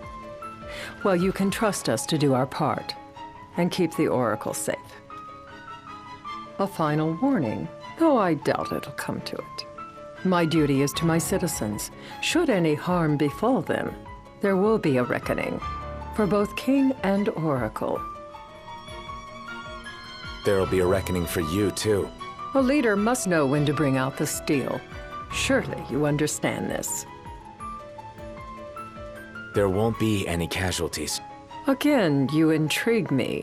Well, you can trust us to do our part and keep the Oracle safe. A final warning, though I doubt it'll come to it. My duty is to my citizens. Should any harm befall them, there will be a reckoning for both King and Oracle. There'll be a reckoning for you, too. A leader must know when to bring out the steel. Surely you understand this. There won't be any casualties. Again, you intrigue me.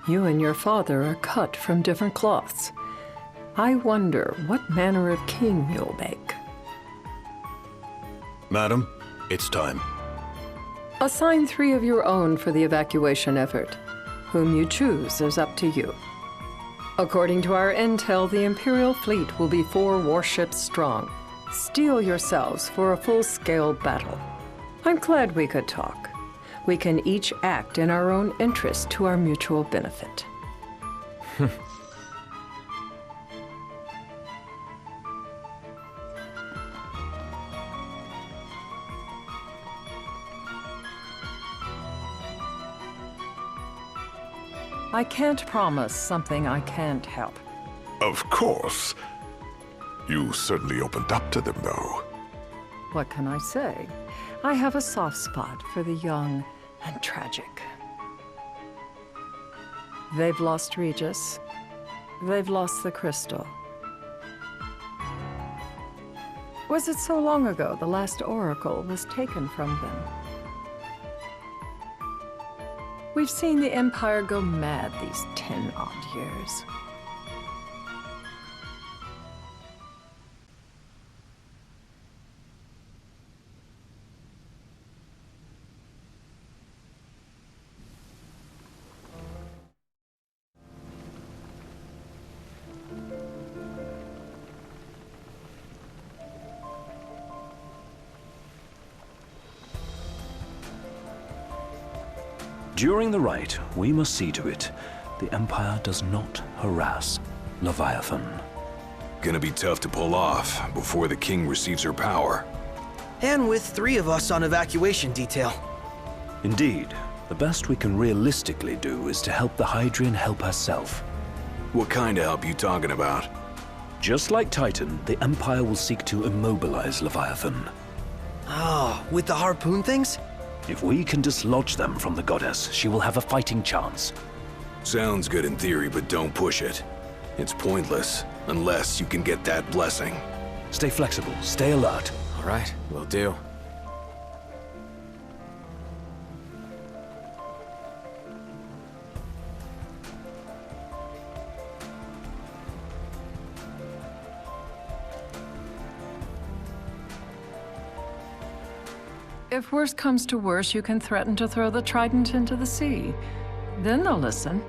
You and your father are cut from different cloths. I wonder what manner of king you'll make. Madam, it's time. Assign 3 of your own for the evacuation effort. Whom you choose is up to you. According to our intel, the Imperial fleet will be 4 warships strong. Steel yourselves for a full-scale battle. I'm glad we could talk. We can each act in our own interest to our mutual benefit. I can't promise something I can't help. Of course. You certainly opened up to them, though. What can I say? I have a soft spot for the young and tragic. They've lost Regis. They've lost the crystal. Was it so long ago the last oracle was taken from them? We've seen the Empire go mad these 10-odd years. During the rite, we must see to it the Empire does not harass Leviathan. Gonna be tough to pull off before the king receives her power. And with 3 of us on evacuation detail. Indeed, the best we can realistically do is to help the Hydrian help herself. What kind of help you talking about? Just like Titan, the Empire will seek to immobilize Leviathan. Oh, with the harpoon things? If we can dislodge them from the goddess, she will have a fighting chance. Sounds good in theory, but don't push it. It's pointless, unless you can get that blessing. Stay flexible, stay alert. All right, will do. If worse comes to worse, you can threaten to throw the trident into the sea. Then they'll listen.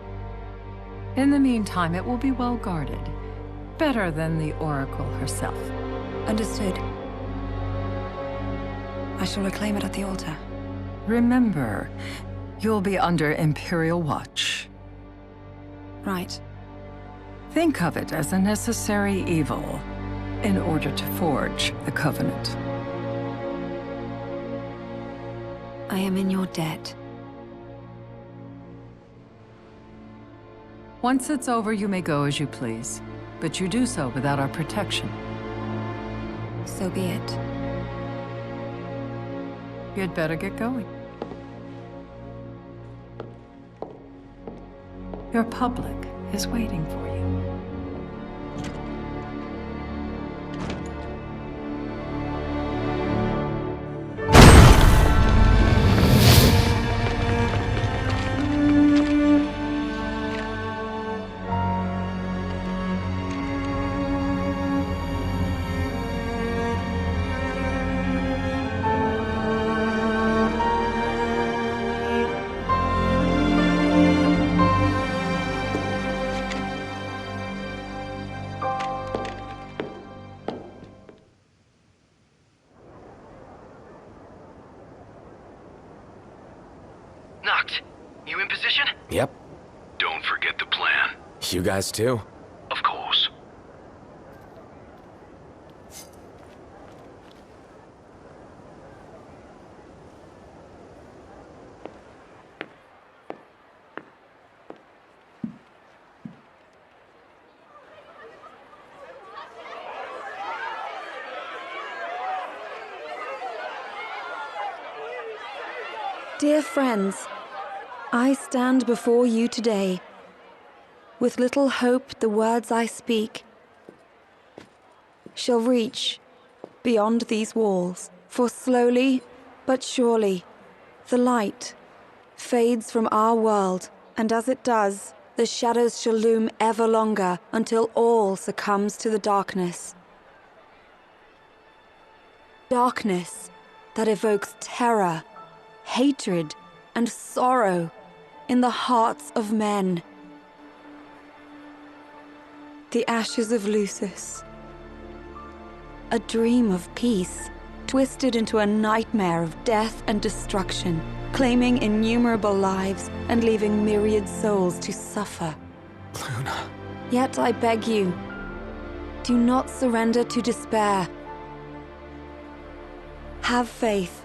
In the meantime, it will be well guarded. Better than the Oracle herself. Understood. I shall reclaim it at the altar. Remember, you'll be under Imperial watch. Right. Think of it as a necessary evil in order to forge the Covenant. I am in your debt. Once it's over, you may go as you please, but you do so without our protection. So be it. You'd better get going. Your public is waiting for you. You in position? Yep. Don't forget the plan. You guys too? Of course. Dear friends, I stand before you today. With little hope the words I speak shall reach beyond these walls. For slowly but surely The light fades from our world, and as it does, the shadows shall loom ever longer until all succumbs to the darkness. Darkness that evokes terror, hatred, and sorrow in the hearts of men. The ashes of Lucis. A dream of peace, twisted into a nightmare of death and destruction, claiming innumerable lives and leaving myriad souls to suffer. Luna. Yet I beg you, do not surrender to despair. Have faith,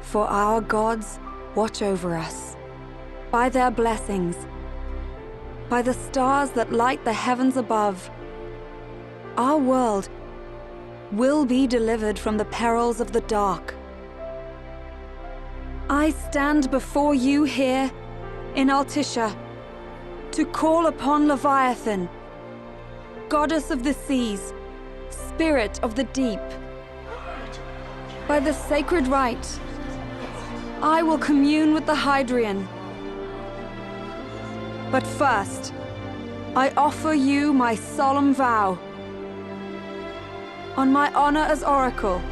for our gods watch over us. By their blessings, by the stars that light the heavens above, our world will be delivered from the perils of the dark. I stand before you here in Altissia to call upon Leviathan, goddess of the seas, spirit of the deep. By the sacred rite, I will commune with the Hydrian. But first, I offer you my solemn vow. On my honor as Oracle,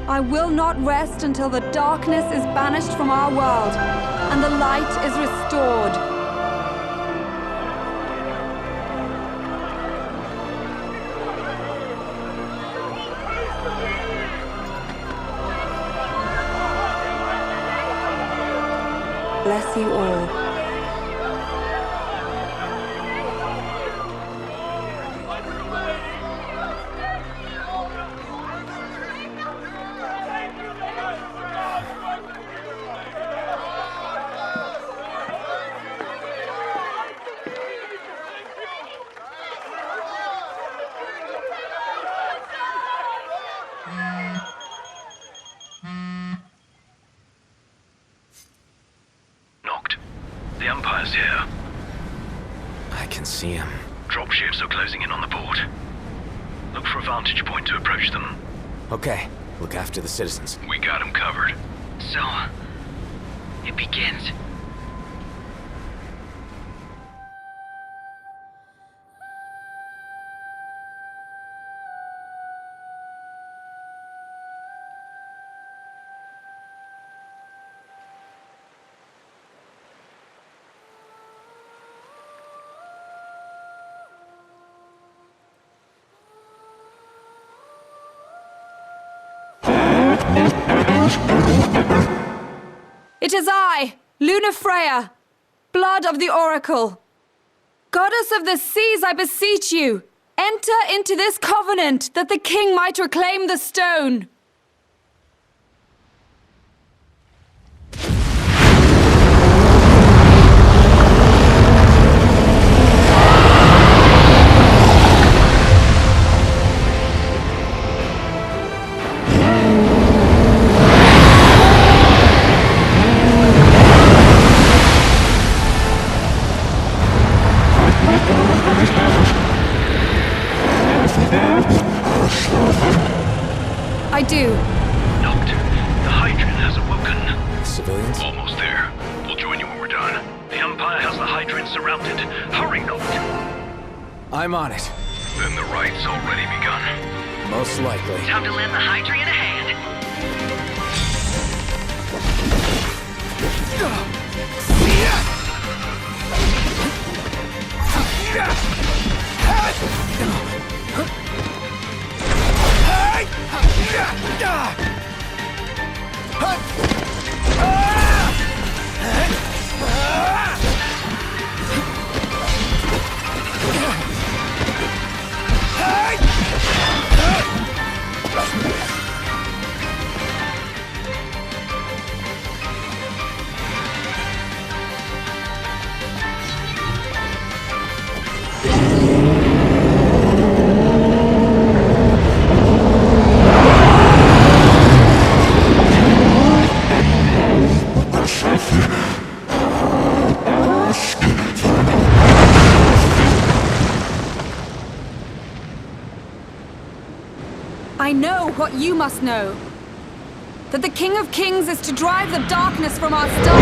I will not rest until the darkness is banished from our world and the light is restored. Bless you all. The Empire's here. I can see him. Dropships are closing in on the port. Look for a vantage point to approach them. Okay, look after the citizens. We got them covered. So, it begins. It is I, Luna Freya, blood of the Oracle. Goddess of the seas, I beseech you, enter into this covenant that the king might reclaim the stone. I do. Knocked. The Hydrian has awoken. Civilians? Almost there. We'll join you when we're done. The Empire has the Hydrian surrounded. Hurry, Knocked. I'm on it. Then the right's already begun. Most likely. Time to lend the Hydrian a hand. I know what you must know. that the King of Kings is to drive the darkness from our stars.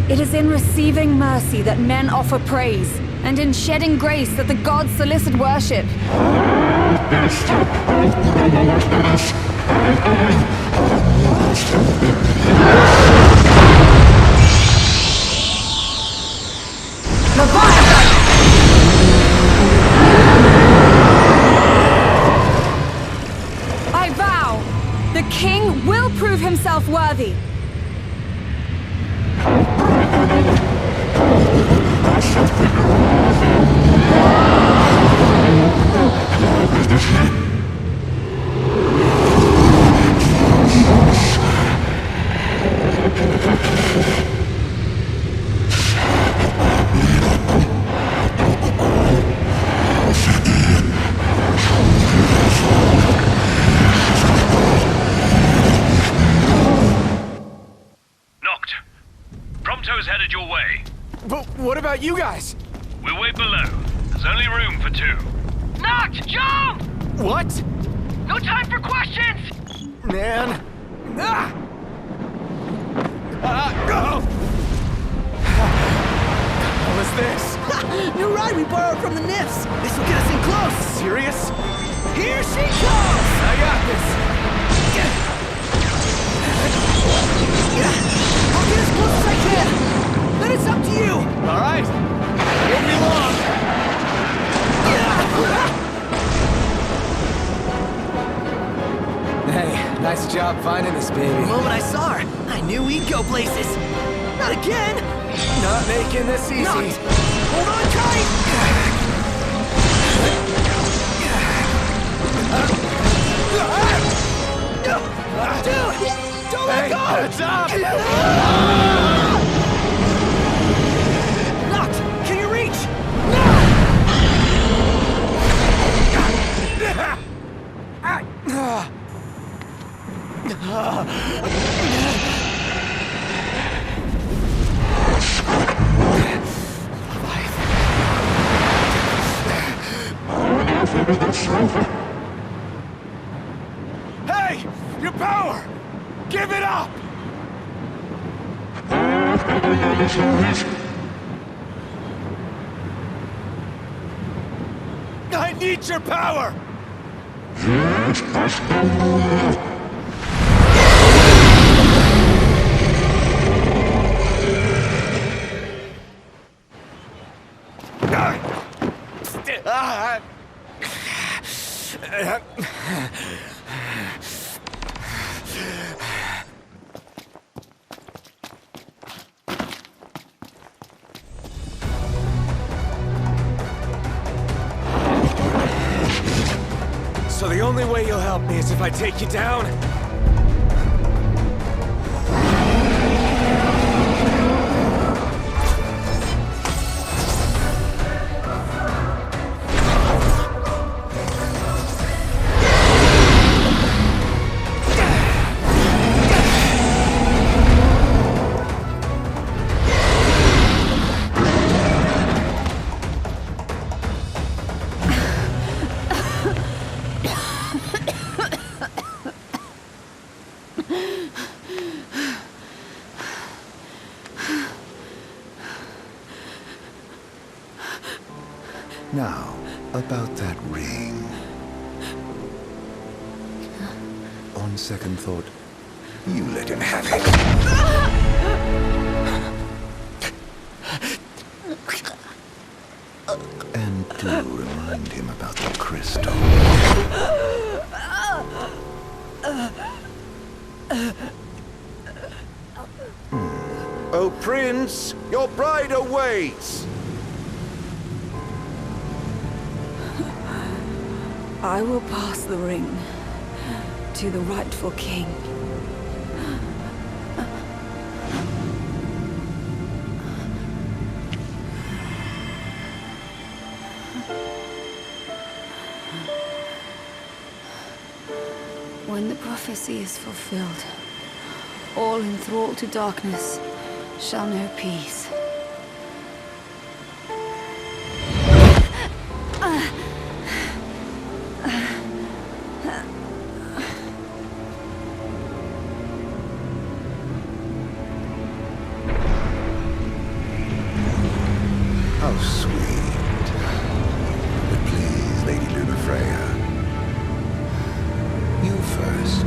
It is in receiving mercy that men offer praise, and in shedding grace that the gods solicit worship. I vow, the king will prove himself worthy. Prompto's headed your way. But what about you guys? We're way below. There's only room for two. Noct, jump! What? No time for questions! Man. Ah! Go! What was this? New ride we borrowed from the Nifs. This will get us in close. Serious? Here she comes! I got this. I'll get as close as I can. Then it's up to you. All right. Won't be long. Hey, nice job finding this baby. The moment I saw her, I knew we'd go places. Not again. Not making this easy. Not. Hold on tight. Dude, don't let go. Heads up. Noct, can you reach? Hey! Your power! Give it up! I need your power! So the only way you'll help me is if I take you down? Now, about that ring. On second thought, you let him have it. And do remind him about the crystal. Oh, Prince, your bride awaits! I will pass the ring to the rightful king. prophecy is fulfilled. All enthralled to darkness shall know peace. How sweet. But please, Lady Lunafreya, you first.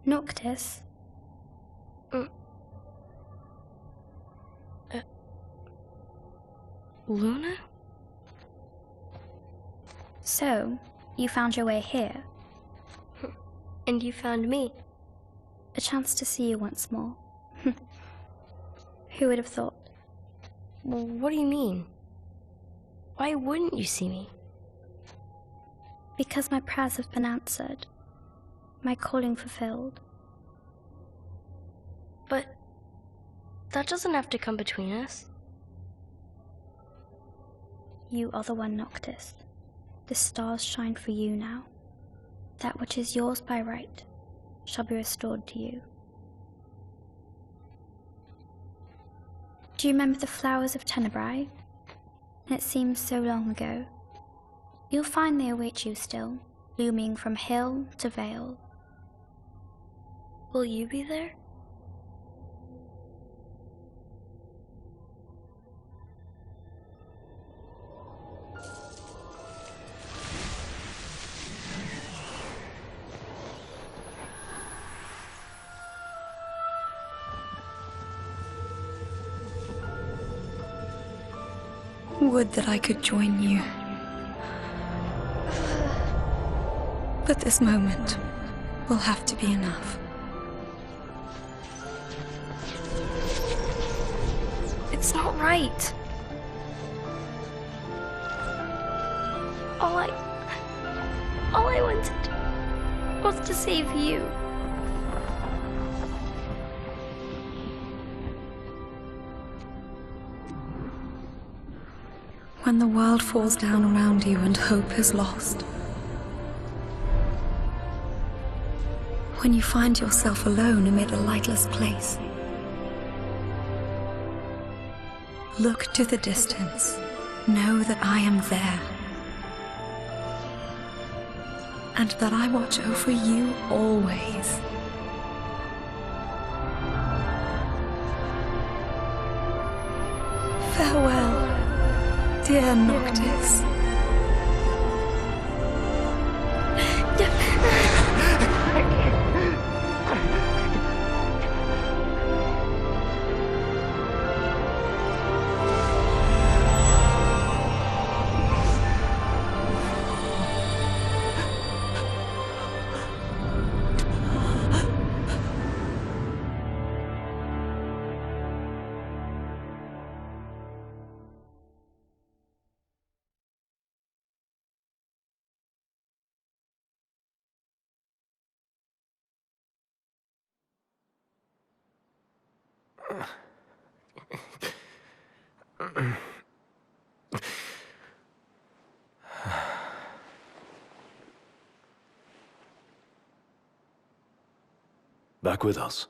Noctis? Luna? So, you found your way here. And you found me. A chance to see you once more. Who would have thought? Well, what do you mean? Why wouldn't you see me? Because my prayers have been answered. My calling fulfilled. But that doesn't have to come between us. You are the one, Noctis. The stars shine for you now. That which is yours by right shall be restored to you. Do you remember the flowers of Tenebrae? It seems so long ago. You'll find they await you still, blooming from hill to vale. Will you be there? Would that I could join you. But this moment will have to be enough. It's not right. All I wanted was to save you. When the world falls down around you and hope is lost. When you find yourself alone amid a lightless place. Look to the distance. Know that I am there. And that I watch over you always. Farewell. Dear Noctis. Back with us.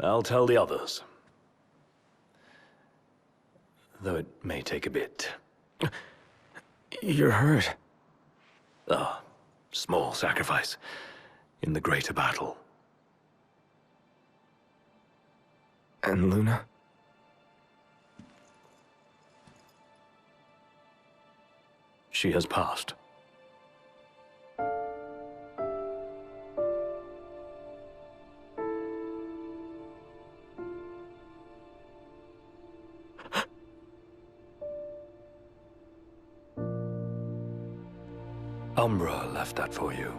I'll tell the others. Though it may take a bit. You're hurt. A small sacrifice in the greater battle. And Luna? She has passed. Umbra left that for you.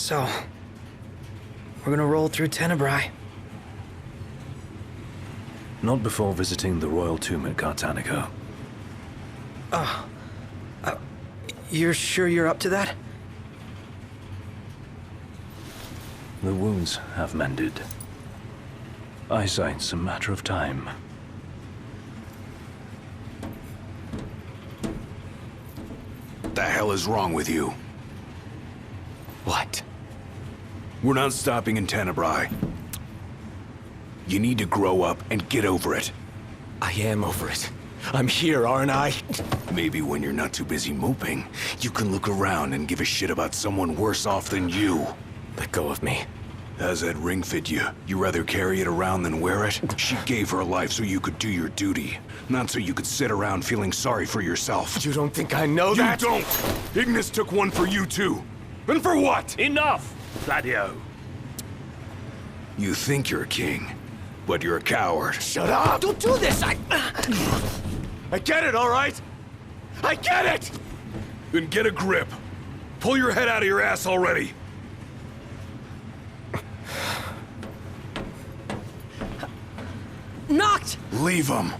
So, we're gonna roll through Tenebrae. Not before visiting the royal tomb at Cartanica. You're sure you're up to that? The wounds have mended. Eyesight's a matter of time. The hell is wrong with you? What? We're not stopping in Tenebrae. You need to grow up and get over it. I am over it. I'm here, aren't I? Maybe when you're not too busy moping, you can look around and give a shit about someone worse off than you. Let go of me. How's that ring fit you? You rather carry it around than wear it? She gave her life so you could do your duty, not so you could sit around feeling sorry for yourself. You don't think I know that? You don't! Ignis took one for you too. And for what? Enough, Gladio. You think you're a king, but you're a coward. Shut up! Don't do this! I get it, all right? I get it! Then get a grip. Pull your head out of your ass already. Knocked! Leave him.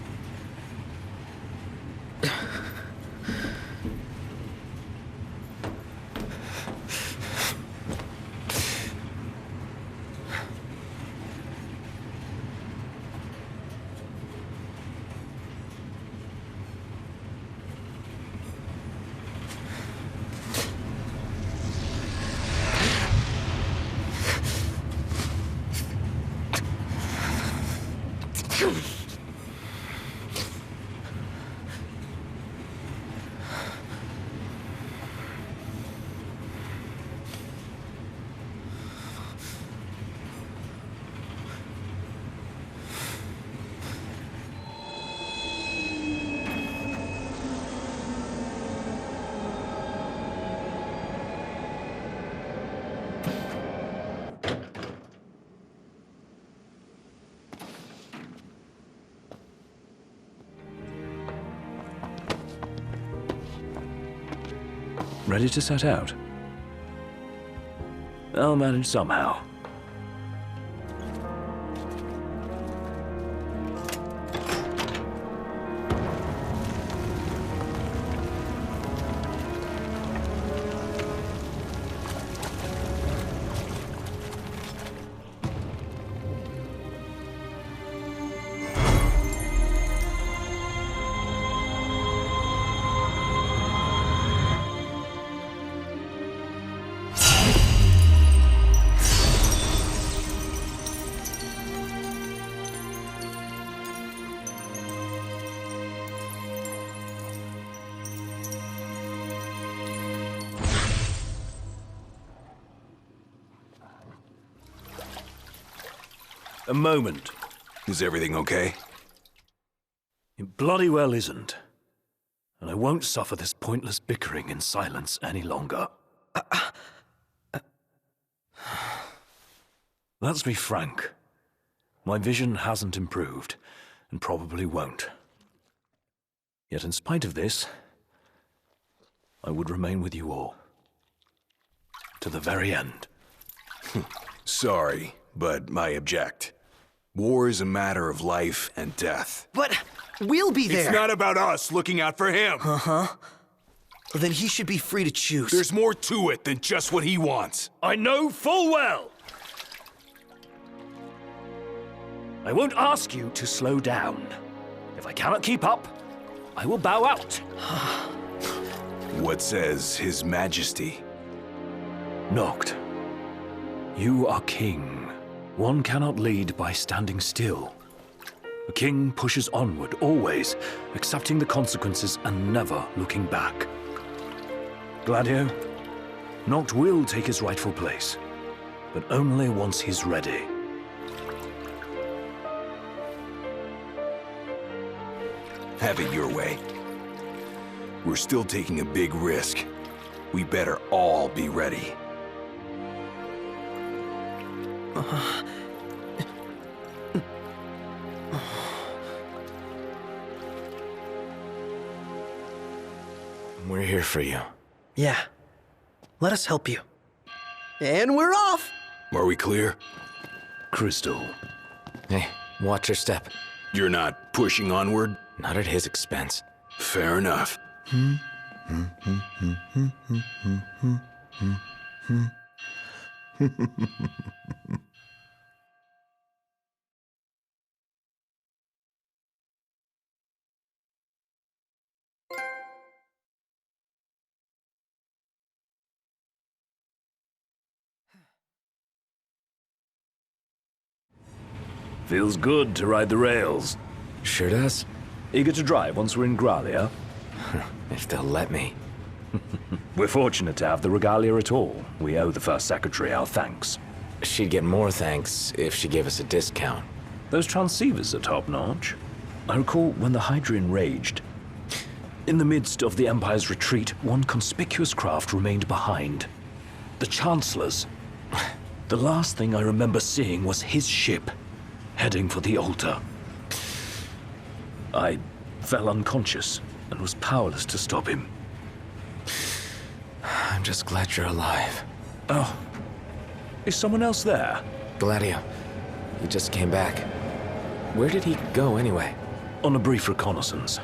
Ready to set out? I'll manage somehow. A moment. Is everything okay? It bloody well isn't. And I won't suffer this pointless bickering in silence any longer. Let's be frank. My vision hasn't improved, and probably won't. Yet in spite of this, I would remain with you all. To the very end. Sorry, but I object. War is a matter of life and death. But we'll be there. It's not about us looking out for him. Uh-huh. Well, then he should be free to choose. There's more to it than just what he wants. I know full well. I won't ask you to slow down. If I cannot keep up, I will bow out. What says His Majesty? Noct, you are king. One cannot lead by standing still. A king pushes onward, always, accepting the consequences and never looking back. Gladio, Noct will take his rightful place, but only once he's ready. Have it your way. We're still taking a big risk. We better all be ready. We're here for you. Yeah. Let us help you. And we're off! Are we clear? Crystal. Hey, watch your step. You're not pushing onward? Not at his expense. Fair enough. Feels good to ride the rails. Sure does. Eager to drive once we're in Regalia? If they'll let me. We're fortunate to have the Regalia at all. We owe the First Secretary our thanks. She'd get more thanks if she gave us a discount. Those transceivers are top-notch. I recall when the Hydrian raged. In the midst of the Empire's retreat, one conspicuous craft remained behind. The Chancellor's. The last thing I remember seeing was his ship, heading for the altar. I fell unconscious and was powerless to stop him. I'm just glad you're alive. Oh. Is someone else there? Gladio. He just came back. Where did he go anyway? On a brief reconnaissance.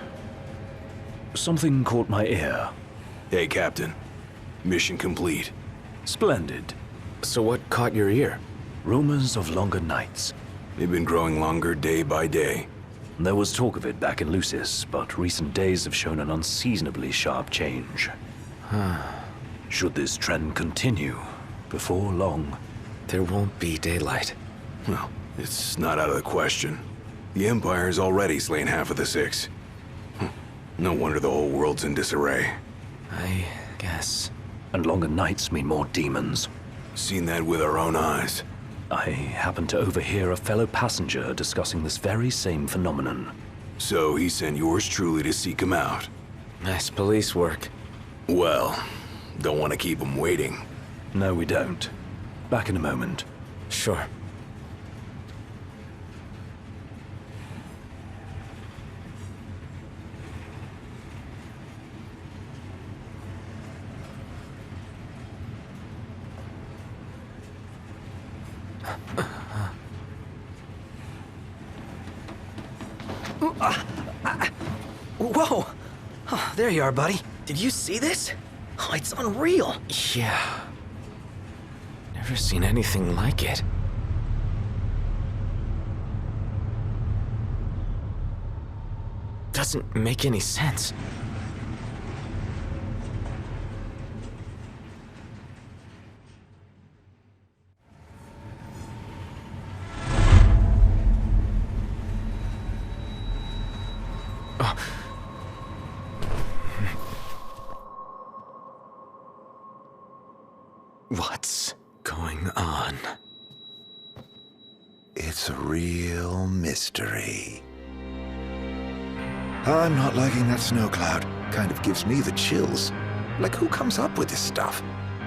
Something caught my ear. Hey, Captain. Mission complete. Splendid. So what caught your ear? Rumors of longer nights. They've been growing longer day by day. There was talk of it back in Lucis, but recent days have shown an unseasonably sharp change. Should this trend continue, before long... There won't be daylight. Well, it's not out of the question. The Empire's already slain half of the Six. No wonder the whole world's in disarray. I guess. And longer nights mean more demons. Seen that with our own eyes. I happened to overhear a fellow passenger discussing this very same phenomenon. So he sent yours truly to seek him out. Nice police work. Well, don't want to keep him waiting. No, we don't. Back in a moment. Sure. Whoa! Oh, there you are, buddy. Did you see this? Oh, it's unreal. Yeah. Never seen anything like it. Doesn't make any sense. What's going on? It's a real mystery. I'm not liking that snow cloud. Kind of gives me the chills. Like, who comes up with this stuff?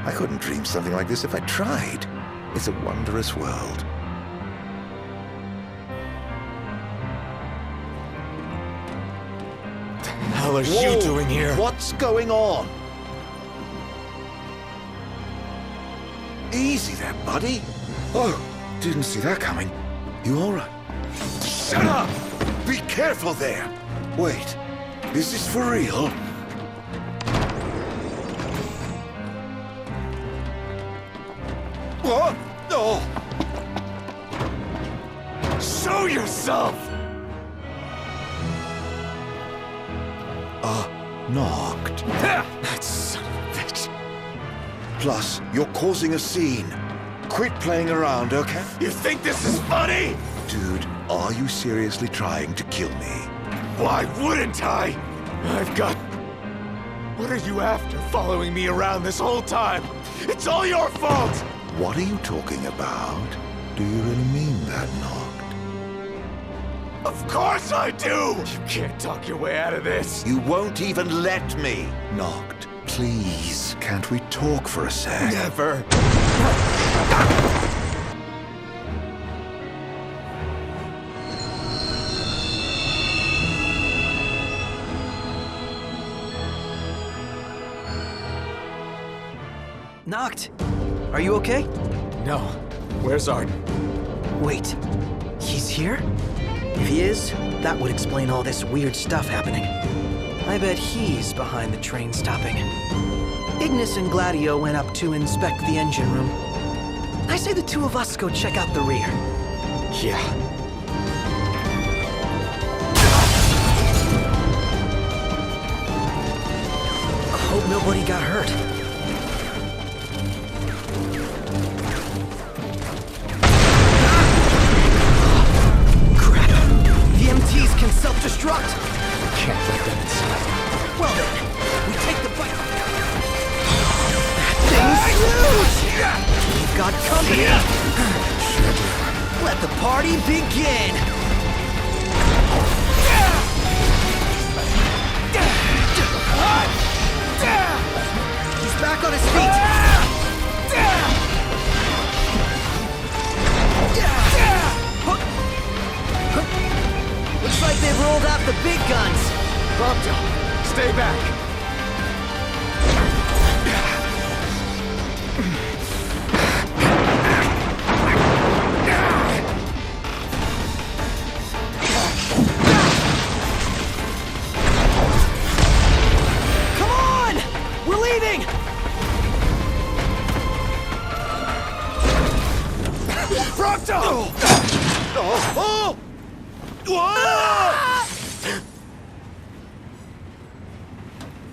I couldn't dream something like this if I tried. It's a wondrous world. The hell are you doing here? What's going on? Easy there, buddy. Oh, didn't see that coming. You all right? Shut up! Be careful there! Wait, is this for real? What? Oh! Show yourself! Knocked. That son of a bitch. Plus, you're causing a scene. Quit playing around, okay? You think this is funny? Dude, are you seriously trying to kill me? Why wouldn't I? I've got... What are you after, following me around this whole time? It's all your fault! What are you talking about? Do you really mean that, Noct? Of course I do! You can't talk your way out of this. You won't even let me. Noct, please, can't we talk for a sec? Never. Noct, Are you okay? No. Where's Ardyn? Wait, he's here? If he is, that would explain all this weird stuff happening. I bet he's behind the train stopping. Ignis and Gladio went up to inspect the engine room. I say the two of us go check out the rear. Yeah. Hope nobody got hurt. Crap! The MTs can self-destruct! Can't let them inside. Well then, we take the bike. That thing's huge! We've got company! Let the party begin! He's back on his feet! Looks like they've rolled out the big guns! Prompto, stay back!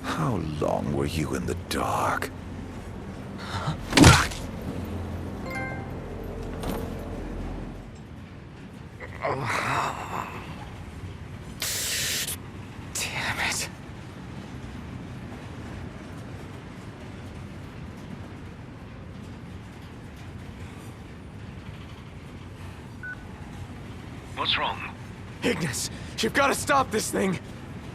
How long were you in the dark? Damn it. What's wrong? Ignis, you've got to stop this thing.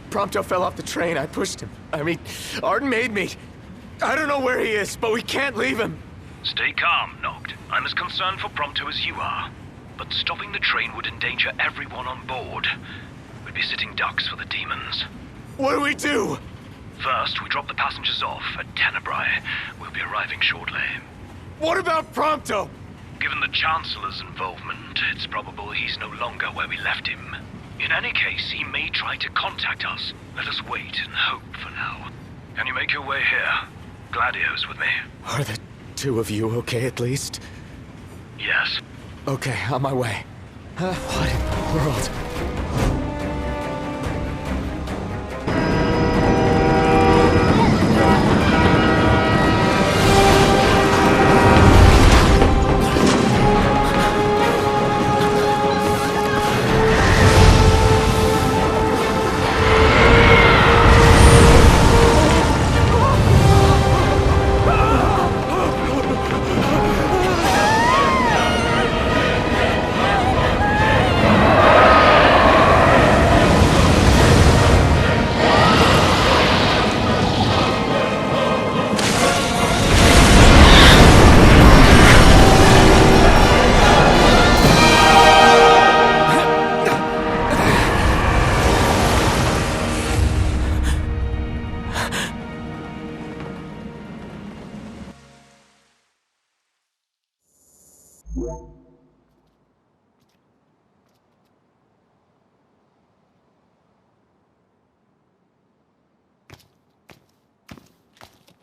Prompto fell off the train. I pushed him. I mean, Ardyn made me. I don't know where he is, but we can't leave him. Stay calm, Noct. I'm as concerned for Prompto as you are. But stopping the train would endanger everyone on board. We'd be sitting ducks for the demons. What do we do? First, we drop the passengers off at Tenebrae. We'll be arriving shortly. What about Prompto? Given the Chancellor's involvement, it's probable he's no longer where we left him. In any case, he may try to contact us. Let us wait and hope for now. Can you make your way here? Gladio's with me. Are the two of you okay at least? Yes. Okay, on my way. What in the world?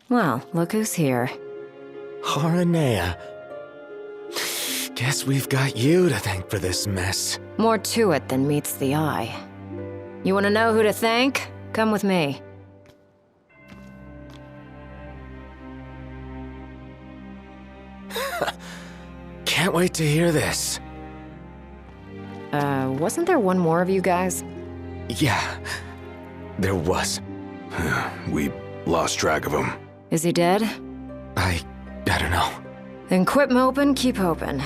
Well, look who's here. Haranea. Guess we've got you to thank for this mess. More to it than meets the eye. You want to know who to thank? Come with me. Can't wait to hear this. Wasn't there one more of you guys? Yeah, there was. We lost track of him. Is he dead? I don't know. Then quit moping, keep hoping.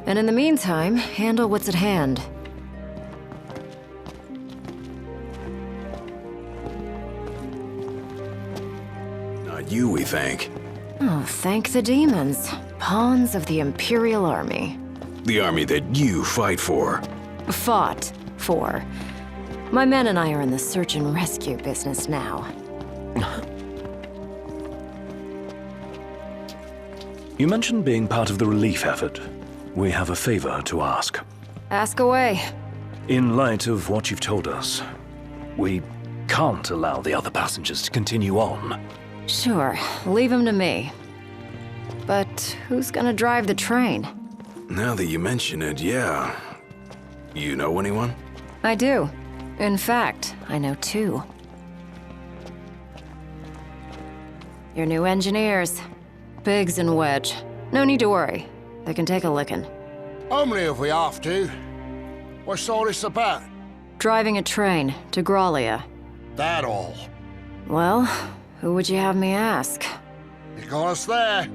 And in the meantime, handle what's at hand. Not you, we thank. Oh, thank the demons. Pawns of the Imperial army. The army that you fight for. Fought for. My men and I are in the search and rescue business now. You mentioned being part of the relief effort. We have a favor to ask. Ask away. In light of what you've told us, we can't allow the other passengers to continue on. Sure, leave him to me. But who's gonna drive the train? Now that you mention it, yeah. You know anyone? I do. In fact, I know two. Your new engineers. Biggs and Wedge. No need to worry. They can take a licking. Only if we have to. What's all this about? Driving a train to Regalia. That all? Well, who would you have me ask? You got us there.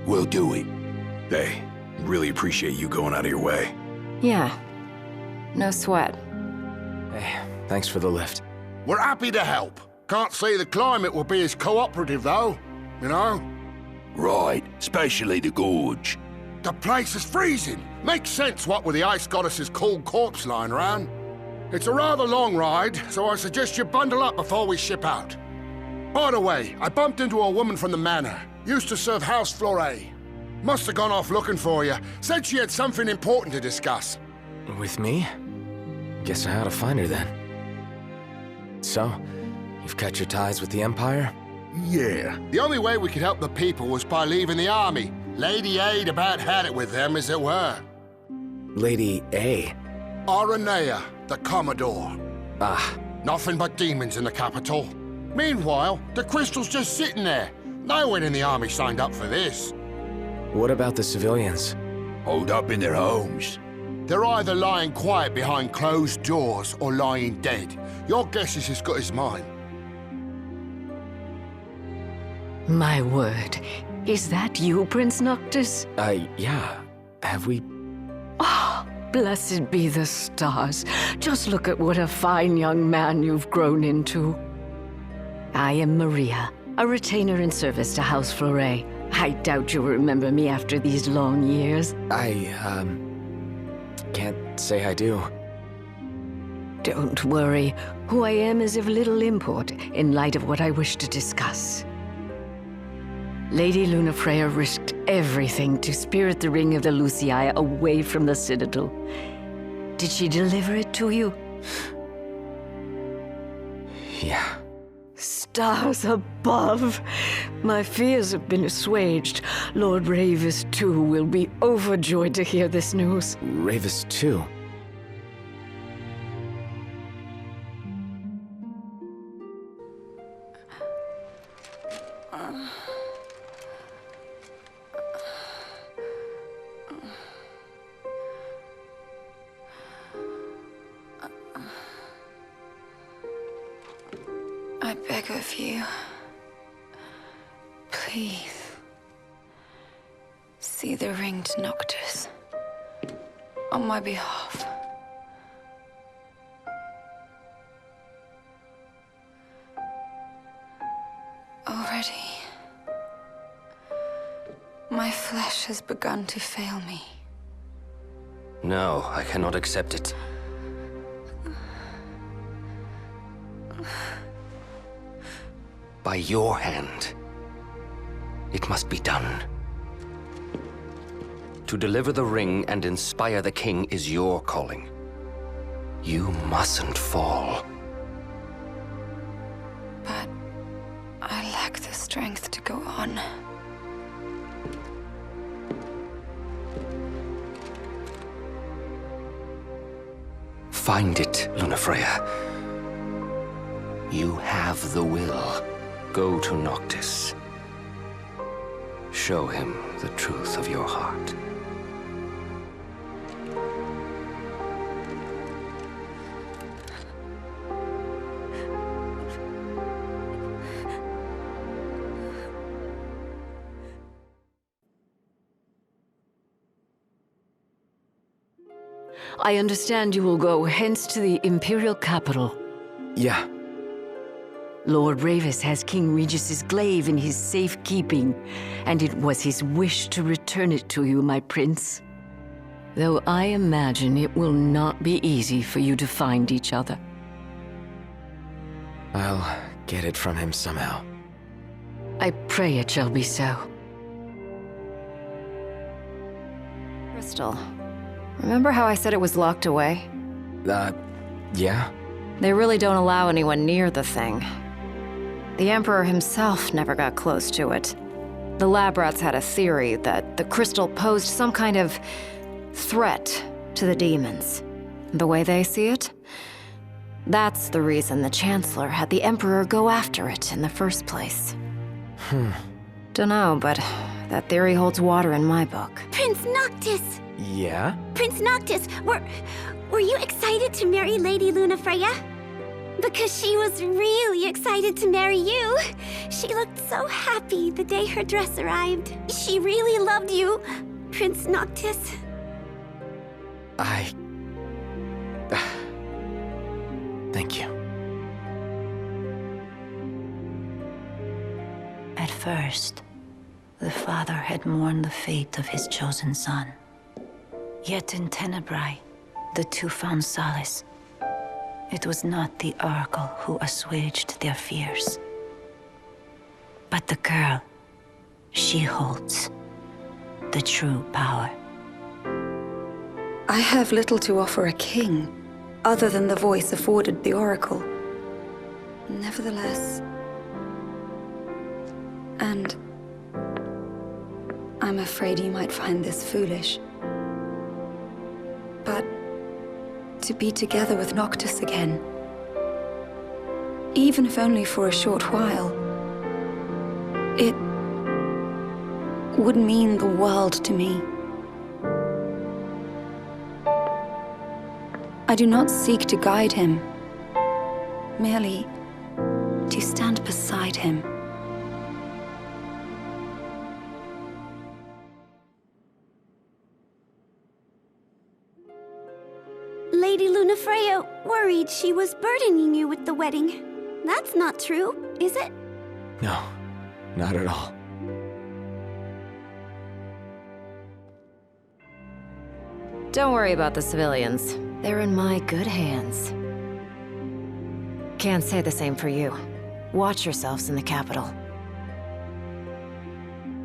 We'll do it. Hey, really appreciate you going out of your way. Yeah. No sweat. Hey, thanks for the lift. We're happy to help. Can't say the climate will be as cooperative, though. You know? Right, especially the gorge. The place is freezing. Makes sense what with the ice goddess's cold corpse lying around. It's a rather long ride, so I suggest you bundle up before we ship out. By the way, I bumped into a woman from the manor. Used to serve House Flore. Must have gone off looking for you. Said she had something important to discuss. With me? Guess I ought to find her then. So, you've cut your ties with the Empire? Yeah. The only way we could help the people was by leaving the army. Lady Aid about had it with them, as it were. Lady A? Aranea, the Commodore. Ah. Nothing but demons in the capital. Meanwhile, the crystal's just sitting there. No one in the army signed up for this. What about the civilians? Holed up in their homes. They're either lying quiet behind closed doors or lying dead. Your guess is as good as mine. My word. Is that you, Prince Noctis? Yeah. Have we... Oh, blessed be the stars. Just look at what a fine young man you've grown into. I am Maria, a retainer in service to House Flore. I doubt you'll remember me after these long years. Can't say I do. Don't worry. Who I am is of little import in light of what I wish to discuss. Lady Lunafreya risked everything to spirit the ring of the Lucii away from the Citadel. Did she deliver it to you? Yeah. Stars above! My fears have been assuaged. Lord Ravus, too, will be overjoyed to hear this news. Ravus, too? I beg of you, please, see the ring to Noctis, on my behalf. Already, my flesh has begun to fail me. No, I cannot accept it. By your hand. It must be done. To deliver the ring and inspire the king is your calling. You mustn't fall. But I lack the strength to go on. Find it, Lunafreya. You have the will. Go to Noctis. Show him the truth of your heart. I understand you will go hence to the Imperial capital. Yeah. Lord Ravus has King Regis's glaive in his safekeeping, and it was his wish to return it to you, my prince. Though I imagine it will not be easy for you to find each other. I'll get it from him somehow. I pray it shall be so. crystal. Remember how I said it was locked away? Yeah? They really don't allow anyone near the thing. The Emperor himself never got close to it. The lab rats had a theory that the crystal posed some kind of threat to the demons. The way they see it? That's the reason the Chancellor had the Emperor go after it in the first place. Dunno, but that theory holds water in my book. Prince Noctis! Yeah? Prince Noctis, were you excited to marry Lady Lunafreya? Because she was really excited to marry you. She looked so happy the day her dress arrived. She really loved you, Prince Noctis. Thank you. At first, the father had mourned the fate of his chosen son. Yet in Tenebrae, the two found solace. It was not the Oracle who assuaged their fears, but the girl. She holds the true power. I have little to offer a king, other than the voice afforded the Oracle. Nevertheless... And... I'm afraid you might find this foolish. But... to be together with Noctis again, even if only for a short while, it would mean the world to me. I do not seek to guide him, merely to stand beside him. Lady Lunafreya worried she was burdening you with the wedding. That's not true, is it? No, not at all. Don't worry about the civilians. They're in my good hands. Can't say the same for you. Watch yourselves in the capital.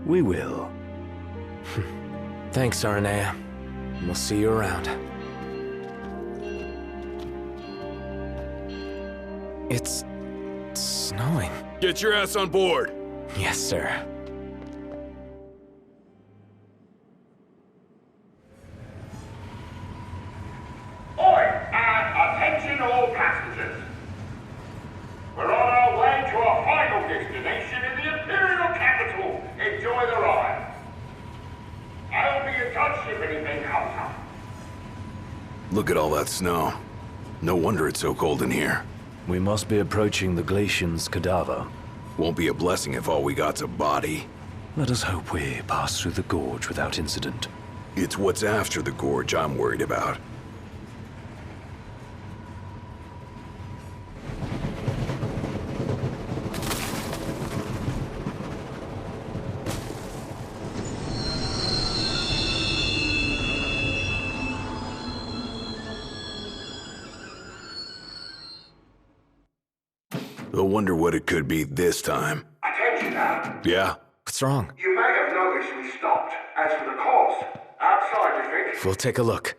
We will. Thanks, Aranea. We'll see you around. It's snowing. Get your ass on board! Yes, sir. Attention all passengers. We're on our way to our final destination in the Imperial capital. Enjoy the ride. I'll be in touch if anything comes up. Look at all that snow. No wonder it's so cold in here. We must be approaching the Glacian's cadaver. Won't be a blessing if all we got's a body. Let us hope we pass through the gorge without incident. It's what's after the gorge I'm worried about. I wonder what it could be this time. Attention now. Yeah? What's wrong? You may have noticed we stopped. As for the cause, outside, you think? We'll take a look.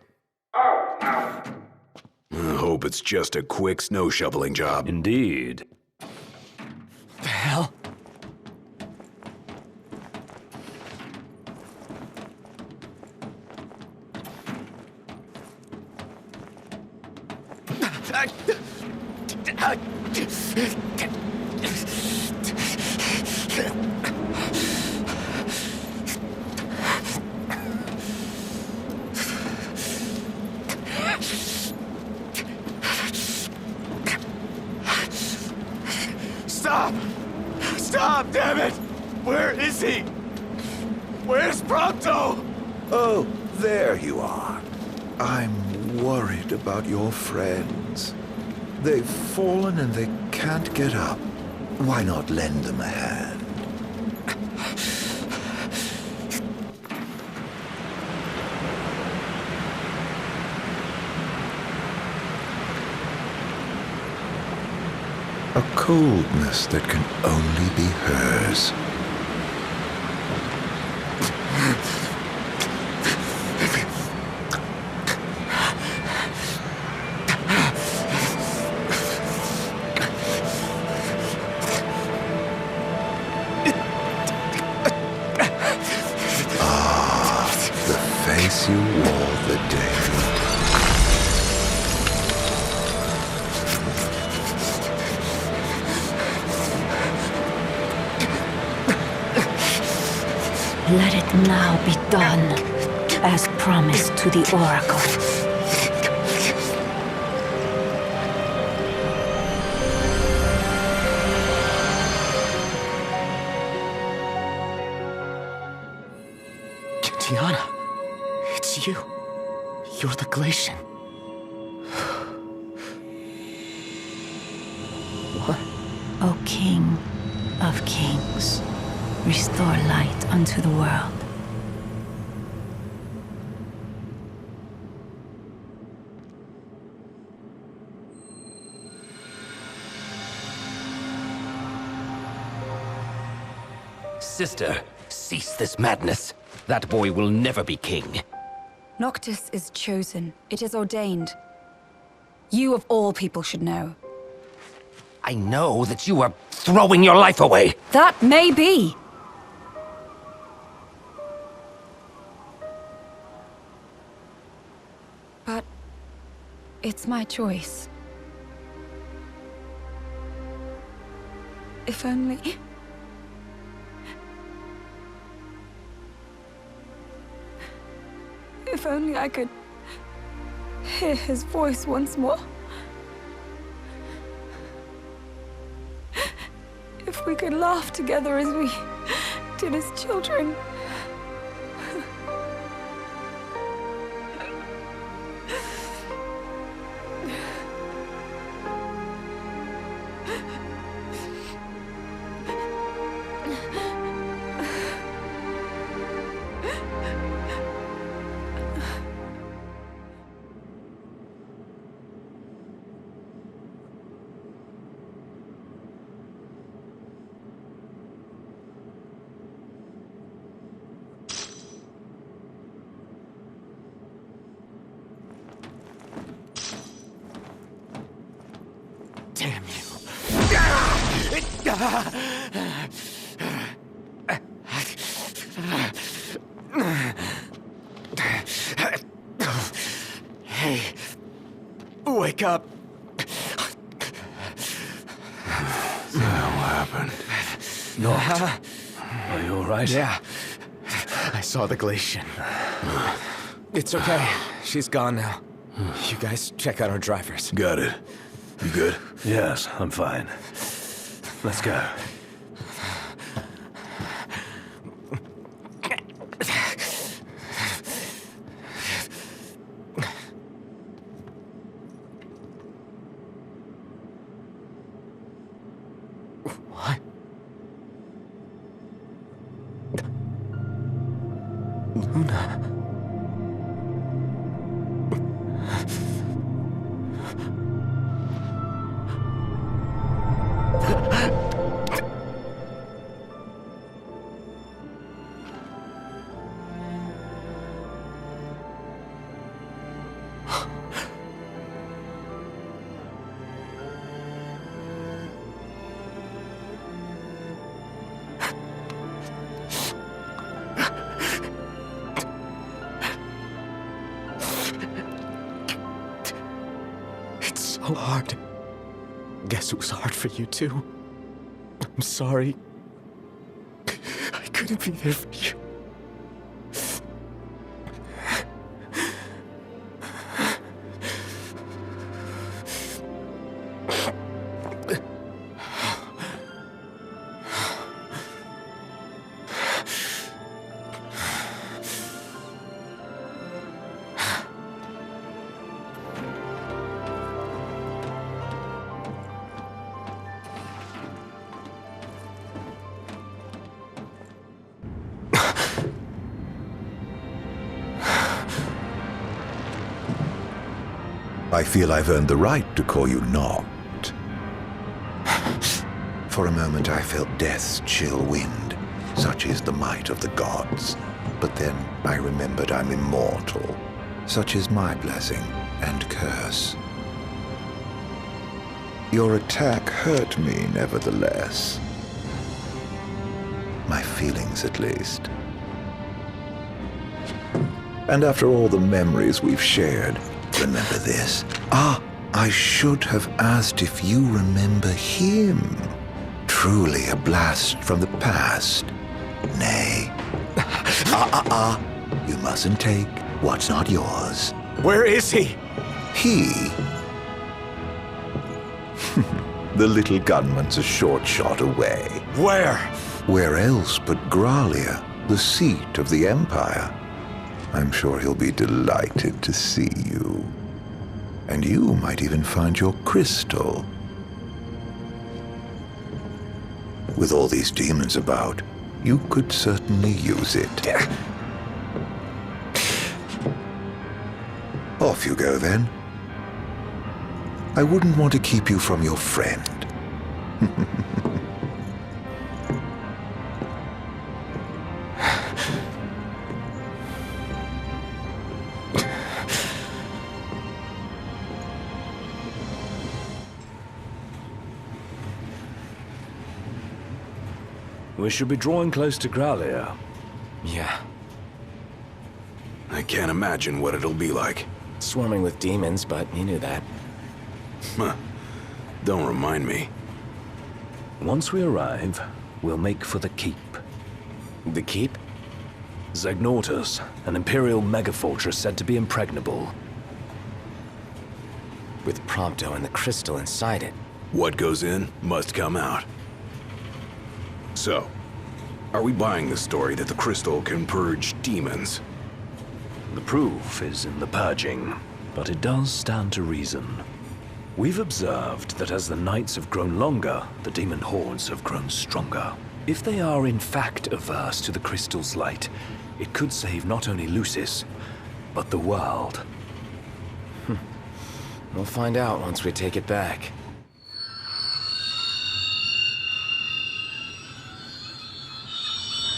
Oh, no. I hope it's just a quick snow shoveling job. Indeed. The hell? Stop! Stop, damn it! Where is he? Where's Prompto? Oh, there you are. I'm worried about your friends. They've fallen and they can't get up. Why not lend them a hand? A coldness that can only be hers. Let it now be done, as promised to the Oracle. Tiana, it's you. You're the Glacian. What? O King of Kings, restore light unto the world. Sister, cease this madness. That boy will never be king. Noctis is chosen. It is ordained. You of all people should know. I know that you are throwing your life away. That may be. But it's my choice. If only... If only I could hear his voice once more. If we could laugh together as we did as children. Damn you. Hey, wake up. What happened? Noct. Are you all right? Yeah. I saw the Glacian. It's okay. She's gone now. You guys check out our drivers. Got it. You good? Yes, I'm fine. Let's go. What? Luna. So hard. Guess it was hard for you too. I'm sorry. I couldn't be there for you. I feel I've earned the right to call you Noct. For a moment I felt death's chill wind. Such is the might of the gods. But then I remembered I'm immortal. Such is my blessing and curse. Your attack hurt me, nevertheless. My feelings, at least. And after all the memories we've shared, remember this? I should have asked if you remember him. Truly a blast from the past. Nay, You mustn't take what's not yours. Where is he? He? The little gunman's a short shot away. Where? Where else but Regalia, the seat of the Empire? I'm sure he'll be delighted to see you. And you might even find your crystal. With all these demons about, you could certainly use it. Off you go, then. I wouldn't want to keep you from your friend. We should be drawing close to Regalia. Yeah. I can't imagine what it'll be like. Swarming with demons, but you knew that. Huh. Don't remind me. Once we arrive, we'll make for the keep. The keep? Zegnortus, an Imperial megafortress said to be impregnable. With Prompto and the crystal inside it. What goes in must come out. So, are we buying the story that the crystal can purge demons? The proof is in the purging, but it does stand to reason. We've observed that as the nights have grown longer, the demon hordes have grown stronger. If they are in fact averse to the crystal's light, it could save not only Lucis, but the world. We'll find out once we take it back.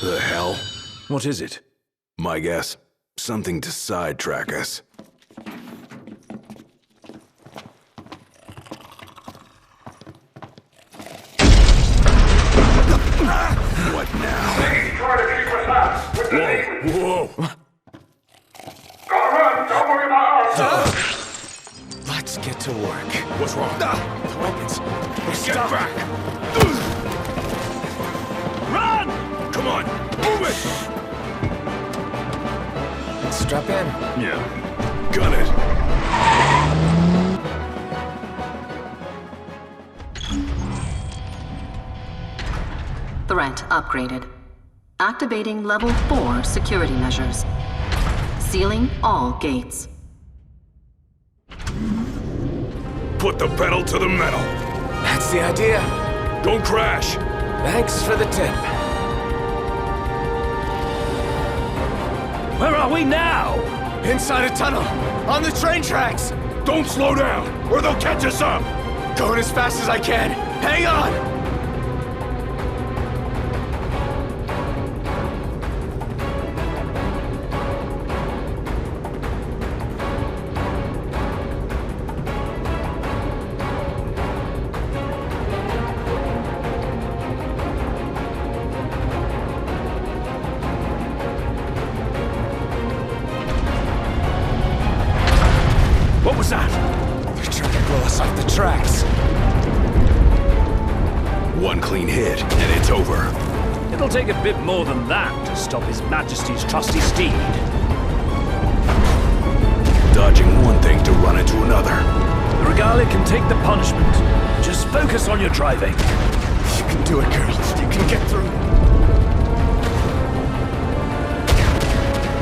The hell? What is it? My guess, something to sidetrack us. What now? He's trying to keep us out with the demons. Whoa! Gotta run! Don't worry about us! Let's get to work. What's wrong? The weapons. Get back! Run! Come on, move it! Strap in. Yeah. Gun it. Threat upgraded. Activating level 4 security measures. Sealing all gates. Put the pedal to the metal. That's the idea. Don't crash. Thanks for the tip. Where are we now? Inside a tunnel. On the train tracks. Don't slow down, or they'll catch us up. Going as fast as I can. Hang on! What was that? They're trying to blow us off the tracks. One clean hit, and it's over. It'll take a bit more than that to stop His Majesty's trusty steed. Dodging one thing to run into another. The Regalia can take the punishment. Just focus on your driving. You can do it, girl. You can get through.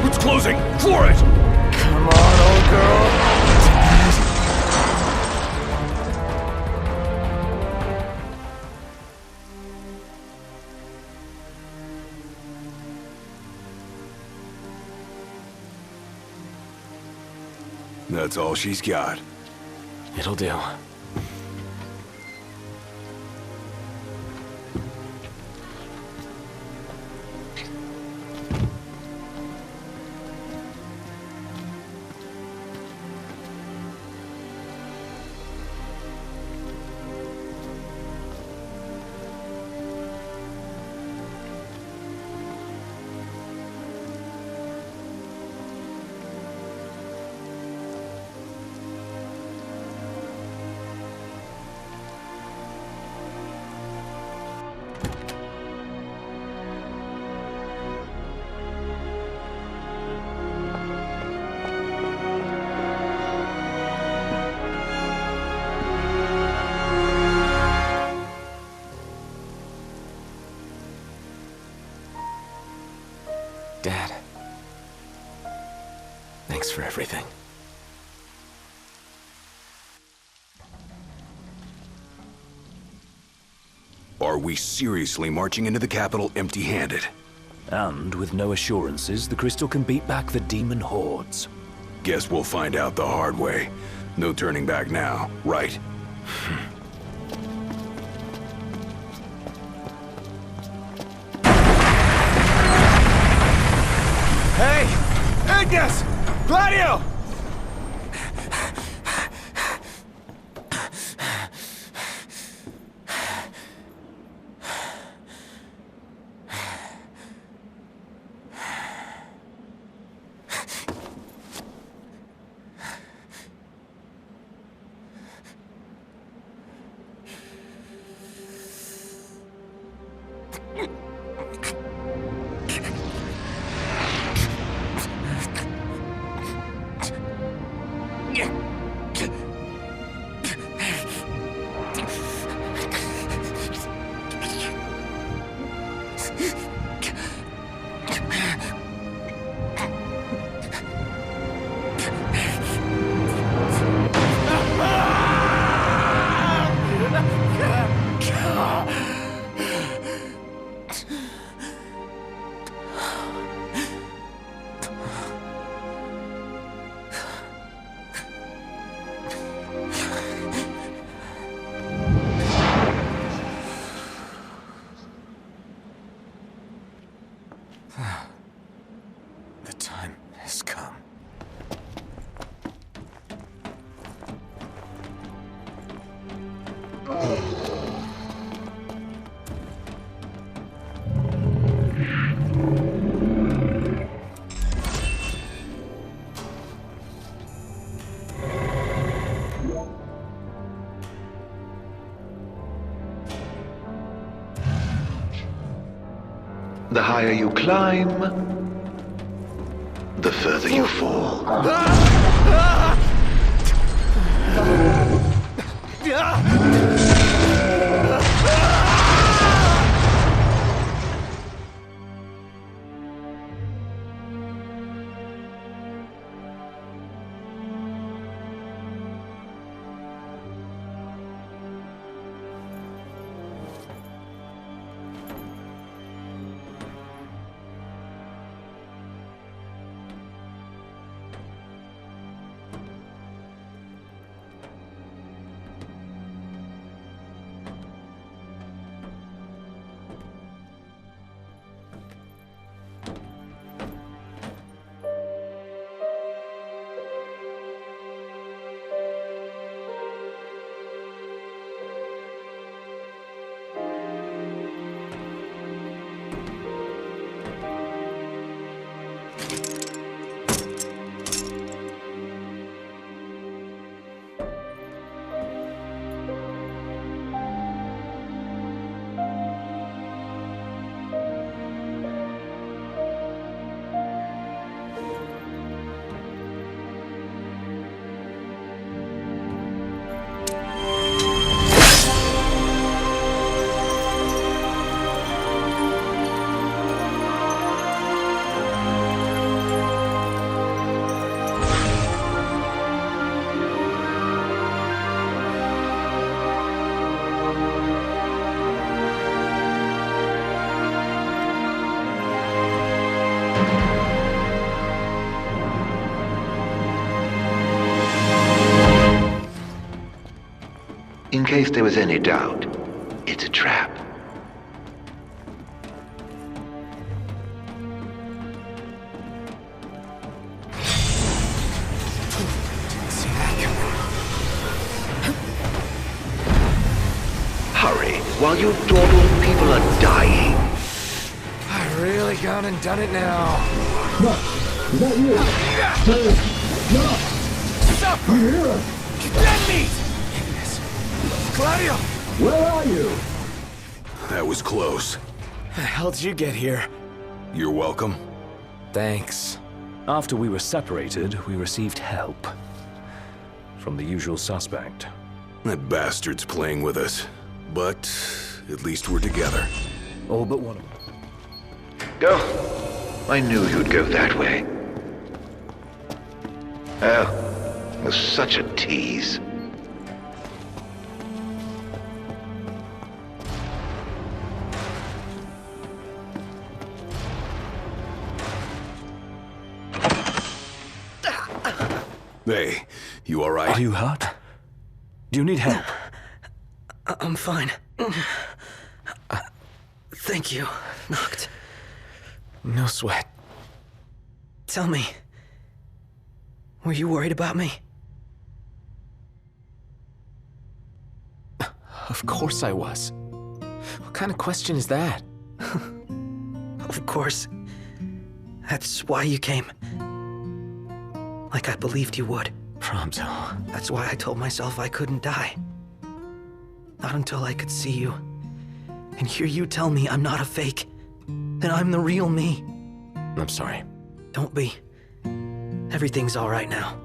It's closing! Floor it! Come on, old girl. That's all she's got. It'll do. Are we seriously marching into the capital empty-handed? And with no assurances, the crystal can beat back the demon hordes. Guess we'll find out the hard way. No turning back now, right? Hey! Ignis! Gladio! The time has come. The higher you climb, the further you fall. In case there was any doubt, it's a trap. Hurry, while your dawdling people are dying. I've really gone and done it now. No, is that you? No! Suffer! You hear us? Dead meat! Gladio! Where are you? That was close. How the hell did you get here? You're welcome. Thanks. After we were separated, we received help. From the usual suspect. That bastard's playing with us. But at least we're together. All but one of them. Go. I knew you'd go that way. Oh, you're such a tease. Hey, you alright? Are you hurt? Do you need help? I'm fine. Thank you, Noct. No sweat. Tell me, were you worried about me? Of course I was. What kind of question is that? Of course. That's why you came. Like I believed you would. Prompto. That's why I told myself I couldn't die. Not until I could see you. And hear you tell me I'm not a fake. That I'm the real me. I'm sorry. Don't be. Everything's all right now.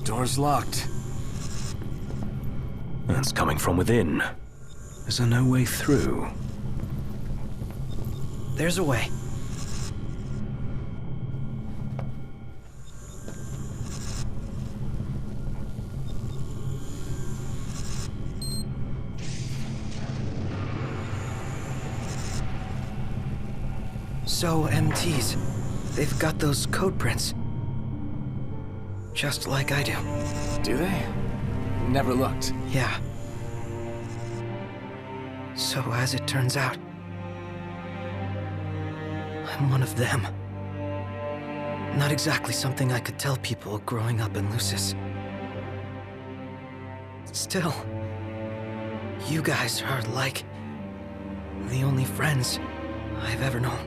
Door's locked. It's coming from within. Is there no way through? There's a way. So, MTs, they've got those code prints. Just like I do. Do they? Never looked. Yeah. So, as it turns out, I'm one of them. Not exactly something I could tell people growing up in Lucis. Still, you guys are like the only friends I've ever known.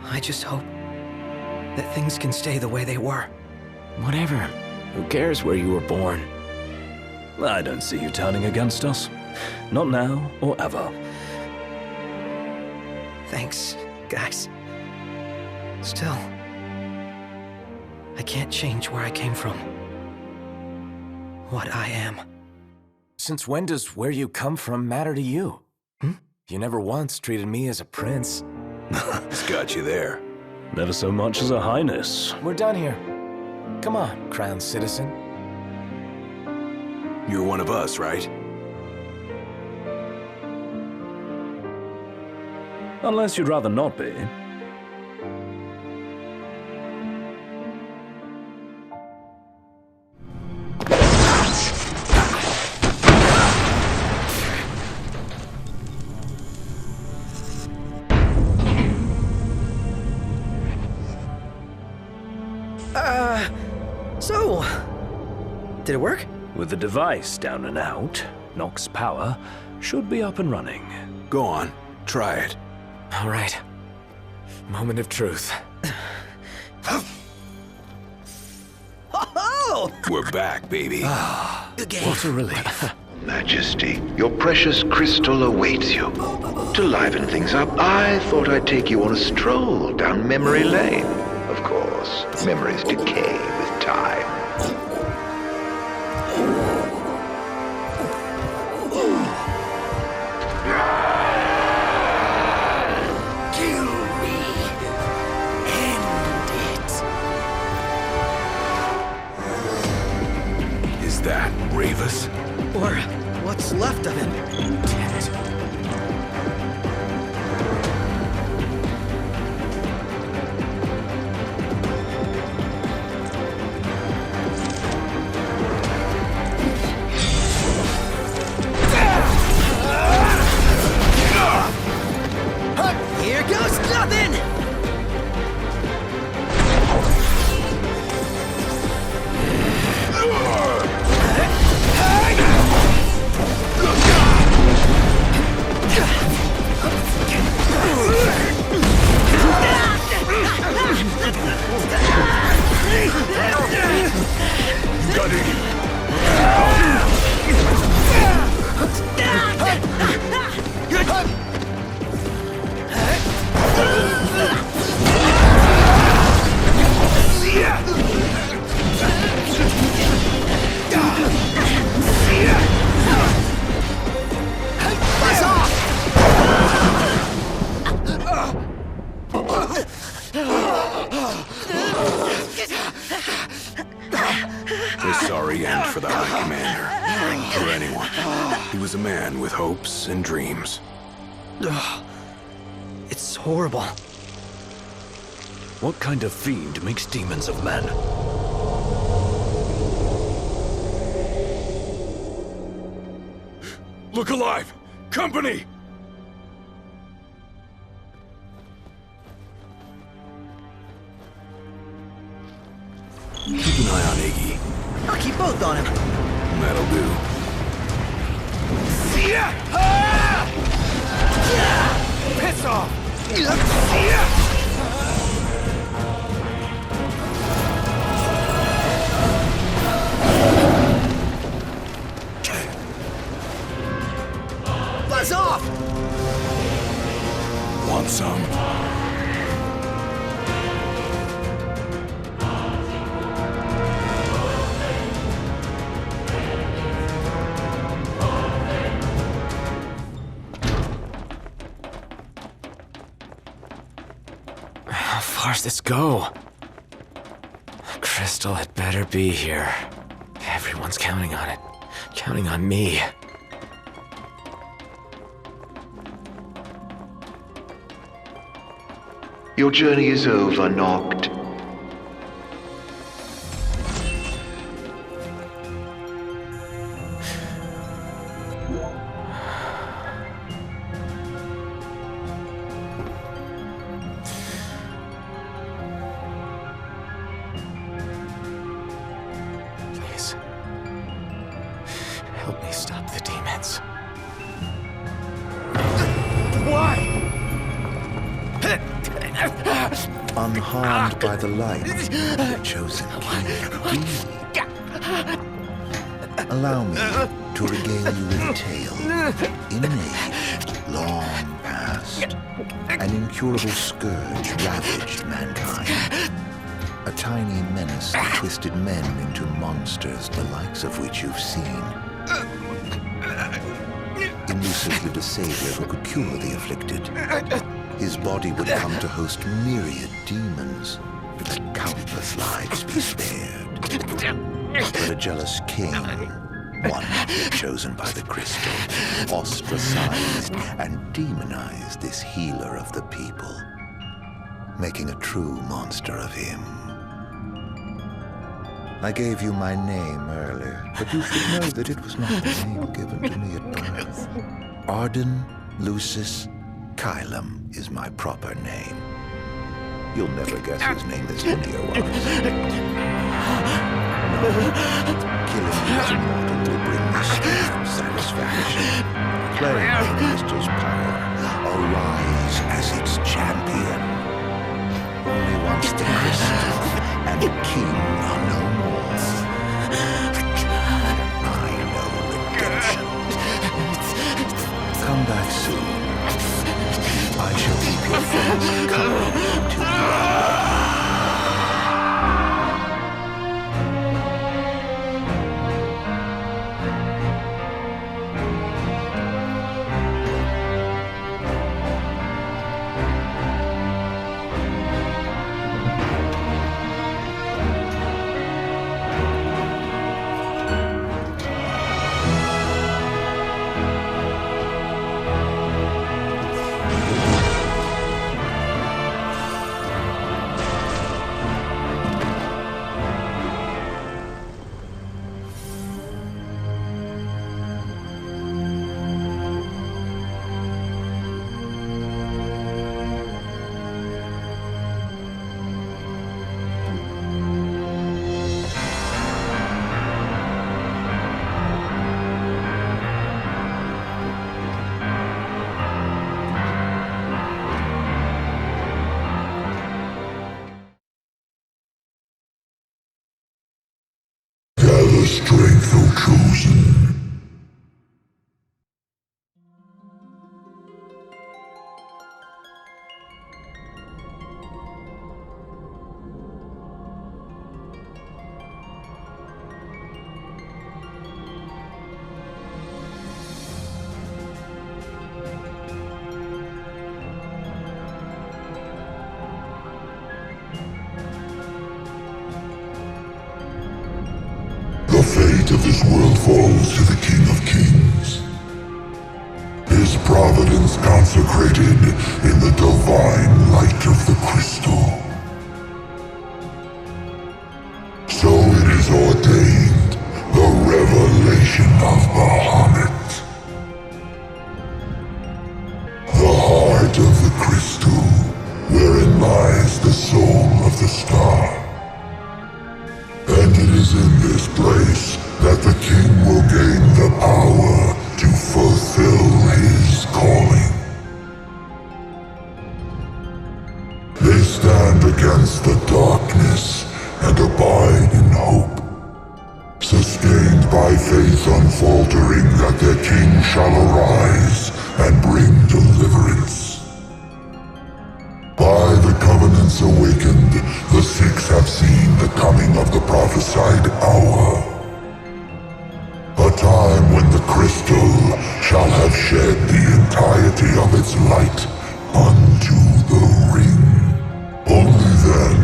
I just hope that things can stay the way they were. Whatever. Who cares where you were born? I don't see you turning against us. Not now or ever. Thanks, guys. Still, I can't change where I came from. What I am. Since when does where you come from matter to you? You never once treated me as a prince. It's got you there. Never so much as a highness. We're done here. Come on, crowned citizen. You're one of us, right? Unless you'd rather not be. So, did it work? With the device down and out, Nox power should be up and running. Go on, try it. All right. Moment of truth. Oh! We're back, baby. What a relief. Majesty, your precious crystal awaits you. To liven things up, I thought I'd take you on a stroll down memory lane. Of course, memories decay with time. Kill me. End it. Is that Ravus? Or what's left of him. Damn it. Here goes nothing! A sorry end for the High Commander. For anyone. He was a man with hopes and dreams. Ugh. It's horrible. What kind of fiend makes demons of men? Look alive! Company! Keep an eye on Iggy. I'll keep both on him. That'll do. Piss off! Buzz off! Want some? How far's this go? Crystal had better be here. Everyone's counting on it. Counting on me. Your journey is over, Noct. Please. Help me stop the demons. Why? Unharmed by the light, the chosen king. Allow me to regale you with a tale. In an age long past, an incurable scourge ravaged mankind. A tiny menace that twisted men into monsters, the likes of which you've seen. In Lucius lived a savior who could cure the afflicted. His body would come to host myriad demons, that countless lives be spared. But a jealous king, one chosen by the crystal, ostracized and demonized this healer of the people, making a true monster of him. I gave you my name earlier, but you should know that it was not the name given to me at birth. Ardyn Lucis Kylum is my proper name. You'll never guess whose name this video was. Killing these immortals will bring me strength, satisfaction. Playing the crystal's power, arise as its champion. Only once the crystal and the king are no more, I know redemption. Come back soon. I shall keep your friends company till you are. Strength, O chosen. The fate of this world falls to the King of Kings. His providence consecrated in the divine light of the crystal. against the darkness and abide in hope. Sustained by faith unfaltering that their king shall arise and bring deliverance. By the covenants awakened, the Six have seen the coming of the prophesied hour. A time when the crystal shall have shed the entirety of its light unto the ring. Only then,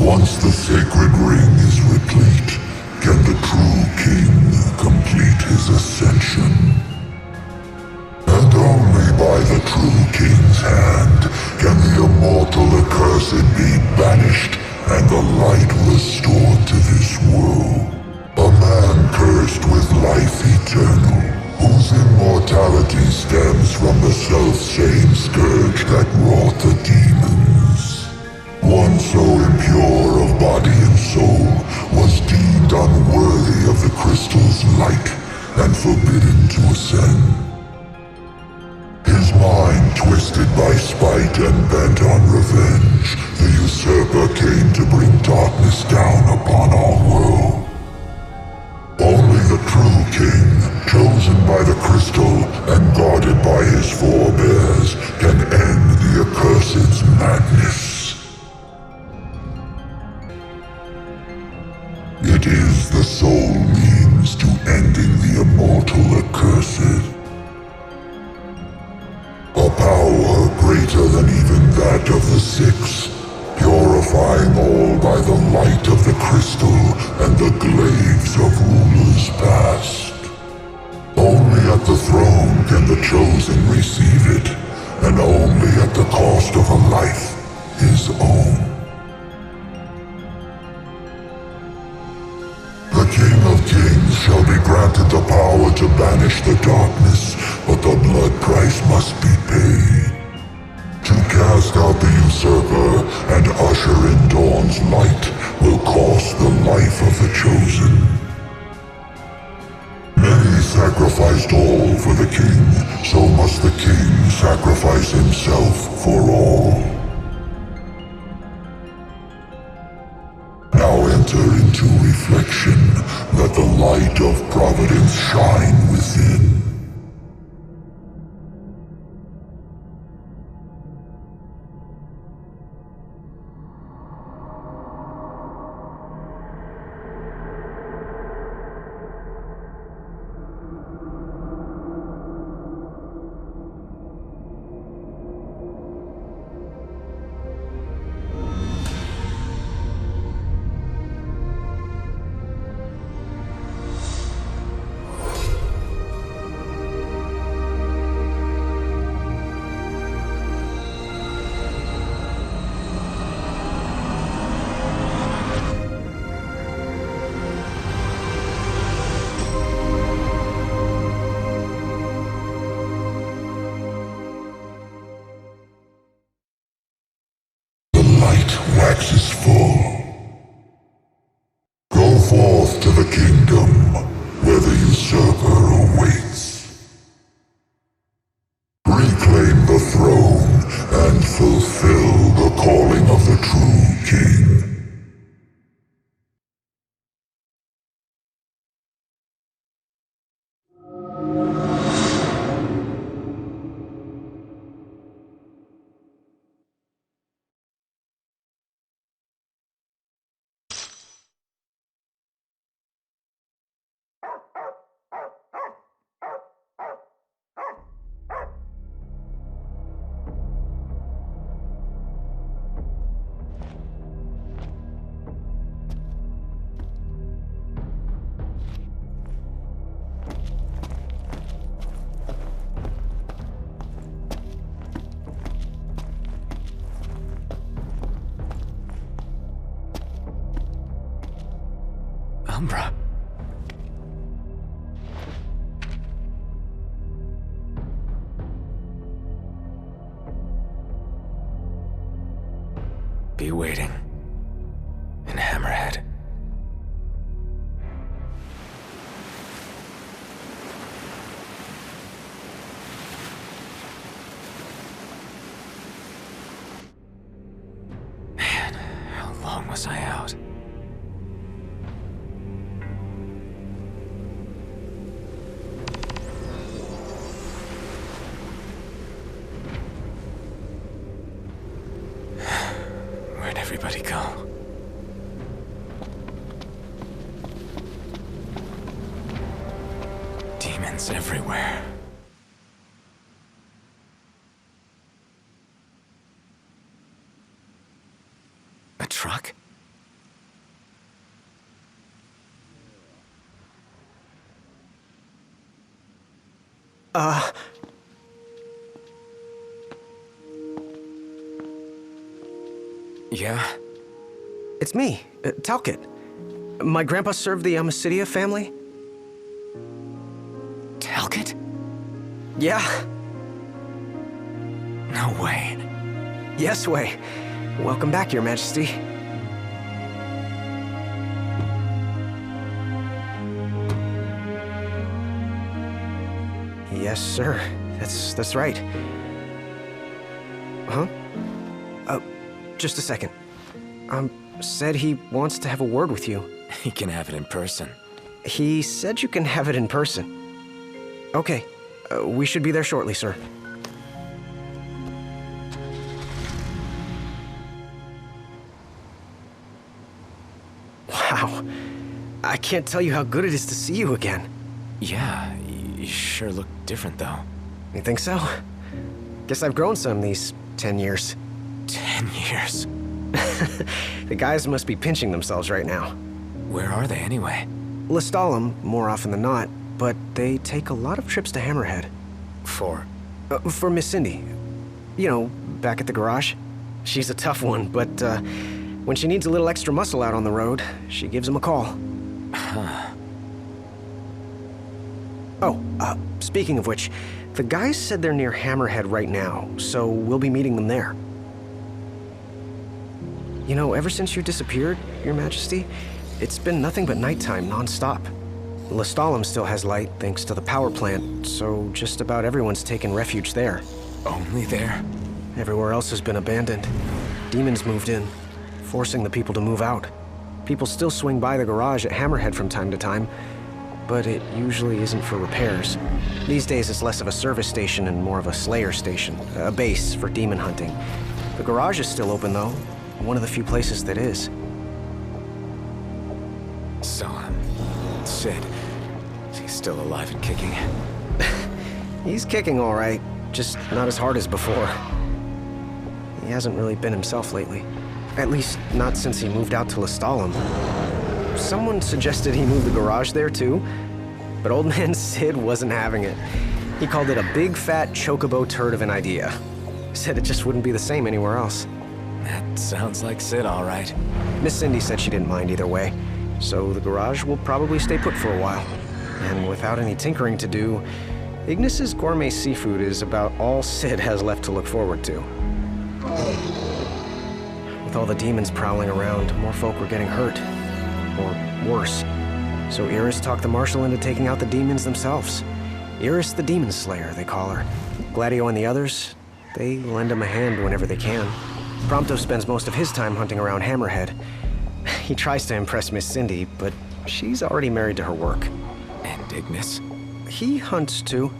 once the sacred ring is replete, can the true king complete his ascension. And only by the true king's hand can the immortal accursed be banished and the light restored to this world. A man cursed with life eternal, whose immortality stems from the self-same scourge that wrought the demons. One so impure of body and soul was deemed unworthy of the crystal's light and forbidden to ascend. His mind twisted by spite and bent on revenge, the usurper came to bring darkness down upon our world. Only the true king, chosen by the crystal and guarded by his forebears, can end the accursed's madness. It is the sole means to ending the immortal accursed. A power greater than even that of the Six, purifying all by the light of the crystal and the glaives of rulers past. Only at the throne can the chosen receive it, and only at the cost of a life his own. The King of Kings shall be granted the power to banish the darkness, but the blood price must be paid. To cast out the usurper and usher in dawn's light will cost the life of the chosen. Many sacrificed all for the king, so must the king sacrifice himself for all. Now enter into reflection, let the light of providence shine within. Waxes full. Go forth to the kingdom where the usurper awaits. Reclaim the throne and fulfill the calling of the true king. Umbra. Be waiting in Hammerhead. Man, long was I out? Where'd everybody go? Demons everywhere. A truck? Yeah? It's me, Talcott. My grandpa served the Amicidia family. Talcott? Yeah. No way. Yes way. Welcome back, Your Majesty. Yes, sir. That's right. Huh? Just a second. Said he wants to have a word with you. He can have it in person. He said you can have it in person. Okay. We should be there shortly, sir. Wow. I can't tell you how good it is to see you again. Yeah, you sure look different, though. You think so? Guess I've grown some these 10 years. 10 years? The guys must be pinching themselves right now. Where are they, anyway? Lestallum, more often than not, but they take a lot of trips to Hammerhead. For? For Miss Cindy. You know, back at the garage. She's a tough one, but when she needs a little extra muscle out on the road, she gives him a call. Huh. Oh, speaking of which, the guys said they're near Hammerhead right now, so we'll be meeting them there. You know, ever since you disappeared, Your Majesty, it's been nothing but nighttime non-stop. Lestallum still has light thanks to the power plant, so just about everyone's taken refuge there. Only there? Everywhere else has been abandoned. Demons moved in, forcing the people to move out. People still swing by the garage at Hammerhead from time to time, but it usually isn't for repairs. These days it's less of a service station and more of a slayer station, a base for demon hunting. The garage is still open though, one of the few places that is. So, Sid, is he still alive and kicking? He's kicking all right, just not as hard as before. He hasn't really been himself lately. At least, not since he moved out to Lestallum. Someone suggested he move the garage there too, but old man Sid wasn't having it. He called it a big fat chocobo turd of an idea. Said it just wouldn't be the same anywhere else. That sounds like Sid, all right. Miss Cindy said she didn't mind either way, so the garage will probably stay put for a while. And without any tinkering to do, Ignis's gourmet seafood is about all Sid has left to look forward to. With all the demons prowling around, more folk were getting hurt. Or worse. So Iris talked the Marshal into taking out the demons themselves. Iris the Demon Slayer, they call her. Gladio and the others, they lend him a hand whenever they can. Prompto spends most of his time hunting around Hammerhead. He tries to impress Miss Cindy, but she's already married to her work. And Ignis? He hunts too.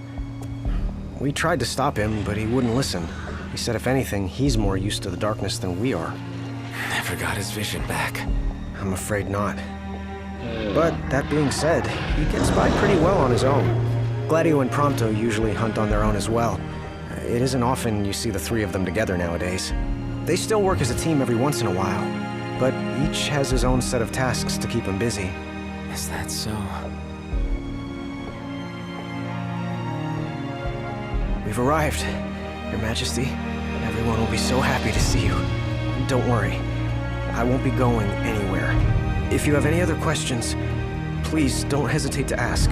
We tried to stop him, but he wouldn't listen. He said if anything, he's more used to the darkness than we are. Never got his vision back. I'm afraid not. But that being said, he gets by pretty well on his own. Gladio and Prompto usually hunt on their own as well. It isn't often you see the three of them together nowadays. They still work as a team every once in a while, but each has his own set of tasks to keep him busy. Is that so? We've arrived, Your Majesty. Everyone will be so happy to see you. Don't worry, I won't be going anywhere. If you have any other questions, please don't hesitate to ask.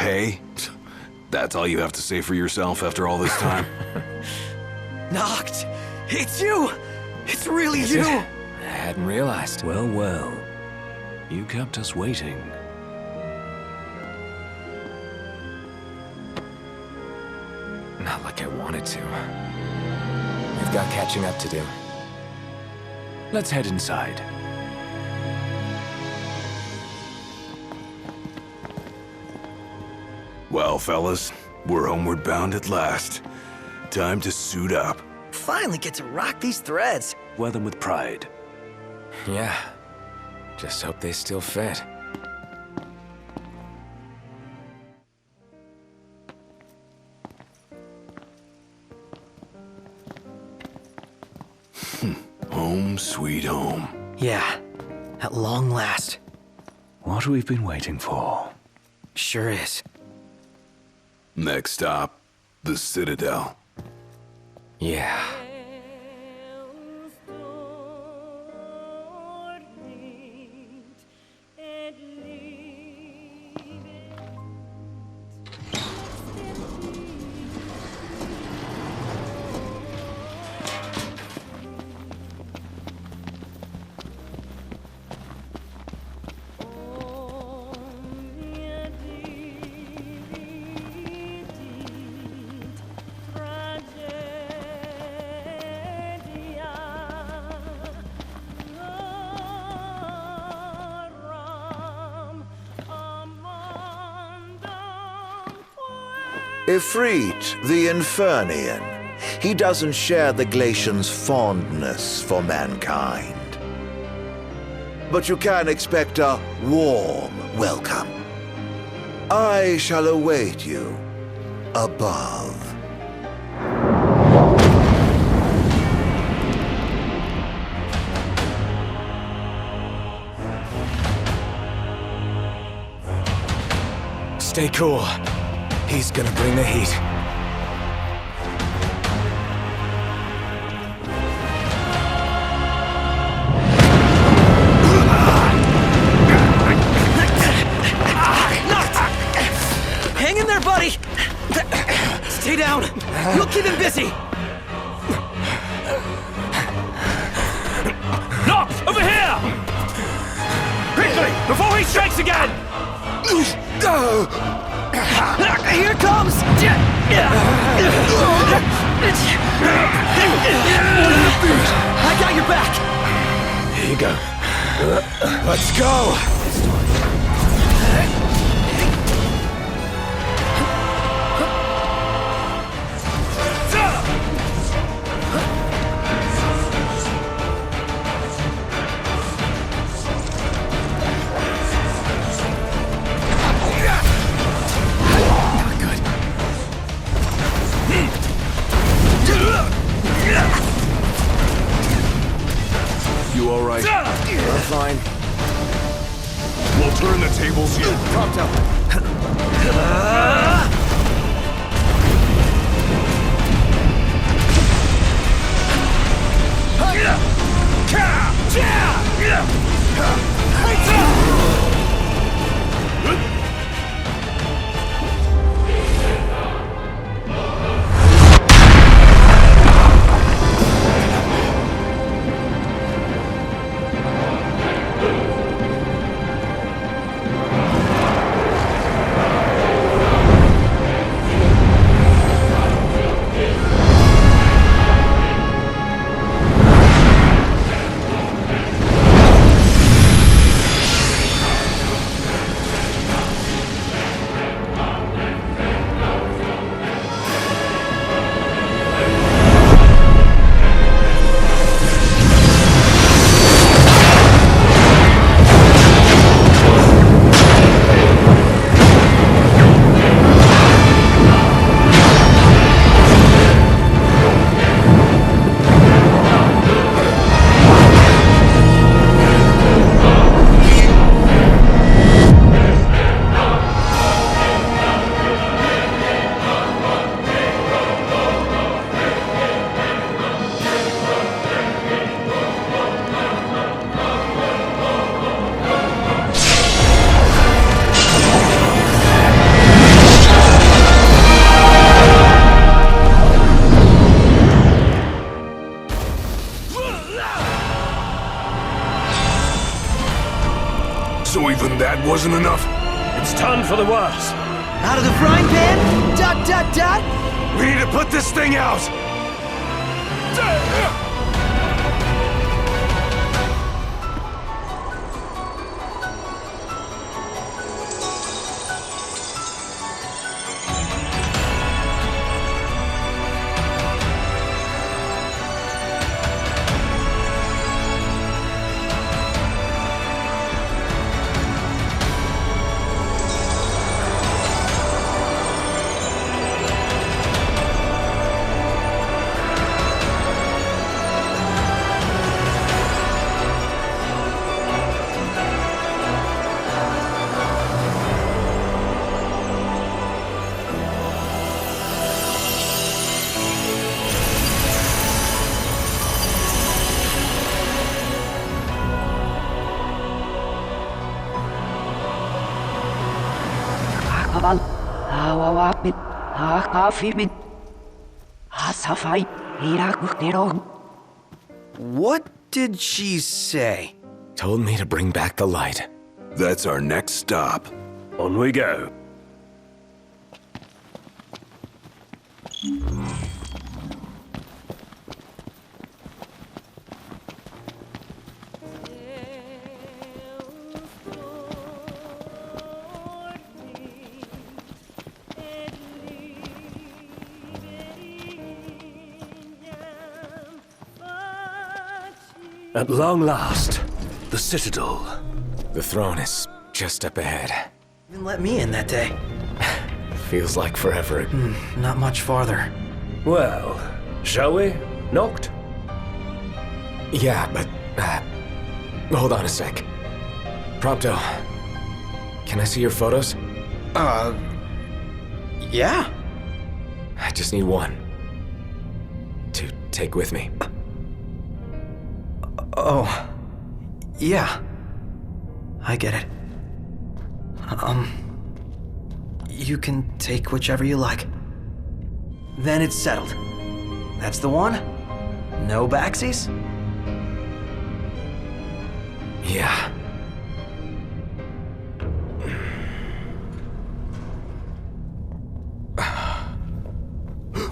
hey? That's all you have to say for yourself after all this time? Noct! It's you! It's really you! I hadn't realized. Well, well. You kept us waiting. Not like I wanted to. We've got catching up to do. Let's head inside. Well, fellas, we're homeward bound at last. Time to suit up. Finally get to rock these threads. Wear them with pride. Yeah. Just hope they still fit. Home sweet home. Yeah, at long last. What we've been waiting for. Sure is. Next stop, the Citadel. Yeah. Ifrit, the Infernian. He doesn't share the Glacian's fondness for mankind. But you can expect a warm welcome. I shall await you above. Stay cool. He's gonna bring the heat. Hang in there, buddy! Stay down. We'll keep him busy. Noct! Over here! Quickly! Before he strikes again! Here comes! I got your back! Here you go. Let's go! You all right? I'm fine. We'll turn the tables here. Prompto. wasn't enough? It's time for the worst. Out of the frying pan? Dot, dot, dot! We need to put this thing out! What did she say? Told me to bring back the light. That's our next stop. On we go. At long last, the Citadel. The throne is just up ahead. Even let me in that day. Feels like forever. Not much farther. Well, shall we, Noct? Yeah, but... hold on a sec. Prompto, can I see your photos? Yeah. I just need one. To take with me. Oh. Yeah. I get it. You can take whichever you like. Then it's settled. That's the one? No backsies? Yeah.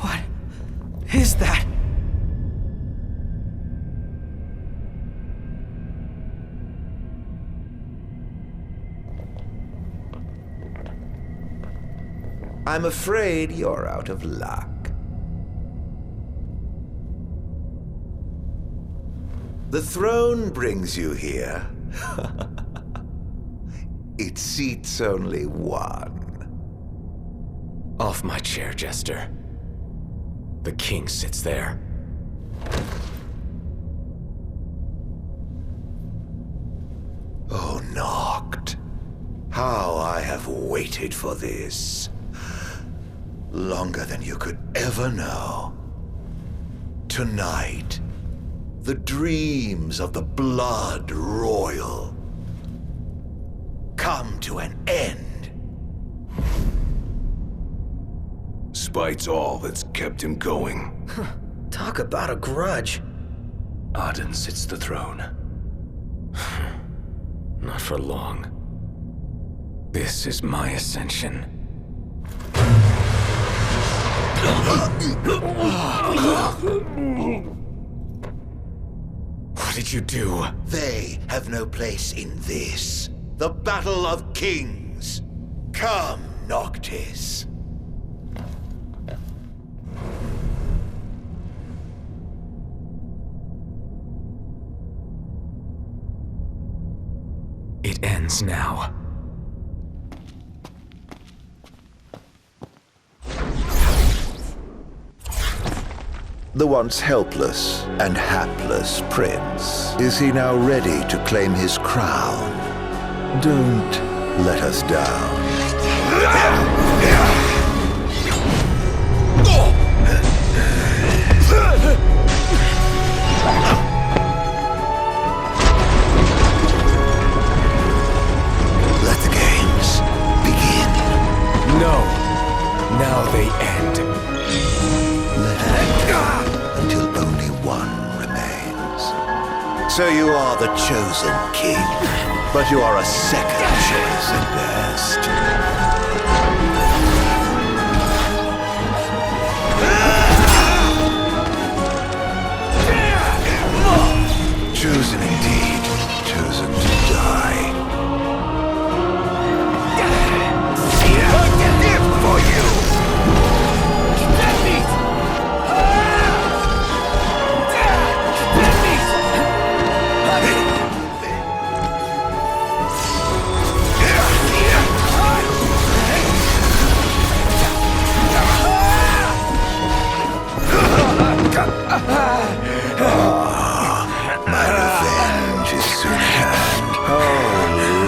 What is that? I'm afraid you're out of luck. The throne brings you here. It seats only one. Off my chair, Jester. The king sits there. Oh, Noct. How I have waited for this. Longer than you could ever know. Tonight, the dreams of the blood royal come to an end. Spite's all that's kept him going. Talk about a grudge. Ardyn sits the throne. Not for long. This is my ascension. What did you do? They have no place in this. The Battle of Kings. Come, Noctis. It ends now. The once helpless and hapless prince. Is he now ready to claim his crown? Don't let us down. Let the games begin. No. Now they end. Until only one remains. So you are the chosen king. but you are a second choice at best. Chosen indeed, chosen to die. For you! My revenge is soon at hand. How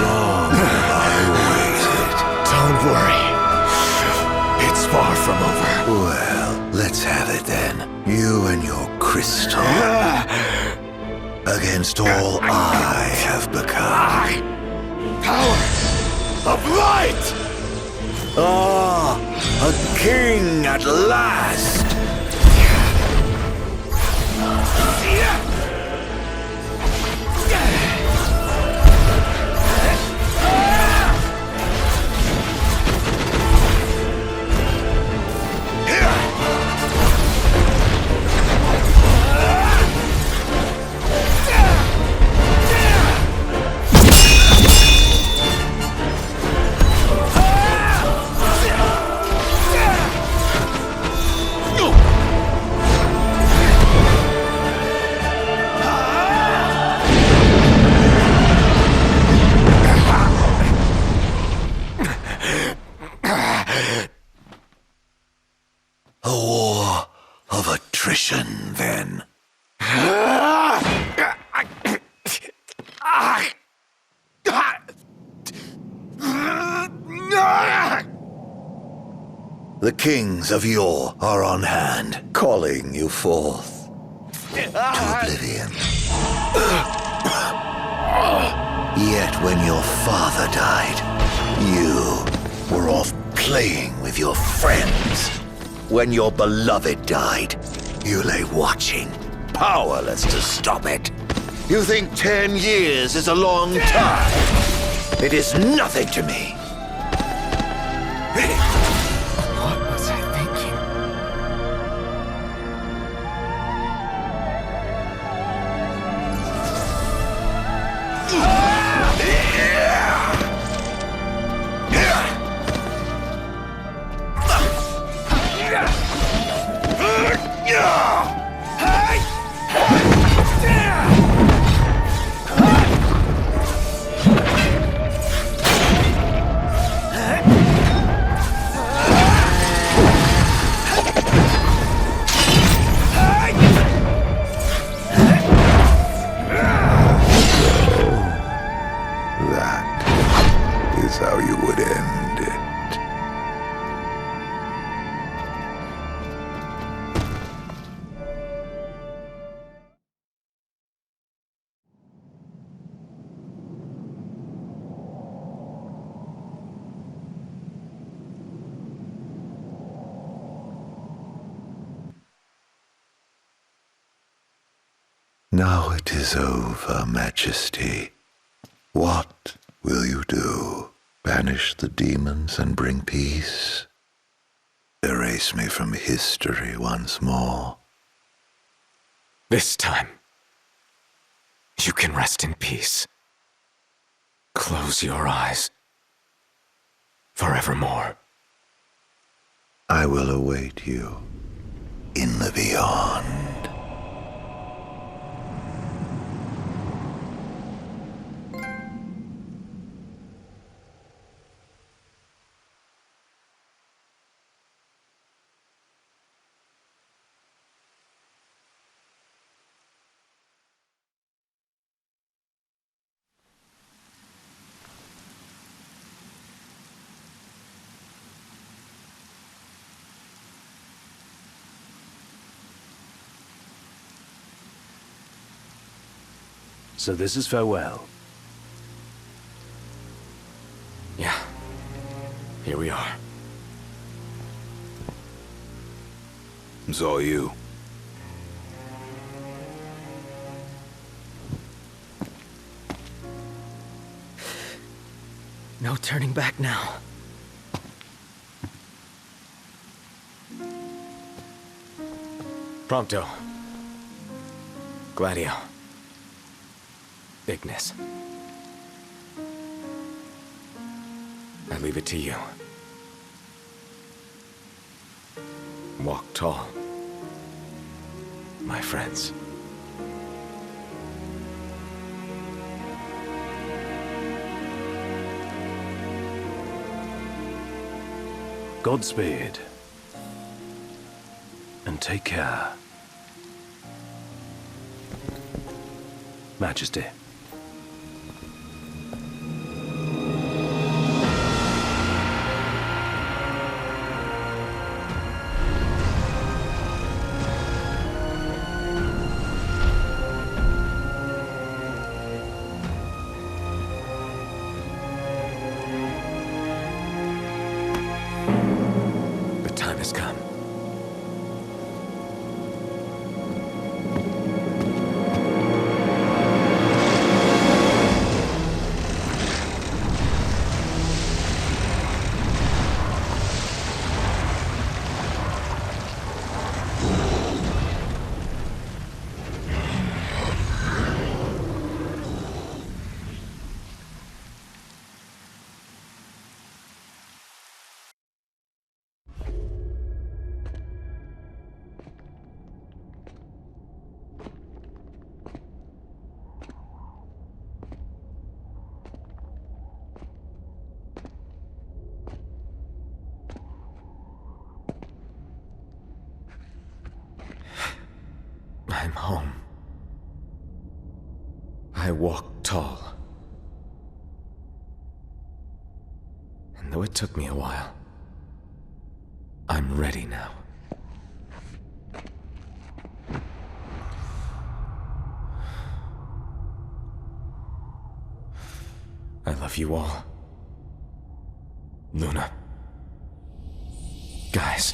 long have I waited? Don't worry. It's far from over. Well, let's have it then. You and your crystal. Against all I have become. Power of light! Ah, a king at last! A war of attrition, then. The kings of yore are on hand, calling you forth to oblivion. Yet when your father died, you were off playing with your friends. When your beloved died, you lay watching, powerless to stop it. You think 10 years is a long time? It is nothing to me. What was I thinking? That is how you would end it. Now it is over, Majesty. What will you do? Banish the demons and bring peace? Erase me from history once more? This time, you can rest in peace. Close your eyes. Forevermore. I will await you in the beyond. So this is farewell. Yeah. Here we are. It's all you. turning back now. Prompto. Gladio. Ignis. I leave it to you. Walk tall, my friends. Godspeed. And take care. Majesty. The time has come. I'm home. I walk tall. And though it took me a while, I'm ready now. I love you all. Luna. Guys.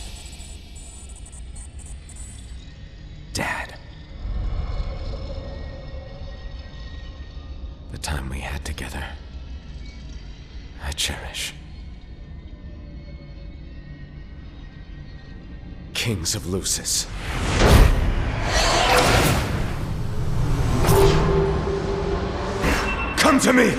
Dad. The time we had together, I cherish. Kings of Lucis. Come to me!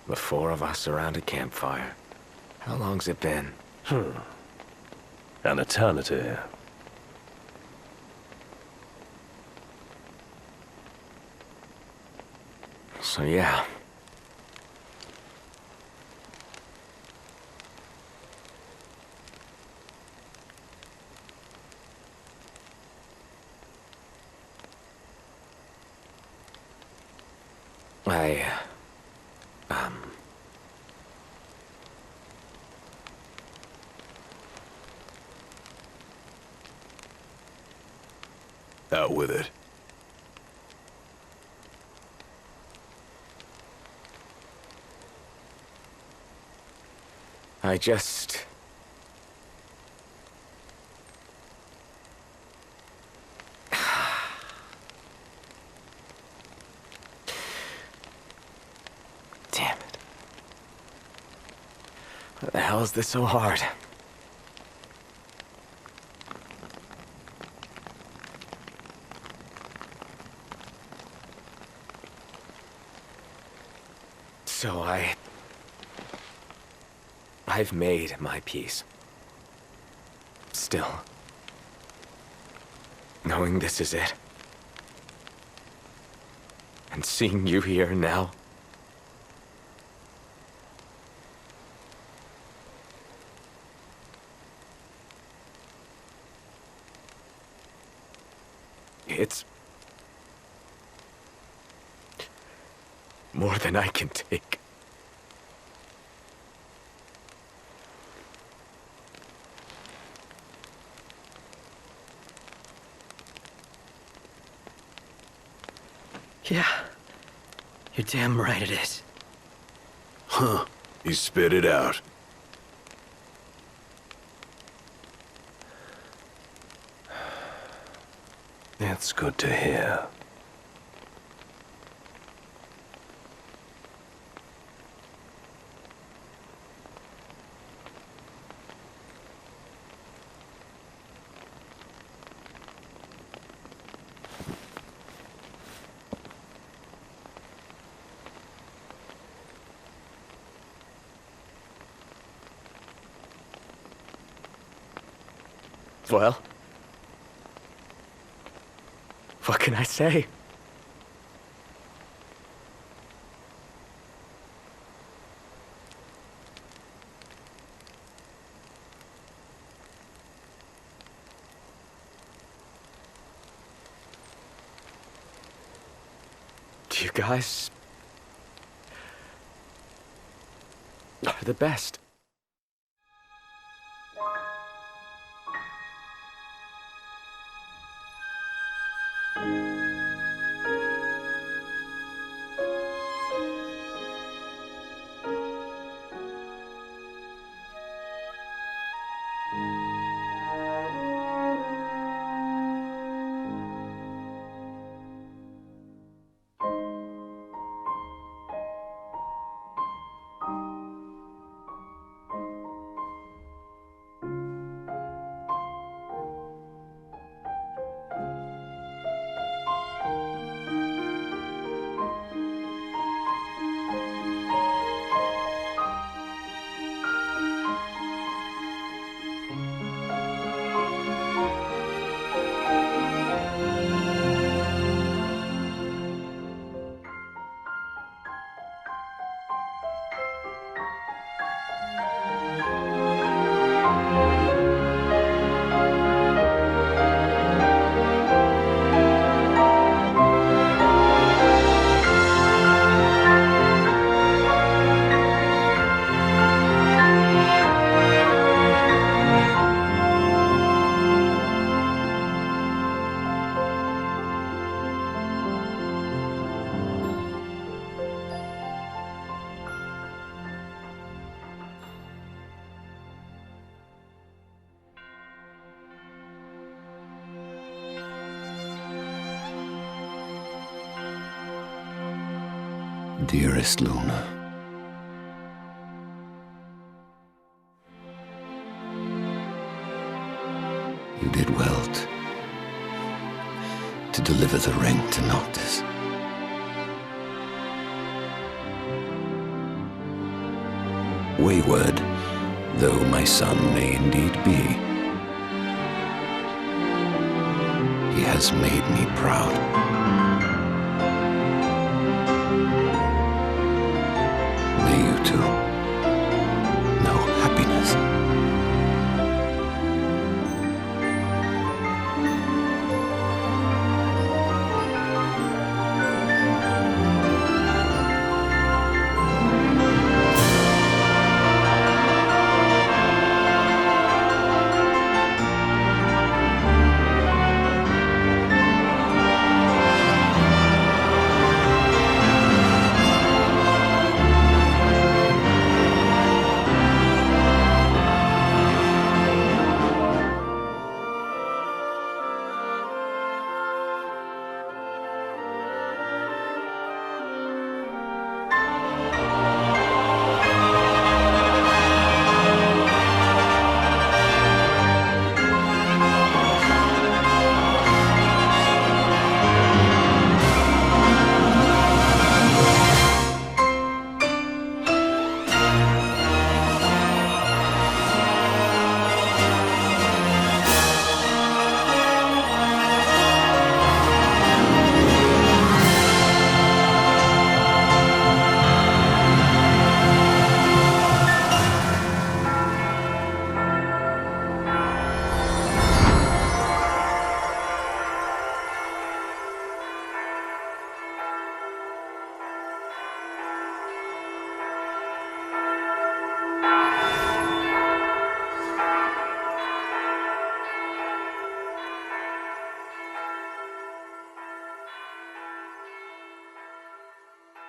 The four of us around a campfire. How long's it been? An eternity. So yeah. Out with it. I just... Damn it. Why the hell is this so hard? So I've made my peace. Still, knowing this is it, and seeing you here now, it's more than I can take. Yeah. You're damn right it is. Huh. He spit it out. It's good to hear. Well, what can I say? You guys are the best. Dearest Luna, you did well to deliver the ring to Noctis. wayward, though my son may indeed be. He has made me proud. May you too know happiness.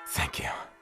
Thank you.